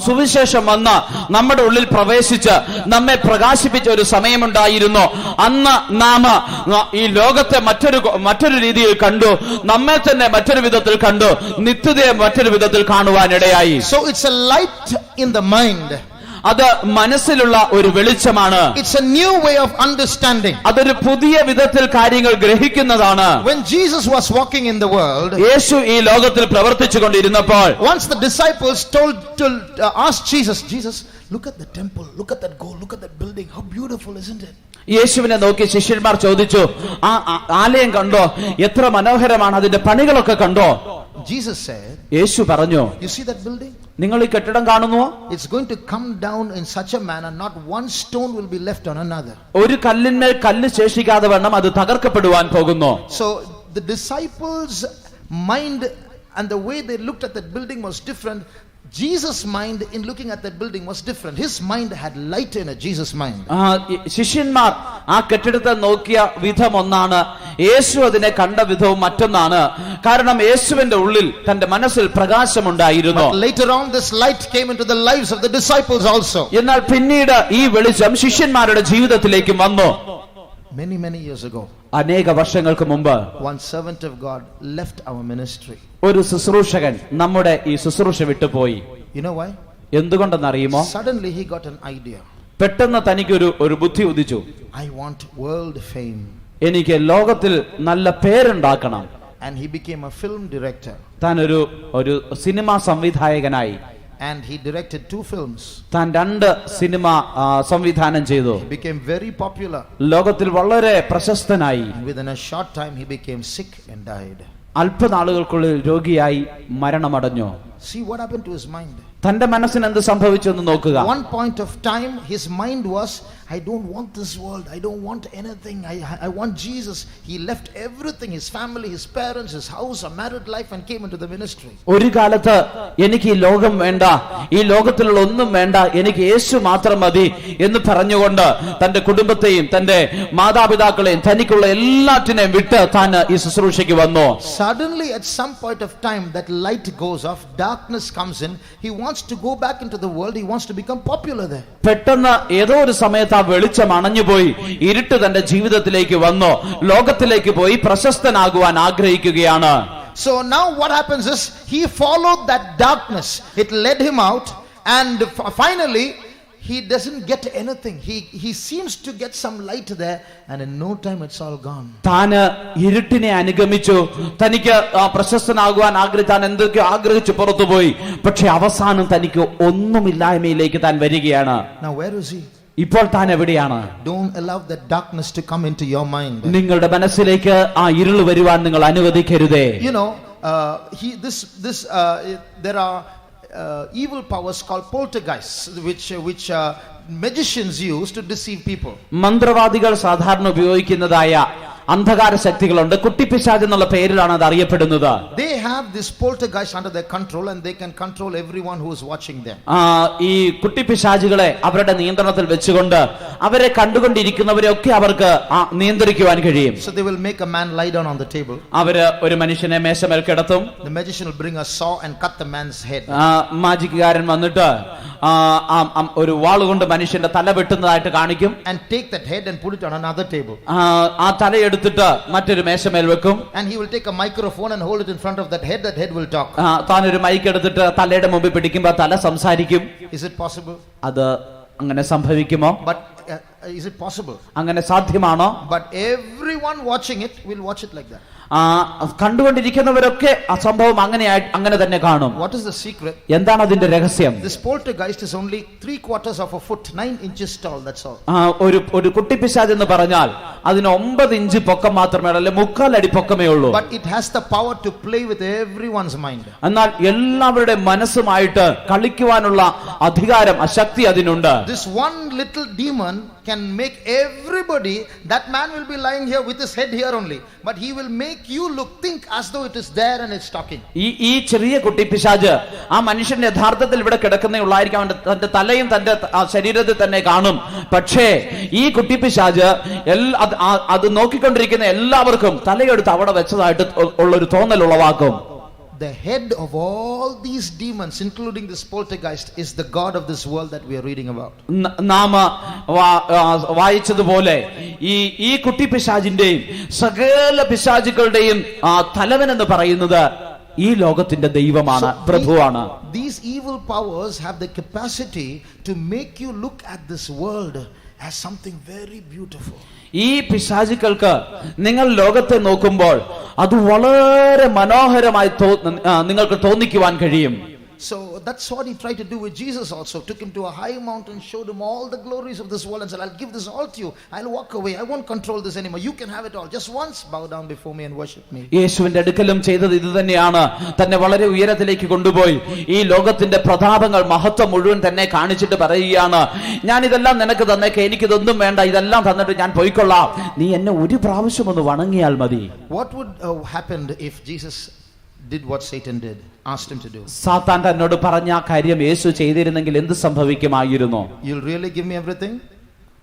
സുവിശേഷം വന്ന് നമ്മുടെ ഉള്ളിൽ പ്രവേശിച്ച് നമ്മെ പ്രകാശിപ്പിച്ച ഒരു സമയമുണ്ടായിരുന്നു. അന്ന് നാം ഈ ലോകത്തെ മറ്റൊരു രീതിയിൽ കണ്ടു, നമ്മെ തന്നെ മറ്റൊരു വിധത്തിൽ കണ്ടു, നിത്യതയെ മറ്റൊരു വിധത്തിൽ കാണുവാനിടയായി. So it's a light in the mind. അത് മനസ്സിലുള്ള ഒരു വെളിച്ചമാണ്. It's a new way of understanding. അതൊരു പുതിയ വിധത്തിൽ കാര്യങ്ങൾ ഗ്രഹിക്കുന്നതാണ്. When Jesus was walking in the world, യേശു ഈ ലോകത്തിൽ പ്രവർത്തിച്ചുകൊണ്ടിരുന്നപ്പോൾ, once the disciples asked Jesus, look at the temple, look at that gold, look at that building, how beautiful, isn't it? യേശുവിനെ നോക്കി ശിഷ്യന്മാർ ചോദിച്ചു, ആ ആലയം കണ്ടോ, എത്ര മനോഹരമാണ്, അതിന്റെ പണികളൊക്കെ കണ്ടോ? Jesus said, യേശു പറഞ്ഞു, you see that building? നിങ്ങൾ ഈ കെട്ടിടം കാണുന്നുവോ? It's going to come down in such a manner, not one stone will be left on another. ഒരു കല്ലിന്മേൽ കല്ല് ശേഷിക്കാതെ വണ്ണം അത് തകർക്കപ്പെടുവാൻ പോകുന്നു. So the disciples mind and the way they looked at that building was different. Jesus' mind in looking at that building was different. His mind had light in it. Jesus' mind. ശിഷ്യന്മാർ ആ കെട്ടിടത്തെ നോക്കിയ വിധം ഒന്നാണ്, യേശു അതിനെ കണ്ട വിധവും മറ്റൊന്നാണ്. കാരണം യേശുവിന്റെ ഉള്ളിൽ തന്റെ മനസ്സിൽ പ്രകാശമുണ്ടായിരുന്നു. Later on this light came into the lives of the disciples also. എന്നാൽ പിന്നീട് ഈ വെളിച്ചം ശിഷ്യന്മാരുടെ ജീവിതത്തിലേക്ക് വന്നു. Many years ago, അനേക വർഷങ്ങൾക്ക് മുമ്പ് one servant of God left our ministry. ഒരു ശുശ്രൂഷകൻ നമ്മുടെ ഈ ശുശ്രൂഷ വിട്ടുപോയി. You know why? എന്തുകൊണ്ടെന്നറിയുമോ? Suddenly he got an idea. പെട്ടെന്ന് തനിക്ക് ഒരു ബുദ്ധി ഉദിച്ചു. I want world fame. എനിക്ക് ലോകത്തിൽ നല്ല പേരുണ്ടാക്കണം. And he became a film director. താൻ ഒരു cinema സംവിധായകനായി. And he directed 2 films. താൻ 2 സിനിമ സംവിധാനം ചെയ്തു. He became very popular. ലോകത്തിൽ വളരെ പ്രശസ്തനായി. Within a short time he became sick and died. അല്പനാളുകൾക്കുള്ളിൽ രോഗിയായി മരണമടഞ്ഞു. See what happened to his mind. തന്റെ മനസ്സിന് എന്ത് സംഭവിച്ചു എന്ന് നോക്കുക. One point of time his mind was, I don't want this world, I don't want anything, I want Jesus. He left everything, his family, his parents, his house, a married life, and came into the ministry. ഒരു കാലത്ത് എനിക്ക് ഈ ലോകം വേണ്ട, ഈ ലോകത്തിലുള്ള ഒന്നും വേണ്ട, എനിക്ക് യേശു മാത്രം മതി എന്ന് പറഞ്ഞുകൊണ്ട് തന്റെ കുടുംബത്തെയും തന്റെ മാതാപിതാക്കളെയും തനിക്കുള്ള എല്ലാറ്റിനെയും വിട്ട് താൻ ഈ ശുശ്രൂഷയ്ക്ക് വന്നു. Suddenly at some point of time that light goes off, darkness comes in. He wants to go back into the world, he wants to become popular there. പെട്ടെന്ന് ഏതോ ഒരു സമയത്ത് ആ വെളിച്ചം അണഞ്ഞുപോയി, ഇരുട്ട് തന്റെ ജീവിതത്തിലേക്ക് വന്നു, ലോകത്തിലേക്ക് പോയി പ്രശസ്തനാകുവാൻ ആഗ്രഹിക്കുകയാണ്. So now what happens is he followed that darkness, it led him out, and finally he doesn't get anything. He seems to get some light there, and in no time it's all gone. താന് ഇരുട്ടിനെ അനുഗമിച്ചു, തനിക്ക് പ്രശസ്തനാകുവാൻ താൻ എന്തൊക്കെയോ ആഗ്രഹിച്ചു പുറത്തുപോയി, പക്ഷെ അവസാനം തനിക്ക് ഒന്നുമില്ലായ്മയിലേക്ക് താൻ വരികയാണ്. Now where is he? ഇപ്പോൾ താൻ എവിടെയാണ്? Don't allow that darkness to come into your mind. നിങ്ങളുടെ മനസ്സിലേക്ക് ആ ഇരുൾ വരുവാൻ നിങ്ങൾ അനുവദിക്കരുതേ. You know, there are evil powers called poltergeists, which magicians use to deceive people. മന്ത്രവാദികൾ സാധാരണ ഉപയോഗിക്കുന്നതായ അന്ധകാര ശക്തികളുണ്ട്. കുട്ടിപ്പിശാച് എന്നുള്ള പേരിലാണ് അത് അറിയപ്പെടുന്നത്. They have this poltergeist under their control, and they can control everyone who is watching them. ഈ കുട്ടിപ്പിശാചുകളെ അവരുടെ നിയന്ത്രണത്തിൽ വെച്ചുകൊണ്ട് അവരെ കണ്ടുകൊണ്ടിരിക്കുന്നവരെ ഒക്കെ അവർക്ക് നിയന്ത്രിക്കുവാൻ കഴിയും. So they will make a man lie down on the table. അവര് ഒരു മനുഷ്യനെ മേശമേൽ കിടത്തും. The magician will bring a saw and cut the man's head. മാജിക്കുകാരൻ വന്നിട്ട് ഒരു വാളുകൊണ്ട് മനുഷ്യന്റെ തല വെട്ടുന്നതായിട്ട് കാണിക്കും. And take that head and put it on another table. ആ തല എടുത്തിട്ട് മറ്റൊരു മേശമേൽ വെക്കും. And he will take a microphone and hold it in front of that head will talk. താൻ ഒരു മൈക്ക് എടുത്തിട്ട് തലയുടെ മുമ്പിൽ പിടിക്കുമ്പോൾ തല സംസാരിക്കും. Is it possible? അത് അങ്ങനെ സംഭവിക്കുമോ? But is it possible? അങ്ങനെ സാധ്യമാണോ? But everyone watching it will watch it like that. കണ്ടുകൊണ്ടിരിക്കുന്നവരൊക്കെ ആ സംഭവം അങ്ങനെ തന്നെ കാണും. What is the secret? എന്താണ് അതിന്റെ രഹസ്യം? This poltergeist is only 3/4 of a foot, 9 inches tall, that's all. ഒരു കുട്ടിപ്പിശാച് എന്ന് പറഞ്ഞാൽ അതിന് 9 ഇഞ്ച് പൊക്കം മാത്രമേ ഉള്ളൂ, 1/4 അടി പൊക്കമേ ഉള്ളൂ. But it has the power to play with everyone's mind. എന്നാൽ എല്ലാവരുടെ മനസ്സുമായിട്ട് കളിക്കുവാനുള്ള അധികാരം, ശക്തി അതിനുണ്ട്. This one little demon can make everybody, that man will be lying here with his head here only, but he will make you think as though it is there and it's talking. ഈ ചെറിയ കുട്ടിപ്പിശാച് ആ മനുഷ്യന്റെ യഥാർത്ഥത്തിൽ ഇവിടെ കിടക്കുന്നേ ഉള്ളായിരിക്കാം, തന്റെ തലയും തന്റെ ശരീരത്തിൽ തന്നെ കാണും. പക്ഷേ ഈ കുട്ടിപ്പിശാച് അത് നോക്കിക്കൊണ്ടിരിക്കുന്ന എല്ലാവർക്കും തലയെടുത്ത് അവിടെ വെച്ചതായിട്ട് ഉള്ളൊരു തോന്നൽ ഉളവാക്കും. The head of all these demons, including this poltergeist, is the god of this world that we are reading about. നാം വായിച്ചതുപോലെ ഈ കുട്ടിപ്പിശാചിന്റെയും സകല പിശാചുകളുടെയും തലവൻ എന്ന് പറയുന്നത് ഈ ലോകത്തിന്റെ ദൈവമാണ്, പ്രഭുവാണ്. These evil powers have the capacity to make you look at this world as something very beautiful. ഈ പിശാചുക്കൾക്ക് നിങ്ങൾ ലോകത്തെ നോക്കുമ്പോൾ അത് വളരെ മനോഹരമായി നിങ്ങൾക്ക് തോന്നിക്കുവാൻ കഴിയും. So that's what he tried to do with Jesus also. Took him to a high mountain, showed him all the glories of this world and said, I'll give this all to you. I'll walk away. I won't control this anymore. You can have it all. Just once bow down before me and worship me. യേശുവിന്റെ അടുക്കലും ചെയ്തത് ഇത് തന്നെയാണ്. തന്നെ വളരെ ഉയരത്തിലേക്ക് കൊണ്ടുപോയി ഈ ലോകത്തിന്റെ പ്രതാപങ്ങൾ, മഹത്വം മുഴുവൻ തന്നെ കാണിച്ചിട്ട് പറയുകയാണ്, ഞാൻ ഇതെല്ലാം നിനക്ക് തന്നേക്ക്, എനിക്കിതൊന്നും വേണ്ട, ഇതെല്ലാം തന്നിട്ട് ഞാൻ പോയിക്കൊള്ളാം, നീ എന്നെ ഒരു പ്രാവശ്യം ഒന്ന് വണങ്ങിയാൽ മതി. What would happen if Jesus did what Satan did, asked him to do. സാത്താൻ തന്നോട് പറഞ്ഞ ആ കാര്യം യേശു ചെയ്തിരുന്നെങ്കിൽ എന്ത് സംഭവിക്കുമായിരുന്നു? You'll really give me everything?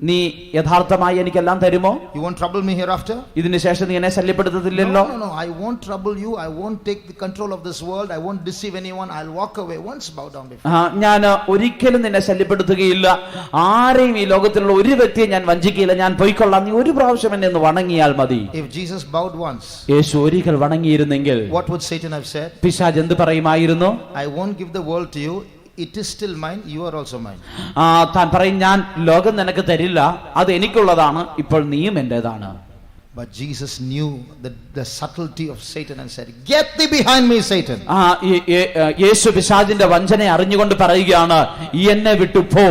നീ യഥാർത്ഥമായി എനിക്കെല്ലാം തരുമോ? You won't trouble me hereafter? ഇതിന് ശേഷം നീ എന്നെ ശല്യപ്പെടുത്തത്തില്ലല്ലോ? No, I won't trouble you. I won't take the control of this world. I won't deceive anyone. I'll walk away. Once bow down before you. ഞാൻ ഒരിക്കലും നിന്നെ ശല്യപ്പെടുത്തുകയില്ല. ആരെയും ഈ ലോകത്തിലുള്ള ഒരു വ്യക്തിയെ ഞാൻ വഞ്ചിക്കുകയില്ല. ഞാൻ പോയിക്കൊള്ളാം. നീ ഒരു പ്രാവശ്യം എന്നെ ഒന്ന് വണങ്ങിയാൽ മതി. If Jesus bowed once, യേശു ഒരിക്കൽ വണങ്ങിയിരുന്നെങ്കിൽ what would Satan have said? പിശാച് എന്ത് പറയുമായിരുന്നു? I won't give the world to you. It is still mine. You are also mine. താൻ പറയും, ഞാൻ ലോകം നിനക്ക് തരില്ല, അത് എനിക്കുള്ളതാണ്, ഇപ്പോൾ നീയും എന്റേതാണ്. But Jesus knew the subtlety of Satan and said, "Get thee behind me, Satan." യേശു പിശാചിന്റെ വഞ്ചന അറിഞ്ഞുകൊണ്ട് പറയുകയാണ്, എന്നെ വിട്ടു പോ.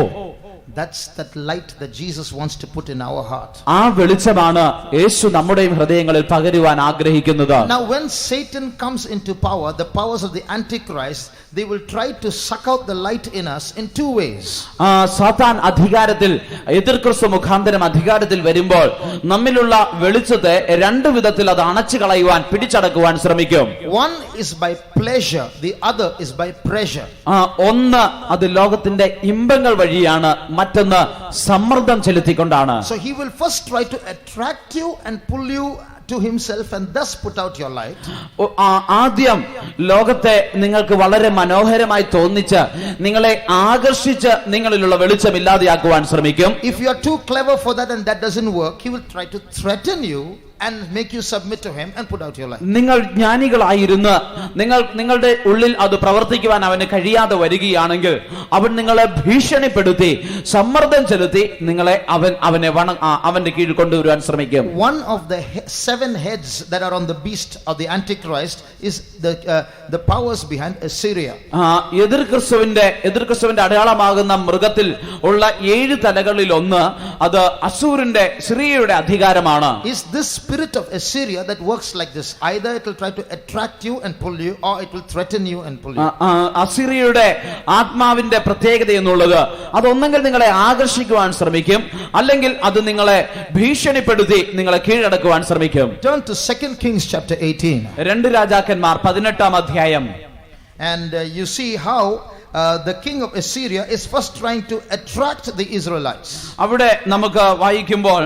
That's that light that Jesus wants to put in our heart. ആ വെളിച്ചമാണ് യേശു നമ്മുടെ ഹൃദയങ്ങളിൽ പകരുവാൻ ആഗ്രഹിക്കുന്നത്. Now when Satan comes into power, the powers of the Antichrist, they will try to suck out the light in us in two ways. സാത്താൻ അധികാരത്തിൽ, എതിർക്രിസ്തു മുഖാന്തരം അധികാരത്തിൽ വരുമ്പോൾ നമ്മിലുള്ള വെളിച്ചത്തെ രണ്ട് വിധത്തിൽ അത് അണച്ചു കളയുവാൻ, പിടിച്ചടക്കുവാൻ ശ്രമിക്കും. One is by pleasure, the other is by pressure. ഒന്ന് അത് ലോകത്തിന്റെ ഇമ്പങ്ങൾ വഴിയാണ്, മറ്റൊന്ന് സമ്മർദ്ദം ചെലുത്തിക്കൊണ്ടാണ്. So he will first try to attract you and pull you to himself and thus put out your light. ആദ്യം ലോകത്തെ നിങ്ങൾക്ക് വളരെ മനോഹരമായി തോന്നിച്ച് നിങ്ങളെ ആകർഷിച്ച് നിങ്ങളിലുള്ള വെളിച്ചം ഇല്ലാതെയാക്കുവാൻ ശ്രമിക്കും. If you are too clever for that and that doesn't work, he will try to threaten you and make you submit to him and put out your light. നിങ്ങൾ ജ്ഞാനികളായിരുന്ന് നിങ്ങളുടെ ഉള്ളിൽ അത് പ്രവർത്തിക്കുവാൻ അവന് കഴിയാതെ വരികയാണെങ്കിൽ അവൻ നിങ്ങളെ ഭീഷണിപ്പെടുത്തി, സമ്മർദ്ദം ചെലുത്തി നിങ്ങളെ അവന്റെ കീഴിൽ കൊണ്ടുവരുവാൻ ശ്രമിക്കും. One of the 7 heads that are on the beast of the Antichrist is the powers behind Assyria. എതിർക്രിസ്തുവിന്റെ അടയാളമാകുന്ന മൃഗത്തിൽ ഉള്ള 7 തലകളിൽ ഒന്ന് അത് അസൂറിന്റെ, സിറിയയുടെ അധികാരമാണ്. Is this spirit of Assyria that works like this? Either it will try to attract you and pull you, or it will threaten you and pull you. അസിറിയയുടെ ആത്മാവിന്റെ പ്രത്യേകത എന്നുള്ളത് അതൊന്നെങ്കിൽ നിങ്ങളെ ആകർഷിക്കുവാൻ ശ്രമിക്കും, അല്ലെങ്കിൽ അത് നിങ്ങളെ ഭീഷണിപ്പെടുത്തി നിങ്ങളെ കീഴടക്കുവാൻ ശ്രമിക്കും. Turn to 2 Kings chapter 18. 2 രാജാക്കന്മാർ 18-ാം അധ്യായം. And you see how the king of Assyria is first trying to attract the Israelites. അവിടെ നമുക്ക് വായിക്കുമ്പോൾ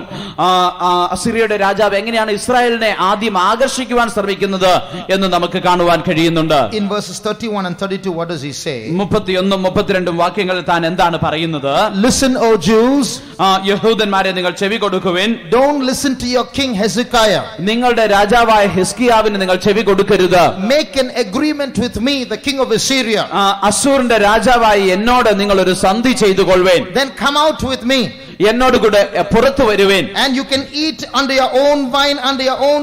അസിറിയയുടെ രാജാവ് എങ്ങനെയാണ് ഇസ്രായേലിനെ ആദ്യം ആകർഷിക്കുവാൻ ശ്രമിക്കുന്നത് എന്ന് നമുക്ക് കാണുവാൻ കഴിയുന്നുണ്ട്. In verses 31 and 32, what does he say? 31 32 വാക്യങ്ങളിൽ താൻ എന്താണ് പറയുന്നത്? Listen, O Jews, യഹൂദന്മാരെ നിങ്ങൾ ചെവി കൊടുക്കുവിൻ. Don't listen to your king Hezekiah. നിങ്ങളുടെ രാജാവായ ഹിസ്കിയാവിന് നിങ്ങൾ ചെവി കൊടുക്കരുത്. Make an agreement with me, the king of Assyria. അസൂറിന്റെ രാജാവായി എന്നോട് നിങ്ങൾ ഒരു സന്ധി ചെയ്തു കൊള്ളുവേൻ. Then come out with me. എന്നോട് കൂടെ പുറത്തു വരുവേൻ. And you can eat under your own vine, under your own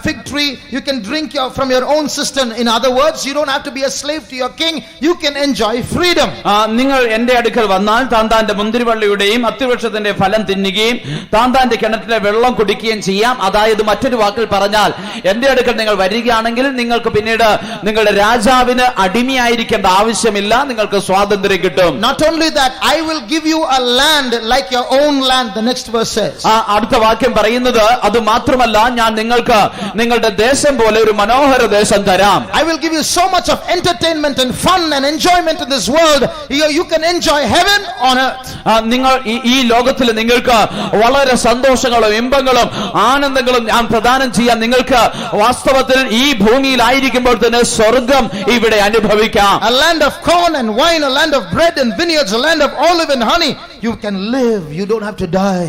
fig tree. You can drink from your own cistern. In other words, you don't have to be a slave to your king. You can enjoy freedom. നിങ്ങൾ എന്റെ അടുക്കൽ വന്നാൽ താന്താന്റെ മുന്തിരിവള്ളിയുടെയും അത്തിവൃക്ഷത്തിന്റെ ഫലം തിന്നുകയും താന്താന്റെ കിണറ്റിലെ വെള്ളം കുടിക്കുകയും ചെയ്യാം. അതായത് മറ്റൊരു വാക്കിൽ പറഞ്ഞാൽ, എന്റെ അടുക്കൽ നിങ്ങൾ വരികയാണെങ്കിൽ നിങ്ങൾക്ക് പിന്നീട് നിങ്ങളുടെ രാജാവിന് അടിമയായിരിക്കേണ്ട ആവശ്യമില്ല, നിങ്ങൾക്ക് സ്വാതന്ത്ര്യം കിട്ടും. Not only that, I will give you a land like your own land. The next verse says. അടുത്ത വാക്യം പറയുന്നത് അത് മാത്രമല്ല, ഞാൻ നിങ്ങൾക്ക് നിങ്ങളുടെ ദേശം പോലെ ഒരു മനോഹര ദേശം തരാം. I will give you so much of entertainment and fun and enjoyment in this world. You can enjoy heaven on earth. നിങ്ങൾ ഈ ലോകത്തിൽ നിങ്ങൾക്ക് വളരെ സന്തോഷങ്ങളും ഇമ്പങ്ങളും ആനന്ദങ്ങളും ഞാൻ പ്രദാനം ചെയ്യാം. നിങ്ങൾക്ക് വാസ്തവത്തിൽ ഈ ഭൂമിയിലായിരിക്കുമ്പോൾ തന്നെ സ്വർഗം ഇവിടെ അനുഭവിക്കാം. A land of corn and wine, a land of bread and vineyards, a land of olive and honey. You can live, you don't have to die.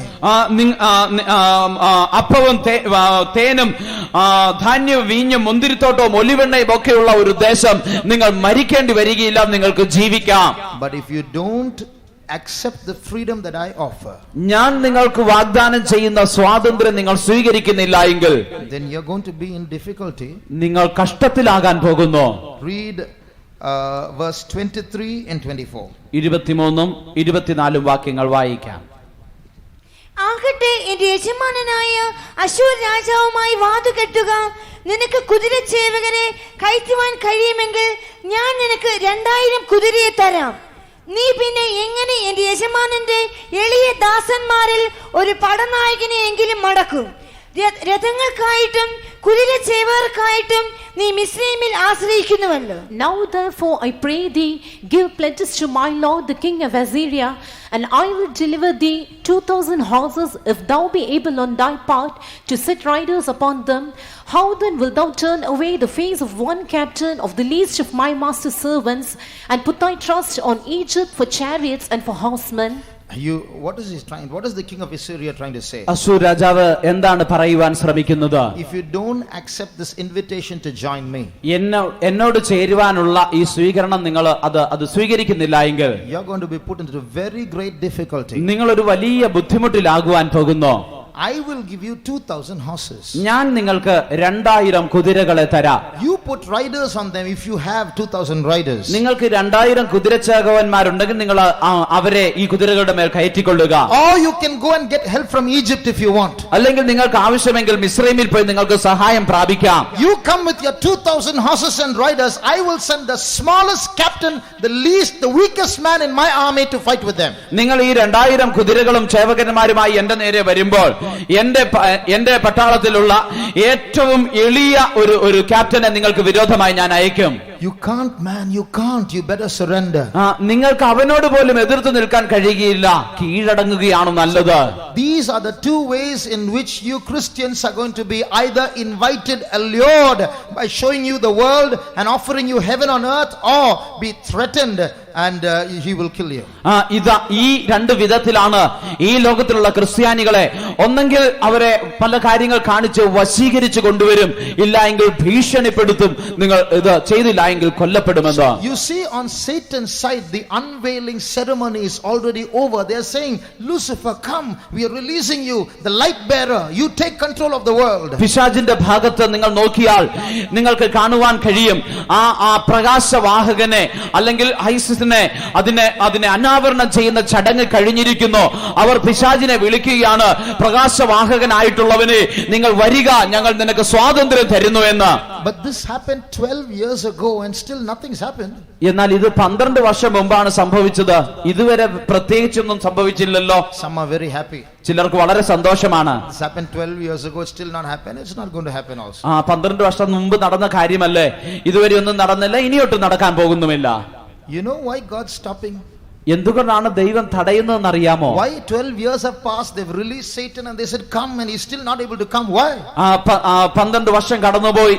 അപ്പവും തേനും ധാന്യവും വീഞ്ഞും മുന്തിരിത്തോട്ടവും ഒലിവെണ്ണയും ഒക്കെയുള്ള ഒരു ദേശം, നിങ്ങൾ മരിക്കേണ്ടി വരികയില്ല, നിങ്ങൾക്ക് ജീവിക്കാം. But if you don't accept the freedom that I offer, ഞാൻ നിങ്ങൾക്ക് വാഗ്ദാനം ചെയ്യുന്ന സ്വാതന്ത്ര്യം നിങ്ങൾ സ്വീകരിക്കുന്നില്ല എങ്കിൽ, then you're going to be in difficulty. നിങ്ങൾ കഷ്ടത്തിലാകാൻ പോകുന്നു. Read verse 23 and 24. 23 24 വാക്യങ്ങൾ വായിക്കാം. ആകട്ടെ, എന്റെ യജമാനനായ അശൂർ രാജാവുമായി വാതുകെട്ടുക. നിനക്ക് കുതിരച്ചേവകരെ കയറ്റുവാൻ കഴിയുമെങ്കിൽ ഞാൻ നിനക്ക് 2000 കുതിരയെ തരാം. നീ പിന്നെ എങ്ങനെ എന്റെ യജമാനന്റെ എളിയ ദാസന്മാരിൽ ഒരു പടനായകനെ എങ്കിലും മടക്കും? രഥങ്ങൾക്കായിട്ടും കുതിരച്ചേവകർക്കായിട്ടും നീ മിസ്രയീമിൽ ആശ്രയിക്കുന്നുവല്ലോ. Now therefore I pray thee, give pledges to my lord the king of Assyria, and I will deliver thee 2,000 horses, if thou be able on thy part to set riders upon them. How then wilt thou turn away the face of one captain of the least of my master's servants, and put thy trust on Egypt for chariots and for horsemen? What is the king of Assyria trying to say? അശ്ശൂർ രാജാവ് എന്താണ് പറയുവാൻ ശ്രമിക്കുന്നത്? If you don't accept this invitation to join me, എന്നോട് ചേരുവാനുള്ള ഈ സ്വീകരണം നിങ്ങൾ അത് സ്വീകരിക്കുന്നില്ല എങ്കിൽ you are going to be put into very great difficulty. നിങ്ങൾ ഒരു വലിയ ബുദ്ധിമുട്ടിലാകുവാൻ പോകുന്നു. I will give you 2,000 horses. ഞാൻ നിങ്ങൾക്ക് 2000 കുതിരകളെ തരാം. You put riders on them if you have 2,000 riders. നിങ്ങൾക്ക് 2000 കുതിരച്ചാകവന്മാരുണ്ടെങ്കിൽ നിങ്ങൾ അവരെ ഈ കുതിരകളുടെ മേൽ കയറ്റിക്കൊള്ളുക. Or you can go and get help from Egypt if you want. അല്ലെങ്കിൽ നിങ്ങൾക്ക് ആവശ്യമെങ്കിൽ മിസ്രൈമിൽ പോയി നിങ്ങൾക്ക് സഹായം പ്രാപിക്കാം. You come with your 2,000 horses and riders. I will send the smallest captain, the least, the weakest man in my army to fight with them. നിങ്ങൾ ഈ 2000 കുതിരകളും ചേവകന്മാരുമായി എന്റെ നേരെ വരുമ്പോൾ എന്റെ പട്ടാളത്തിലുള്ള ഏറ്റവും എളിയ ഒരു ക്യാപ്റ്റനെ നിങ്ങൾക്ക് വിരോധമായി ഞാൻ അയക്കും. You can't, man, you can't. You better surrender. നിങ്ങൾക്ക് അവനോട് പോലും എതിർത്ത് നിൽക്കാൻ കഴിയുകയില്ല. കീഴടങ്ങുകയാണ് നല്ലത്. These are the two ways in which you Christians are going to be either invited, allured by showing you the world and offering you heaven on earth, or be threatened and he will kill you. ഈ രണ്ട് വിധത്തിലാണ് ഈ ലോകത്തിലുള്ള ക്രിസ്ത്യാനികളെ ഒന്നെങ്കിൽ അവരെ പല കാര്യങ്ങൾ കാണിച്ച് വശീകരിച്ചു കൊണ്ടുവരും, ഇല്ല എങ്കിൽ ഭീഷണിപ്പെടുത്തും, നിങ്ങൾ ഇത് ചെയ്തില്ല എങ്കിൽ കൊല്ലപ്പെടുമെന്ന്. You see, on Satan's side the unveiling ceremony is already over. They are saying, Lucifer, come, we are releasing you, the light bearer, you take control of the world. പിശാചിന്റെ ഭാഗത്ത് നിങ്ങൾ നോക്കിയാൽ നിങ്ങൾക്ക് കാണുവാൻ കഴിയും, ആ പ്രകാശവാഹകനെ അല്ലെങ്കിൽ ഐസിസിനെ അതിനെ അനാവരണം ചെയ്യുന്ന ചടങ്ങ് കഴിഞ്ഞിരിക്കുന്നു. അവർ പിശാചിനെ വിളിക്കുകയാണ്, പ്രകാശവാഹകനായിട്ടുള്ളവനെ നിങ്ങൾ വരിക, ഞങ്ങൾ നിനക്ക് സ്വാതന്ത്ര്യം തരുന്നു എന്ന്. But this happened 12 years ago and still nothing's happened. എന്നാൽ ഇത് 12 വർഷം മുമ്പാണ് സംഭവിച്ചത്, ഇതുവരെ പ്രത്യേകിച്ചൊന്നും സംഭവിച്ചില്ലല്ലോ. Some are very happy. ചിലർക്ക് വളരെ സന്തോഷമാണ്. This happened 12 years ago, it's still not happened. It's not going to happen also. 12 വർഷം മുമ്പ് നടന്ന കാര്യമല്ലേ, ഇതുവരെ ഒന്നും നടന്നില്ല, ഇനിയൊട്ടും നടക്കാൻ പോകുന്നുമില്ല. You know why God's stopping? എന്തുകൊണ്ടാണ് ദൈവം തടയുന്നതെന്ന് അറിയാമോ? Why 12 years have passed, they've released Satan and they said come, and he's still not able to come. Why? 12 വർഷം കടന്നുപോയി,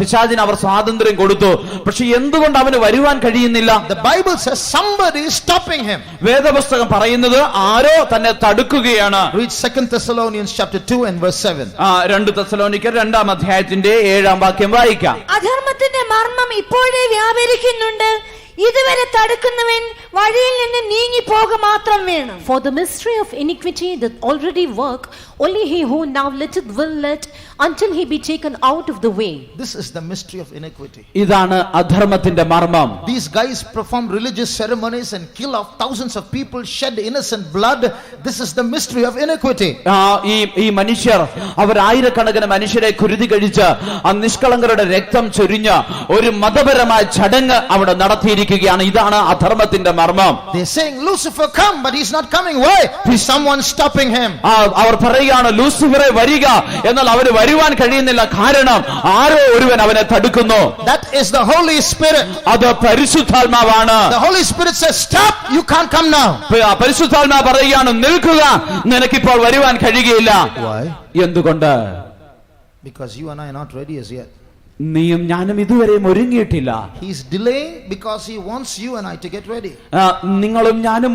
പിശാചിന് അവർ സ്വാതന്ത്ര്യം കൊടുത്തു, പക്ഷെ എന്തുകൊണ്ട് അവന് വരുവാൻ കഴിയുന്നില്ല? The Bible says somebody is stopping him. വേദപുസ്തകം പറയുന്നത് ആരോ തന്നെ തടുക്കുകയാണ്. Read 2 Thessalonians chapter 2 and verse 7. 2 തെസ്സലോനിക്കർ 2-ാം അധ്യായത്തിന്റെ 7-ാം വാക്യം വായിക്കാം. അധർമ്മത്തിന്റെ മർമ്മം ഇപ്പോഴേ വ്യാപരിക്കുന്നുണ്ട്, ഇതുവരെ തടുക്കുന്നവൻ വഴിയിൽ നിന്ന് നീങ്ങി പോക മാത്രം വേണം. For the mystery of iniquity that already work, only he who now letteth will let, until he be taken out of the way. This is the mystery of iniquity. ഇതാണ് അധർമ്മത്തിന്റെ മർമ്മം. These guys perform religious ceremonies and kill off thousands of people, shed innocent blood. This is the mystery of iniquity. ഈ മനുഷ്യർ അവർ ആയിരക്കണക്കിന് മനുഷ്യരെ കുരുതി കഴിച്ച് നിഷ്കളങ്കരുടെ രക്തം ചൊരിഞ്ഞ ഒരു മതപരമായ ചടങ്ങ് അവിടെ നടത്തിയിരിക്കുകയാണ്. ഇതാണ് അധർമ്മത്തിന്റെ മർമ്മം. They are saying Lucifer come, but he's not coming. Why? Someone stopping him. അവർ പറയുകയാണ് ലൂസിഫറെ വരിക, എന്നാൽ അവന് വരുവാൻ കഴിയുന്നില്ല, കാരണം ആരോ ഒരുവൻ അവനെ തടുക്കുന്നു. That is the Holy Spirit. അത് പരിശുദ്ധാത്മാവാണ്. The Holy Spirit says stop, you can't come now. പരിശുദ്ധാത്മാവ് പറയുകയാണ് നിൽക്കുക, നിനക്കിപ്പോൾ വരുവാൻ കഴിയുകയില്ല. Why? എന്തുകൊണ്ട്? Because you and I are not ready as yet. നീയും ഞാനും ഇതുവരെയും ഒരുങ്ങിയിട്ടില്ല. He is delaying because he wants you and I to get ready. നിങ്ങളും ഞാനും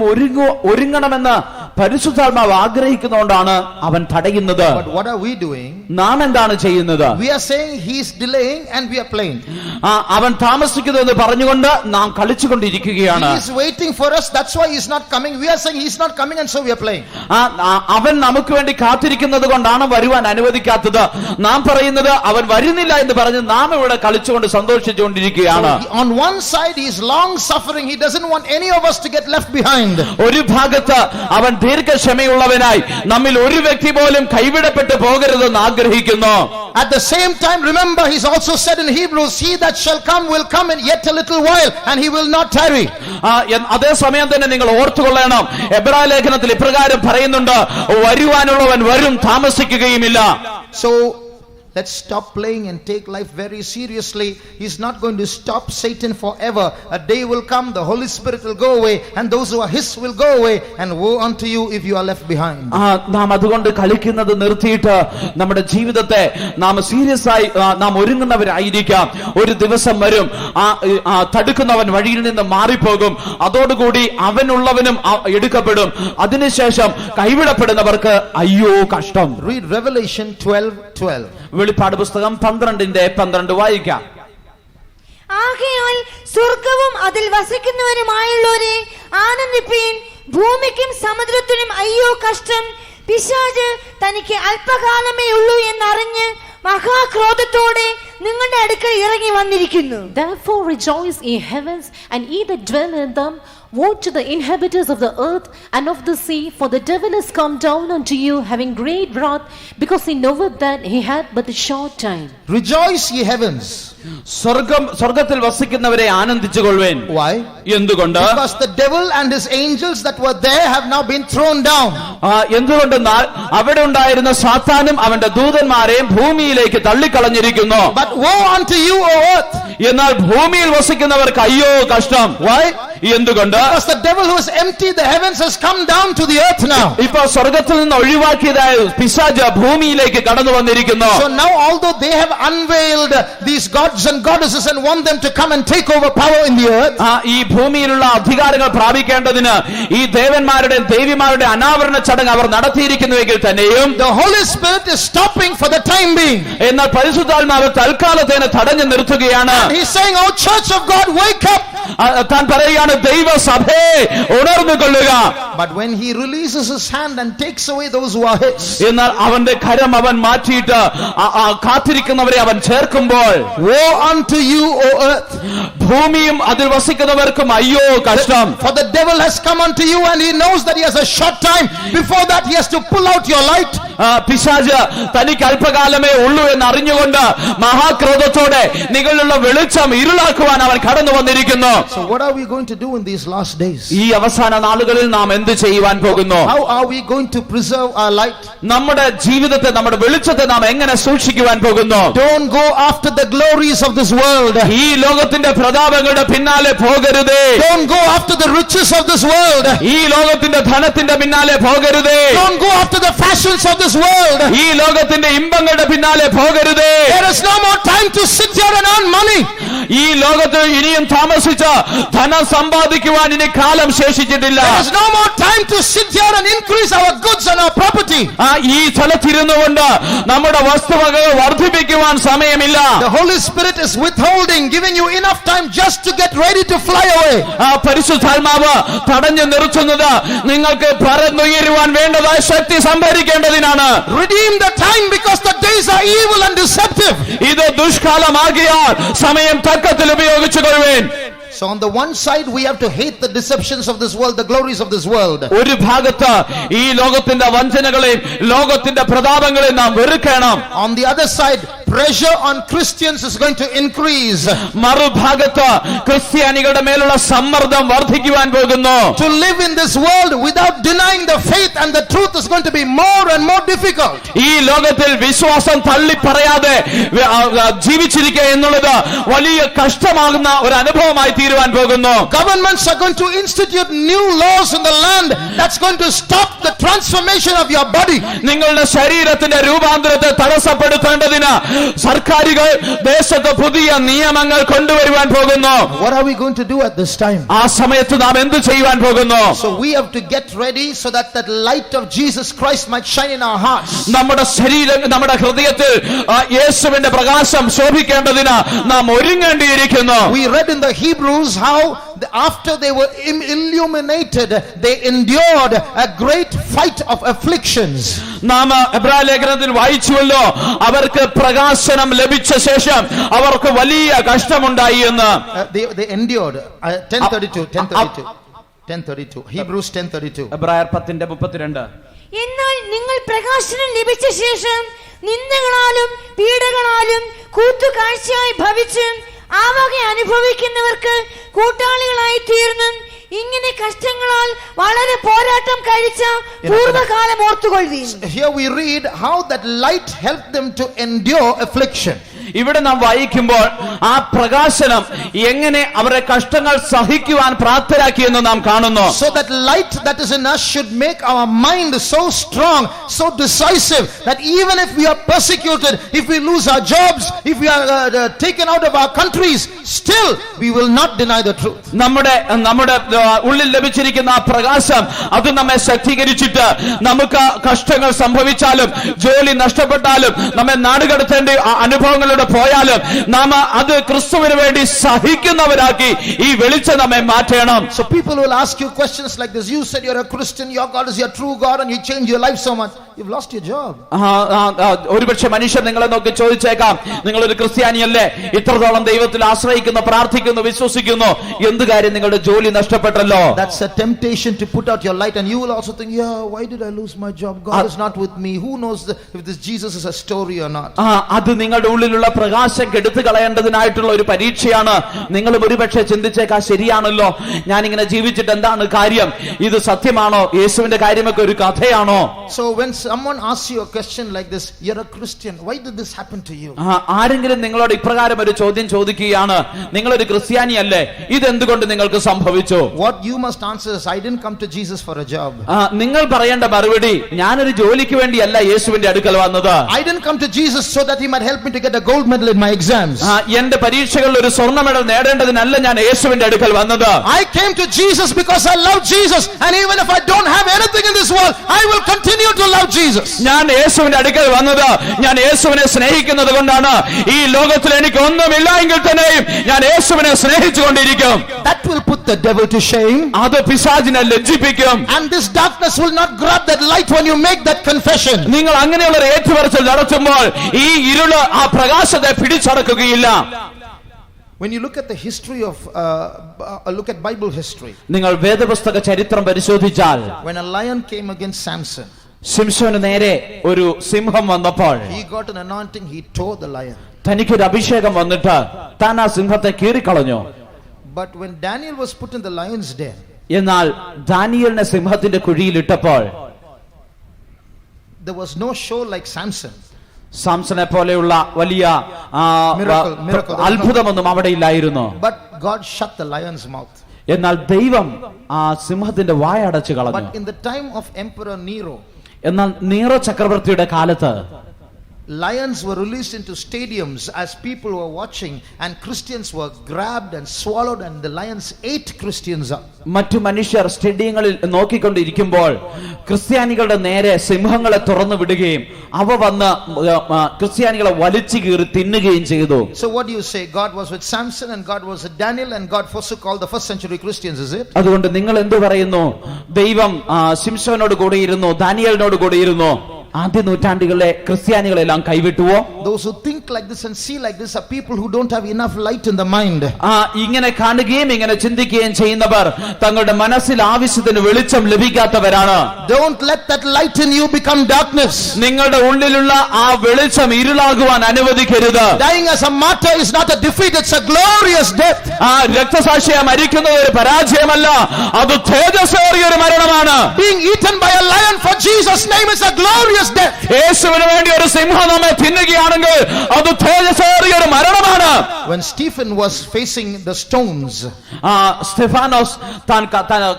ഒരുങ്ങണമെന്ന് പരിശുദ്ധാത്മാവ് ആഗ്രഹിക്കുന്നതുകൊണ്ടാണ് അവൻ തടയുന്നത്. But what are we doing? നാം എന്താണ് ചെയ്യുന്നത്? We are saying he is delaying and we are playing. അവൻ താമസിക്കുന്നതെന്ന് പറഞ്ഞുകൊണ്ട് നാം കളിച്ചുകൊണ്ടിരിക്കുകയാണ്. He is waiting for us, that's why he is not coming. We are saying he is not coming and so we are playing. അവൻ നമുക്ക് വേണ്ടി കാത്തിരിക്കുന്നത് കൊണ്ടാണ് വരുവാൻ അനുവദിക്കാത്തത്. നാം പറയുന്നത് അവൻ വരുന്നില്ല എന്ന് പറഞ്ഞ് നാം ഇവിടെ കളിച്ചുകൊണ്ട് സന്തോഷിച്ചുകൊണ്ടിരിക്കുകയാണ്. On one side he is long suffering, he doesn't want any of us to get left behind. ഒരു ഭാഗത്ത് അവൻ ദീർഘക്ഷമയുള്ളവനായി നമ്മിൽ ഒരു വ്യക്തി പോലും കൈവിടപ്പെട്ടു പോകരുതെന്ന് ആഗ്രഹിക്കുന്നു. At the same time, remember, he's also said in Hebrews, he that shall come will come in yet a little while, and he will not tarry. അതേ സമയം തന്നെ നിങ്ങൾ ഓർത്തുകൊള്ളണം, എബ്രായ ലേഖനത്തിൽ ഇപ്രകാരം പറയുന്നുണ്ട്, വരുവാനുള്ളവൻ വരും, താമസിക്കുകയുമില്ല. So let's stop playing and take life very seriously. He's not going to stop Satan forever. A day will come, the Holy Spirit will go away, and those who are his will go away, and woe unto you if you are left behind. നാം അതുകൊണ്ട് കളിക്കുന്നത് നിർത്തിയിട്ട് നമ്മുടെ ജീവിതത്തെ നാം സീരിയസ് ആയി നാം ഒരുങ്ങുന്നവരായിരിക്കാം. ഒരു ദിവസം വരും, തടുക്കുന്നവൻ വഴിയിൽ നിന്ന് മാറിപ്പോകും, അതോടുകൂടി അവനുള്ളവനും എടുക്കപ്പെടും. അതിനുശേഷം കൈവിടപ്പെടുന്നവർക്ക് അയ്യോ കഷ്ടം. Read Revelation 12:12. വെളിപ്പാട് പുസ്തകം 12:12 വായിക്കാം. ആകയാൽ സ്വർഗവും അതിൽ വസിക്കുന്നവരുമായുള്ളവരെ ആനന്ദിപ്പീൻ, ഭൂമിക്കും സമുദ്രത്തിനും അയ്യോ കഷ്ടം, പിശാച് തനിക്ക് അല്പകാലമേ ഉള്ളൂ എന്നറിഞ്ഞ് മഹാക്രോധത്തോടെ നിങ്ങളുടെ അടുക്കൽ ഇറങ്ങി വന്നിരിക്കുന്നു. Therefore rejoice, ye heavens, and ye that dwell in them. Woe to the inhabitants of the earth and of the sea, for the devil is come down unto you, having great wrath, because he knoweth that he hath but a short time. Rejoice, ye heavens. സ്വർഗത്തിൽ വസിക്കുന്നവരെ ആനന്ദിച്ചുകൊള്ളുവേൻ. Why? എന്തുകൊണ്ട്? Because the devil and his angels that were there have now been thrown down. എന്തുകൊണ്ടെന്നാൽ അവിടെ ഉണ്ടായിരുന്ന സാത്താനും അവന്റെ ദൂതന്മാരെയും ഭൂമിയിലേക്ക് തള്ളിക്കളഞ്ഞിരിക്കുന്നു. But woe unto you, O earth. എന്നാൽ ഭൂമിയിൽ വസിക്കുന്നവർക്ക് അയ്യോ കഷ്ടം. Why? എന്തുകൊണ്ട്? Because the devil who has emptied the heavens has come down to the earth now. ഇപ്പൊ സ്വർഗത്തിൽ നിന്ന് ഒഴിവാക്കിയതായ പിശാച് ഭൂമിയിലേക്ക് കടന്നു വന്നിരിക്കുന്നു. So now, although they have unveiled these gods and goddesses and want them to come and take over power in the earth, ഈ ഭൂമിയിലുള്ള അധികാരങ്ങൾ പ്രാപിക്കേണ്ടതിന് ഈ ദേവന്മാരുടെ ദേവിമാരുടെ അനാവരണ ചടങ്ങ് അവർ നടത്തിയിരിക്കുന്നുവെങ്കിൽ തന്നെയും the Holy Spirit is stopping for the time being. എന്നാൽ പരിശുദ്ധാത്മാവ് തൽക്കാലത്തേന് തടഞ്ഞു നിർത്തുകയാണ്. He's saying, "Oh Church of God, wake up." താൻ പറയുകയാണ്, ദൈവസഭേ ഉണർന്നുകൊള്ളുക. But when he releases his hand and takes away those who are his, എന്നാൽ അവന്റെ കരം അവൻ മാറ്റിയിട്ട് കാത്തിരിക്കുന്നവരെ അവൻ ചേർക്കുമ്പോൾ, woe unto you, O earth. ഭൂമിയും അതിൽ വസിക്കുന്നവർക്കും അയ്യോ കഷ്ടം. For the devil has come unto you and he knows that he has a short time. Before that he has to pull out your light. പിശാച് തനിക്ക് അല്പകാലമേ ഉള്ളൂ എന്ന് അറിഞ്ഞുകൊണ്ട് മഹാക്രോധത്തോടെ നിങ്ങളുള്ള വെളിച്ചം ഇരുളാക്കുവാൻ അവൻ കടന്നു വന്നിരിക്കുന്നു. So what are we going to do in these last days? ഈ അവസാന നാളുകളിൽ നാം എന്ത് ചെയ്യുവാൻ പോകുന്നു? How are we going to preserve our light? നമ്മുടെ ജീവിതത്തെ, നമ്മുടെ വെളിച്ചത്തെ നാം എങ്ങനെ സൂക്ഷിക്കുവാൻ പോകുന്നു? Don't go after the glories of this world. ഈ ലോകത്തിന്റെ പ്രതാപങ്ങളുടെ പിന്നാലെ പോകരുതേ. Don't go after the riches of this world. ഈ ലോകത്തിന്റെ ധനത്തിന്റെ പിന്നാലെ പോകരുതേ. Don't go after the fashions of this world. ഈ ലോകത്തിന്റെ ഇമ്പങ്ങളുടെ പിന്നാലെ പോകരുതേ. There is no more time to sit here and earn money. ഈ ലോകത്ത് ഇനിയും താമസിച്ച് ധനം സമ്പാദിക്കുവാൻ ഇനി കാലം ശേഷിച്ചിട്ടില്ല. There is no more time to sit here and increase our goods and our property. ഈ സ്ഥലത്തിരുന്നുകൊണ്ട് നമ്മുടെ വസ്തുവകകൾ വർദ്ധിപ്പിക്കുവാൻ സമയമില്ല. The Holy Spirit is withholding, giving you enough time just to get ready to fly away. പരിശുദ്ധാത്മാവ് തടഞ്ഞു നിർത്തുന്നത് നിങ്ങൾക്ക് പറന്നുയരുവാൻ വേണ്ടതായ ശക്തി സംഭരിക്കേണ്ടതിനാണ്. Redeem the time because the days are evil and deceptive. ഇത് ദുഷ്കാലമാകിയാൽ സമയം തക്കത്തിൽ ഉപയോഗിച്ചുകൊള്ളുവേൻ. So on the one side we have to hate the deceptions of this world, the glories of this world. ഒരു ഭാഗത്ത് ഈ ലോകത്തിന്റെ വഞ്ചനകളെയും ലോകത്തിന്റെ പ്രതാപങ്ങളെയും നാം വെറുക്കണം. On the other side, pressure on Christians is going to increase. മറുഭാഗത്ത് ക്രിസ്ത്യാനികളുടെ മേലുള്ള സമ്മർദ്ദം വർദ്ധിക്കുവാൻ പോകുന്നു. To live in this world without denying the faith and the truth is going to be more and more difficult. ഈ ലോകത്തിൽ വിശ്വാസം തള്ളി പറയാതെ ജീവിച്ചിരിക്കുക എന്നുള്ളത് വലിയ കഷ്ടമാകുന്ന ഒരു അനുഭവമായി തീരുവാൻ പോകുന്നു. Governments are going to institute new laws in the land that's going to stop the transformation of your body. നിങ്ങളുടെ ശരീരത്തിന്റെ രൂപാന്തരത്തെ തടസ്സപ്പെടുത്തേണ്ടതിന് സർക്കാരുകൾ ദേശത്ത് പുതിയ നിയമങ്ങൾ കൊണ്ടുവരുവാൻ പോകുന്നു. What are we going to do at this time? ആ സമയത്ത് നാം എന്ത് ചെയ്യുവാൻ പോകുന്നു? So we have to get ready so that that light of Jesus Christ might shine in our hearts. നമ്മുടെ ശരീരം, നമ്മുടെ ഹൃദയത്തിൽ യേശുവിന്റെ പ്രകാശം ശോഭിക്കേണ്ടതിന് നാം ഒരുങ്ങേണ്ടിയിരിക്കുന്നു. We read in the Hebrews how after they were illuminated, they endured a great fight of afflictions. നാം എബ്രായ ലേഖനത്തിൽ വായിച്ചുവല്ലോ, അവർക്ക് പ്രകാശനം ലഭിച്ച ശേഷം അവർക്ക് വലിയ കഷ്ടമുണ്ടായി എന്ന്. They endured. 10:32 Hebrews 10:32. എബ്രായർ 10:32. എന്നാൽ നിങ്ങൾ പ്രകാശനം ലഭിച്ച ശേഷം നിന്ദകളാലും പീഡകളാലും കൂത്തുകാഴ്ചയായി ഭവിച്ച് ആവക അനുഭവിക്കുന്നവർക്ക് കൂട്ടാളികളായി തീർന്നു ഇങ്ങനെ കഷ്ടങ്ങളാൽ വളരെ പോരാട്ടം കഴിച്ച പൂർവ്വകാലം ഓർത്തുകൊള്ളുവീൻ. Here we read how that light helped them to endure affliction. ഇവിടെ നാം വായിക്കുമ്പോൾ ആ പ്രകാശനം എങ്ങനെ അവരെ കഷ്ടങ്ങൾ സഹിക്കുവാൻ പ്രാപ്തരാക്കിയെന്ന് നാം കാണുന്നു. So that light that is in us should make our mind so strong, so decisive, that even if we are persecuted, if we lose our jobs, if we are taken out of our countries, still we will not deny the truth. നമ്മുടെ ഉള്ളിൽ ലഭിച്ചിരിക്കുന്ന ആ പ്രകാശം അത് നമ്മെ ശക്തീകരിച്ചിട്ട് നമുക്ക് കഷ്ടങ്ങൾ സംഭവിച്ചാലും ജോലി നഷ്ടപ്പെട്ടാലും നമ്മെ നാടുകടത്തേണ്ട അനുഭവങ്ങളുടെ പോയാലും നാം അത് ക്രിസ്തുവിന് വേണ്ടി സഹിക്കുന്നവരാക്കി ഈ വെളിച്ചം നമ്മെ മാറ്റണം. So people will ask you questions like this. You said you're a Christian, your God is your true God, and you change your life so much. You've lost your job. ഒരുപക്ഷെ മനുഷ്യർ നിങ്ങളെ നോക്കി ചോദിച്ചേക്കാം, നിങ്ങളൊരു ക്രിസ്ത്യാനിയല്ലേ, ഇത്രത്തോളം ദൈവത്തിൽ ആശ്രയിക്കുന്നു, പ്രാർത്ഥിക്കുന്നു, വിശ്വസിക്കുന്നു, എന്ത് കാര്യം നിങ്ങളുടെ ജോലി നഷ്ടപ്പെട്ടല്ലോ. That's a temptation to put out your light, and you will also think, yeah, why did I lose my job? God is not with me. Who knows if this Jesus is a story or not? അത് നിങ്ങളുടെ ഉള്ളിലുള്ള പ്രകാശം കെടുത്തു കളയേണ്ടതിനായിട്ടുള്ള ഒരു പരീക്ഷയാണ്. നിങ്ങൾ ഒരുപക്ഷെ ചിന്തിച്ചേക്കാം, ശരിയാണല്ലോ, ഞാനിങ്ങനെ ജീവിച്ചിട്ട് എന്താണ് കാര്യം, ഇത് സത്യമാണോ, യേശുവിന്റെ കാര്യമൊക്കെ ഒരു കഥയാണോ. So when someone asks you a question like this, you're a Christian, why did this happen to you? ആരെങ്കിലും നിങ്ങളോട് ഇപ്രകാരം ഒരു ചോദ്യം ചോദിക്കുകയാണ്, നിങ്ങളൊരു ക്രിസ്ത്യാനിയല്ലേ, ഇതെന്തുകൊണ്ട് നിങ്ങൾക്ക് സംഭവിച്ചു? What you must answer is, I didn't come to Jesus for a job. നിങ്ങൾ പറയേണ്ട മറുപടി, ഞാനൊരു ജോലിക്ക് വേണ്ടിയല്ല യേശുവിന്റെ അടുക്കൽ വന്നത്. I didn't come to Jesus so that he might help me to get a gold medal in my exams. എന്റെ പരീക്ഷകളിൽ ഒരു സ്വർണ്ണ മെഡൽ നേടേണ്ടതിനല്ല ഞാൻ യേശുവിന്റെ അടുക്കൽ വന്നത്. I came to Jesus because I love Jesus, and even if I don't have anything in this world, I will continue to love Jesus. ഞാൻ യേശുവിന്റെ അടുക്കൽ വന്നത് ഞാൻ യേശുവിനെ സ്നേഹിക്കുന്നത് കൊണ്ടാണ്. ഈ ലോകത്തിൽ എനിക്ക് ഒന്നുമില്ല എങ്കിൽ തന്നെയും ഞാൻ യേശുവിനെ സ്നേഹിച്ചുകൊണ്ടിരിക്കും. That will put the devil to shame. അത് പിശാചിനെ ലജ്ജിപ്പിക്കും. And this darkness will not grab that light when you make that confession. നിങ്ങൾ അങ്ങനെയുള്ള ഒരു ഏറ്റുപറച്ചിൽ നടത്തുമ്പോൾ ഈ ഇരുള് ആ പ്രകാശത്തെ പിടിച്ചടക്കുകയില്ല. When you look at the history of look at Bible history, നിങ്ങൾ വേദപുസ്തക ചരിത്രം പരിശോധിച്ചാൽ, when a lion came against Samson, ശിംശോന് നേരെ ഒരു സിംഹം വന്നപ്പോൾ he got an anointing, he tore the lion. തനിക്കൊരു അഭിഷേകം വന്നിട്ട് താൻ ആ സിംഹത്തെ കീറിക്കളഞ്ഞു. But when Daniel was put in the lion's den, എന്നാൽ ദാനിയേലിനെ സിംഹത്തിന്റെ കുഴിയിലിട്ടപ്പോൾ there was no show like Samson. സാംസനെ പോലെയുള്ള വലിയ miracle. അത്ഭുതമൊന്നും അവിടെ ഇല്ലായിരുന്നു. But God shut the lion's mouth. എന്നാൽ ദൈവം ആ സിംഹത്തിന്റെ വായ അടച്ചു കളഞ്ഞു. But in the time of Emperor Nero, എന്നാൽ നീറോ ചക്രവർത്തിയുടെ കാലത്ത് lions were released into stadiums as people were watching, and Christians were grabbed and swallowed, and the lions ate Christians up. മറ്റു മനുഷ്യർ സ്റ്റേഡിയങ്ങളിൽ നോക്കിക്കൊണ്ടിരിക്കുമ്പോൾ ക്രിസ്ത്യാനികളുടെ നേരെ സിംഹങ്ങളെ തുറന്നു വിടുകയും അവ വന്ന് ക്രിസ്ത്യാനികളെ വലിച്ചു കീറി തിന്നുകയും ചെയ്തു. So what do you say? God was with Samson and God was with Daniel, and God forsook all the first century Christians, is it? അതുകൊണ്ട് നിങ്ങൾ എന്തു പറയുന്നു? ദൈവം ശിംശോനോട് കൂടെയിരുന്നു, ദാനിയേലിനോട് കൂടെയിരുന്നു, ആദ്യ നൂറ്റാണ്ടുകളിലെ ക്രിസ്ത്യാനികളെല്ലാം കൈവിട്ടുവോ? Those who think like this and see like this are people who don't have enough light in the mind. ഇങ്ങനെ കാണുകയും ഇങ്ങനെ ചിന്തിക്കുകയും ചെയ്യുന്നവർ തങ്ങളുടെ മനസ്സിൽ ആവശ്യത്തിന് വെളിച്ചം ലഭിക്കാത്തവരാണ്. Don't let that light in you become darkness. നിങ്ങളുടെ ഉള്ളിലുള്ള ആ വെളിച്ചം ഇരുളാകുവാൻ അനുവദിക്കരുത്. Dying as a martyr is not a defeat, it's a glorious death. രക്തസാക്ഷിയായി മരിക്കുന്നത് ഒരു പരാജയമല്ല, അത് തേജസ്സേറിയ ഒരു മരണമാണ്. Being eaten by a lion for Jesus' name is a glorious death. യേശുവിന് വേണ്ടി ഒരു സിംഹം നമ്മെ തിന്നുകയാണെങ്കിൽ അത് തേജസ്സേറിയ ഒരു മരണമാണ്. When Stephen was facing the stones, Stephanos താൻ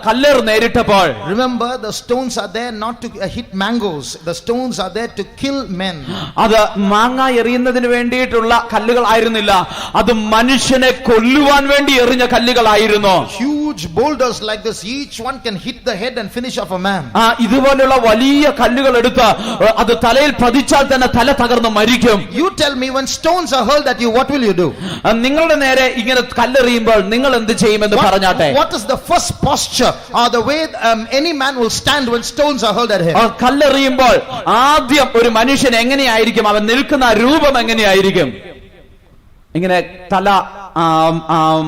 കല്ലേറ് നേരിട്ടപ്പോൾ, remember the stones are there not to hit mangoes, the stones are there to kill men. അത് മാങ്ങ എറിയുന്നതിന് വേണ്ടിയിട്ടുള്ള കല്ലുകൾ ആയിരുന്നില്ല, അത് മനുഷ്യനെ കൊല്ലുവാൻ വേണ്ടി എറിഞ്ഞ കല്ലുകളായിരുന്നു. Huge huge boulders like this, each one can hit the head and finish off a man. ഇതുപോലുള്ള വലിയ കല്ലുകൾ എടുത്ത് അത് തലയിൽ പതിച്ചാൽ തന്നെ തല തകർന്ന് മരിക്കും. You tell me, when stones are hurled at you, what will you do? നിങ്ങളുടെ നേരെ ഇങ്ങനെ കല്ലെറിയുമ്പോൾ നിങ്ങൾ എന്ത് ചെയ്യുമെന്ന് പറഞ്ഞാട്ടെ. What is the first posture or the way any man will stand when stones are hurled at him? കല്ലെറിയുമ്പോൾ ആദ്യം ഒരു മനുഷ്യൻ എങ്ങനെയായിരിക്കും, അവൻ നിൽക്കുന്ന രൂപം എങ്ങനെയായിരിക്കും? ഇങ്ങനെ തല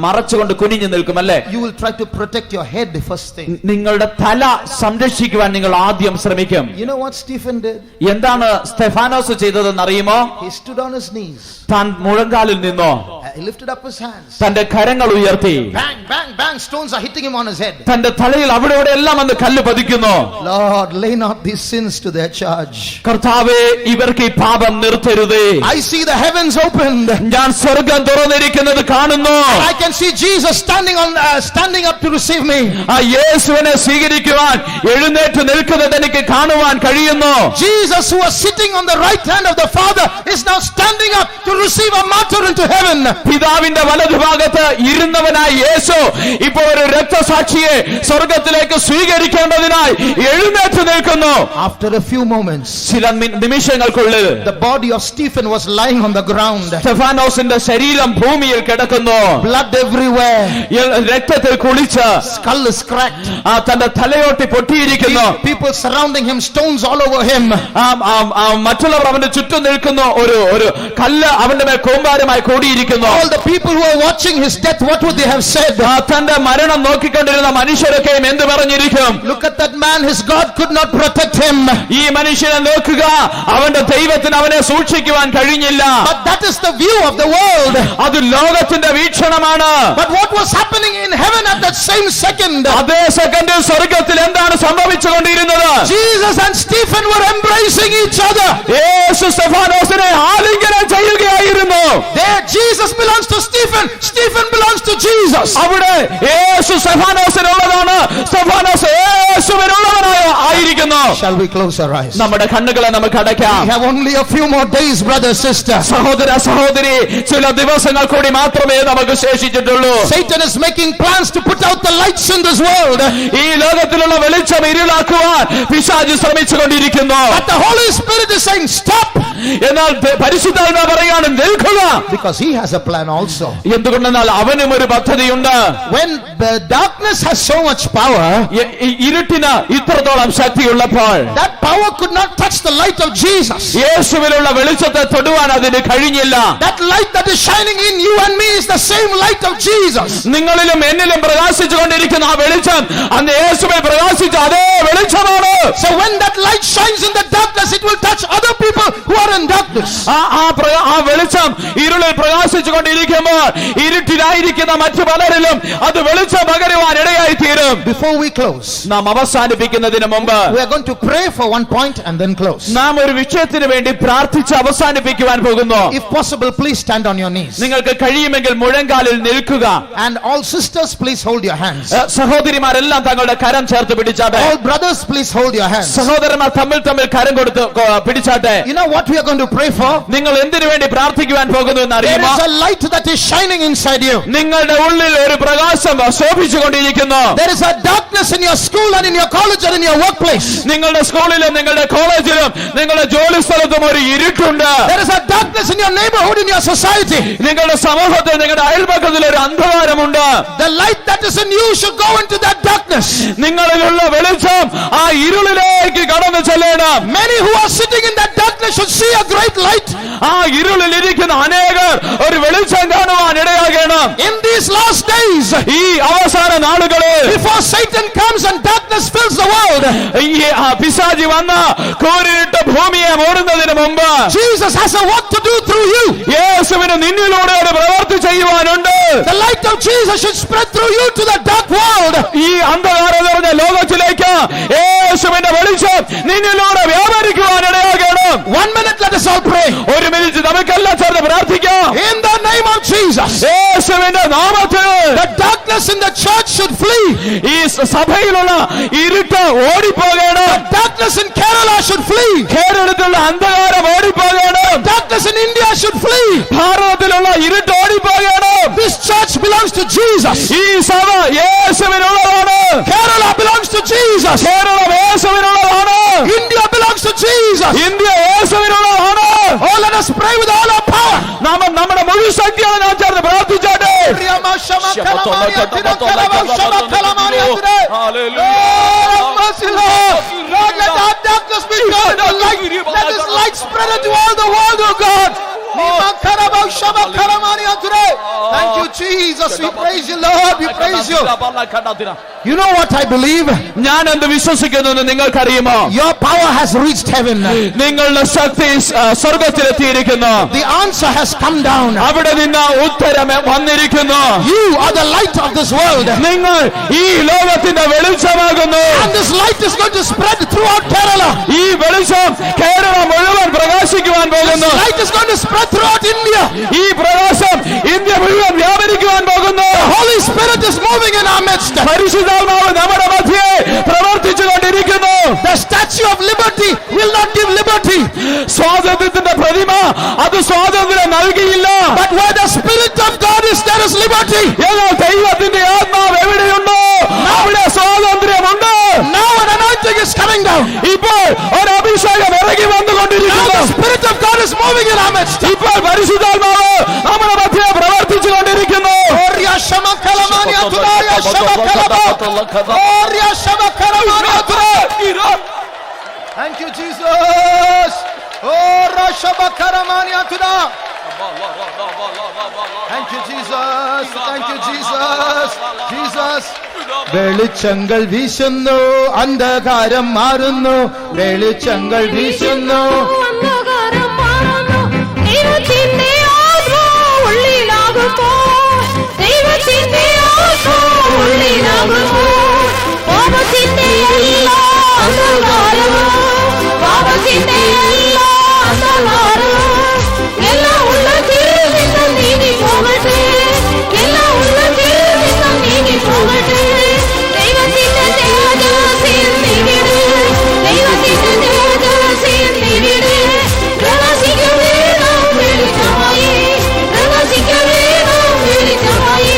മറച്ചുകൊണ്ട് കുനിഞ്ഞു നിൽക്കും അല്ലേ? You will try to protect your head first thing. നിങ്ങളുടെ തല സംരക്ഷിക്കുവാൻ നിങ്ങൾ ആദ്യം ശ്രമിക്കും. You know what Stephen did? എന്താണ് സ്തെഫാനോസ് ചെയ്തതെന്ന് അറിയുമോ? He stood on his knees. താൻ മുഴങ്കാലിൽ നിന്നോ He lifted up his hands. തന്റെ കരങ്ങൾ ഉയർത്തി. Bang, bang, bang, stones are hitting him on his head. തന്റെ തലയിൽ അവിടെ എല്ലാം വന്ന് കല്ല് പതിക്കുന്നു. Lord, lay not these sins to their charge. കർത്താവേ, ഇവർക്ക് ഈ പാപം നിർത്തരുതേ. I see the heavens opened. ഞാൻ സ്വർഗ്ഗം തുറന്നിരിക്കുന്നത് കാണുന്നു. I can see Jesus standing up to receive me. യേശുവിനെ സ്വീകരിക്കുവാൻ എഴുന്നേറ്റ് നിൽക്കുന്നത് എനിക്ക് കാണുവാൻ കഴിയുന്നു. Jesus, who was sitting on the right hand of the Father, is now standing up to receive a martyr into heaven. പിതാവിന്റെ വലതുഭാഗത്ത് ഇരുന്നവനായ യേശു ഇപ്പോൾ ഒരു രക്തസാക്ഷിയെ സ്വർഗ്ഗത്തിലേക്ക് സ്വീകരിക്കേണ്ടതിനായി എഴുന്നേറ്റ് നിൽക്കുന്നു. After a few moments, ചില നിമിഷങ്ങൾക്കുള്ളിൽ the body of Stephen was lying on the ground. സ്തെഫാനോസിന്റെ ശരീരം ഭൂമിയിൽ കിടക്കുന്നു. Blood everywhere. രക്തത്തിൽ കുളിച്ച് Skull is cracked. തന്റെ തലയോട്ടി പൊട്ടിയിരിക്കുന്നു. People surrounding him, stones all over him. മറ്റുള്ളവർ അവന്റെ ചുറ്റും നിൽക്കുന്നു. ഒരു കല്ല് അവന്റെ മേൽ കൂമ്പാരമായി കൂടിയിരിക്കുന്നു. All the people who are watching his death, what would they have said? തന്റെ മരണം നോക്കിക്കൊണ്ടിരുന്ന മനുഷ്യരൊക്കെയും എന്ത് പറഞ്ഞിരിക്കും? Look at that man, his God could not protect him. ഈ മനുഷ്യനെ നോക്കുക, അവന്റെ ദൈവത്തിന് അവനെ സൂക്ഷിക്കുവാൻ കഴിഞ്ഞില്ല. But that is the view of the world. അത് ലോകത്തിന്റെ വീക്ഷണമാണ്. But what was happening in heaven at that same second? അതേ സെക്കൻഡിൽ സ്വർഗ്ഗത്തിൽ എന്താണ് സംഭവിച്ചുകൊണ്ടിരുന്നത്? Jesus and Stephen were embracing each other. യേശു സ്തെഫാനോസിനെ ആലിംഗനം ചെയ്യുകയായിരുന്നു. There Jesus belongs to Stephen, Stephen belongs to Jesus. അവിടെ യേശു സ്തെഫാനോസിനുള്ളതാണ്, Stephanos യേശുവിനുള്ളവനായിരിക്കുന്നു. Shall we close our eyes? നമ്മുടെ കണ്ണുകളെ നമുക്ക് അടയ്ക്കാം. We have only a few more days, brother, sister. സഹോദര സഹോദരി, ചില ദിവസങ്ങൾ കൂടി മാത്രമേ നമുക്ക് ശേഷിച്ചിട്ടുള്ളൂ. Satan is making plans to put out the lights in this world. ഈ ലോകത്തിലുള്ള വെളിച്ചം ഇരുളാക്കുവാൻ പിശാച് ശ്രമിച്ചുകൊണ്ടിരിക്കുന്നു. But the Holy Spirit is saying stop. എന്നാൽ പരിശുദ്ധാത്മാവ് പറയാണ് നിൽക്കുക. Because he has a plan also. എന്തുകൊണ്ടെന്നാൽ അവനും ഒരു പദ്ധതിയുണ്ട്. When the darkness has so much power, ഇരുട്ടിന് ഇത്രത്തോളം ശക്തിയുള്ളപ്പോൾ, that power could not touch the light of Jesus. യേശുവിലുള്ള വെളിച്ചത്തെ തൊടുവാൻ അതിന് കഴിഞ്ഞില്ല. That light that is shining in you and me is the same light of Jesus. നിങ്ങളിലും എന്നിലും പ്രകാശിച്ചുകൊണ്ടിരിക്കുന്ന ആ വെളിച്ചം അന്ന് യേശുവിൽ പ്രകാശിച്ച അതേ വെളിച്ചമാണ്. So when that light shines in the darkness, it will touch other people who are in darkness. ആ വെളിച്ചം ഇരുളിൽ പ്രകാശിച്ചുകൊണ്ടിരിക്കുമ്പോൾ ഇരുട്ടിലായിരിക്കുന്ന മറ്റു പലരിലും അത് വെളിച്ചം പകരുവാൻ ഇടയായി തീരും. Before we close, നാം അവസാനിപ്പിക്കുന്നതിന് മുമ്പ് we are going to pray for one point and then close. നാം ഒരു വിഷയത്തിന് വേണ്ടി പ്രാർത്ഥിച്ച് അവസാനിപ്പിക്കുവാൻ പോകുന്നു. If possible, please stand on your knees. നിങ്ങൾക്ക് കഴിയുമെങ്കിൽ മുഴങ്കാലിൽ നിൽക്കുക. And all sisters, please hold your hands. സഹോദരിമാരെല്ലാം തങ്ങളുടെ കരം ചേർത്ത് പിടിച്ചാട്ടെ. All brothers, please hold your hands. സഹോദരന്മാർ തമ്മിൽ കരം കൊടുത്ത് പിടിച്ചാട്ടെ. You know what we are going to pray for? നിങ്ങൾ എന്തിനു വേണ്ടി പ്രാർത്ഥിക്കുവാൻ പോകുന്നു എന്ന് There അറിയുമോ? is a light that is shining inside you. നിങ്ങളുടെ ഉള്ളിൽ ഒരു പ്രകാശം ശോഭിച്ചുകൊണ്ടിരിക്കുന്നു. There is a darkness in your school and in your college and in your workplace. നിങ്ങളുടെ സ്കൂളിലും നിങ്ങളുടെ കോളേജിലും നിങ്ങളുടെ ജോലി സ്ഥലത്തും ഒരു ഇരുട്ടുണ്ട്. There is a darkness in your neighborhood, in your society. നിങ്ങളുടെ സമൂഹത്തിൽ നിങ്ങളുടെ അയൽപക്കത്തിൽ ഒരു അന്ധകാരമുണ്ട്. The light that is in you should go into that darkness. നിങ്ങളിലുള്ള വെളിച്ചം ആ ഇരുളിലേക്ക് കടന്നു ചെല്ലണം. Many who are sitting in that darkness should see a great light. ആ ഇരുളിൽ ഇരിക്കുന്ന അനേകർ ഒരു വെളിച്ചം കാണുവാൻ ഇടയാകണം. In these last days, ഈ അവസാന നാളുകളിൽ, before Satan comes and darkness fills the world, ഈ പിശാചി വന്ന് കൂരിട്ട് ഭൂമിയെ മൂടുന്നതിന് മുമ്പ് Jesus has a work to do through you. യേശുവിന് നിന്നിലൂടെ ഒരു പ്രവൃത്തി ചെയ്യുവാനുണ്ട്. The light of Jesus should spread through you to the dark world. ഈ അന്ധകാരം നിറഞ്ഞ ലോകത്തിലേക്ക് യേശുവിന്റെ വെളിച്ചം നിന്നിലൂടെ വ്യാപരിക്കുവാൻ ഇടയാകണം. 1 minute, let us all pray. ഒരു മിനിറ്റ് നമുക്കെല്ലാം ചേർന്ന് പ്രാർത്ഥിക്കാം. In the name of Jesus, യേശുവിന്റെ നാമത്തിൽ the darkness in the church should flee. ഈ സഭയിലുള്ള ഇരുട്ട് ഓടിപ്പോകണം. The darkness in Kerala should flee. കേരളത്തിലുള്ള അന്ധകാരം ഓടിപ്പോകണം. Darkness in India should flee. ഭാരതത്തിലുള്ള ഇരുട്ട് ഓടിപ്പോകണം. This church belongs to Jesus. ഈ സഭ യേശുവിനുള്ളതാണ്. Kerala belongs to Jesus. Kerala യേശുവിനുള്ളതാണ്. India belongs to Jesus. India യേശുവിനുള്ളതാണ്. Oh, let us pray with all our power. നാം നമ്മുടെ മുഴുവൻ ശക്തിയോടെ നാം ചേർന്ന് പ്രാർത്ഥിച്ചാട്ടെ. Lord, let our darkness be turned to light. Let this light spread into all the world, oh God. Thank you, Jesus. We praise you, Lord. We praise you. You know what I believe? ഞാൻ എന്ത് വിശ്വസിക്കുന്നു എന്ന് നിങ്ങൾക്കറിയുമോ? Your power has reached heaven. നിങ്ങളുടെ ശക്തി സ്വർഗ്ഗത്തിലെത്തിയിരിക്കുന്നു. The answer has come down. അവിടെ നിന്ന് ഉത്തരം വന്നിരിക്കുന്നു. You are the light of this world. നിങ്ങൾ ഈ ലോകത്തിന്റെ വെളിച്ചമാകുന്നു. And this light is going to spread throughout Kerala. ഈ വെളിച്ചം കേരളം മുഴുവൻ പ്രകാശിക്കുവാൻ പോകുന്നു. This light is going to spread throughout India. ഈ പ്രകാശം ഇന്ത്യ മുഴുവൻ വ്യാപരിക്കുവാൻ പോകുന്നു. The Holy Spirit is moving in our midst. പരിശുദ്ധാത്മാവ് നമ്മുടെ മധ്യേ പ്രവർത്തിച്ചുകൊണ്ടിരിക്കുന്നു. The statue of liberty will not give liberty. സ്വാതന്ത്ര്യത്തിന്റെ പ്രതിമ അത് സ്വാതന്ത്ര്യം നൽകിയില്ല. But where the Spirit of God is, there is liberty. എന്നാൽ ദൈവത്തിന്റെ ആത്മാവ് എവിടെയുണ്ടോ അവിടെ സ്വാതന്ത്ര്യമുണ്ട്. Now an anointing is coming down. ഇപ്പോൾ ഒരു അഭിഷേകം ഇറങ്ങി Now വന്നുകൊണ്ടിരിക്കുന്നു. the Spirit of God is moving in our midst. ഇപ്പോൾ പരിശുദ്ധാത്മാവ് നമ്മുടെ മധ്യേ പ്രവർത്തിച്ചുകൊണ്ടിരിക്കുന്നു. Thank you, Jesus. Oh, Thank you, Jesus. Thank you, Jesus. Jesus. വെളിച്ചങ്ങൾ വീശുന്നു, അന്ധകാരം മാറുന്നു. വെളിച്ചങ്ങൾ വീശുന്നു, അന്ധകാരം മാറുന്നു. ദൈവത്തിന്റെ ആത്മാവ് ഉള്ളിലാകുമ്പോൾ, ദൈവത്തിന്റെ ആത്മാവ് ഉള്ളിലാകുമ്പോൾ, പാപത്തിന്റെ എല്ലാ അന്ധകാരവും, പാപത്തിന്റെ എല്ലാ അന്ധകാരവും എല്ലാ ഉള്ളത്തിൽ നിന്നും നീങ്ങി പോകട്ടെ. എല്ലാ ഉള്ളത്തിൽ നിന്നും നീങ്ങി പോകട്ടെ. ദൈവത്തിന്റെ തേജസ്സിൽ നീങ്ങിട്, ദൈവത്തിന്റെ തേജസ്സിൽ നീങ്ങിട്. പ്രകാശിക്കവേ നാം വെളിച്ചമായി, പ്രകാശിക്കവേ നാം വെളിച്ചമായി.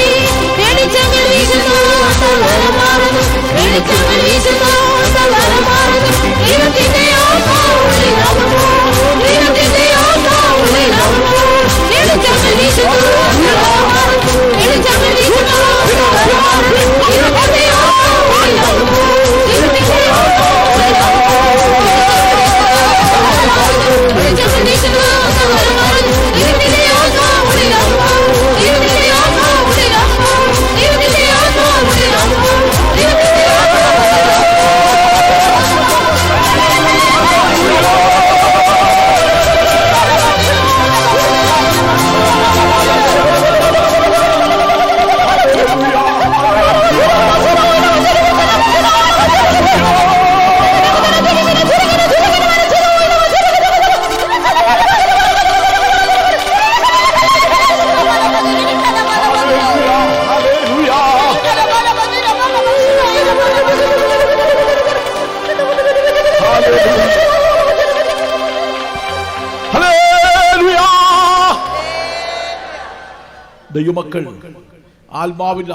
വെളിച്ചങ്ങൾ വീശുന്നു, അന്ധകാരം മാറുന്നു. വെളിച്ചങ്ങൾ വീശുന്നു, അന്ധകാരം മാറുന്നു. ദൈവത്തിന്റെ ആത്മാവ് ഉള്ളിലാകുമ്പോൾ, ദൈവത്തിന്റെ ആത്മാവ് ഉള്ളിലാകുമ്പോൾ. വെളിച്ചങ്ങൾ വീശുന്നു, അന്ധകാരം മാറുന്നു. വെളിച്ചങ്ങൾ വീശുന്നു, അന്ധകാരം മാറുന്നു. ദൈവത്തിന്റെ ആത്മാവ് ഉള്ളിലാകുമ്പോൾ, ദൈവത്തിന്റെ ആത്മാവ് ഉള്ളിലാകുമ്പോൾ. വെളിച്ചങ്ങൾ വീശുന്നു, അന്ധകാരം മാറുന്നു. ദൈവത്തിന്റെ ആത്മാവ് ഉള്ളിലാകുമ്പോൾ, ദൈവത്തിന്റെ ആത്മാവ് ഉള്ളിലാകുമ്പോൾ. ദൈവത്തിന്റെ ആത്മാവ് ഉള്ളിലാകുമ്പോൾ. ദൈവത്തിന്റെ ദൈവമക്കൾ ആത്മാവിൽ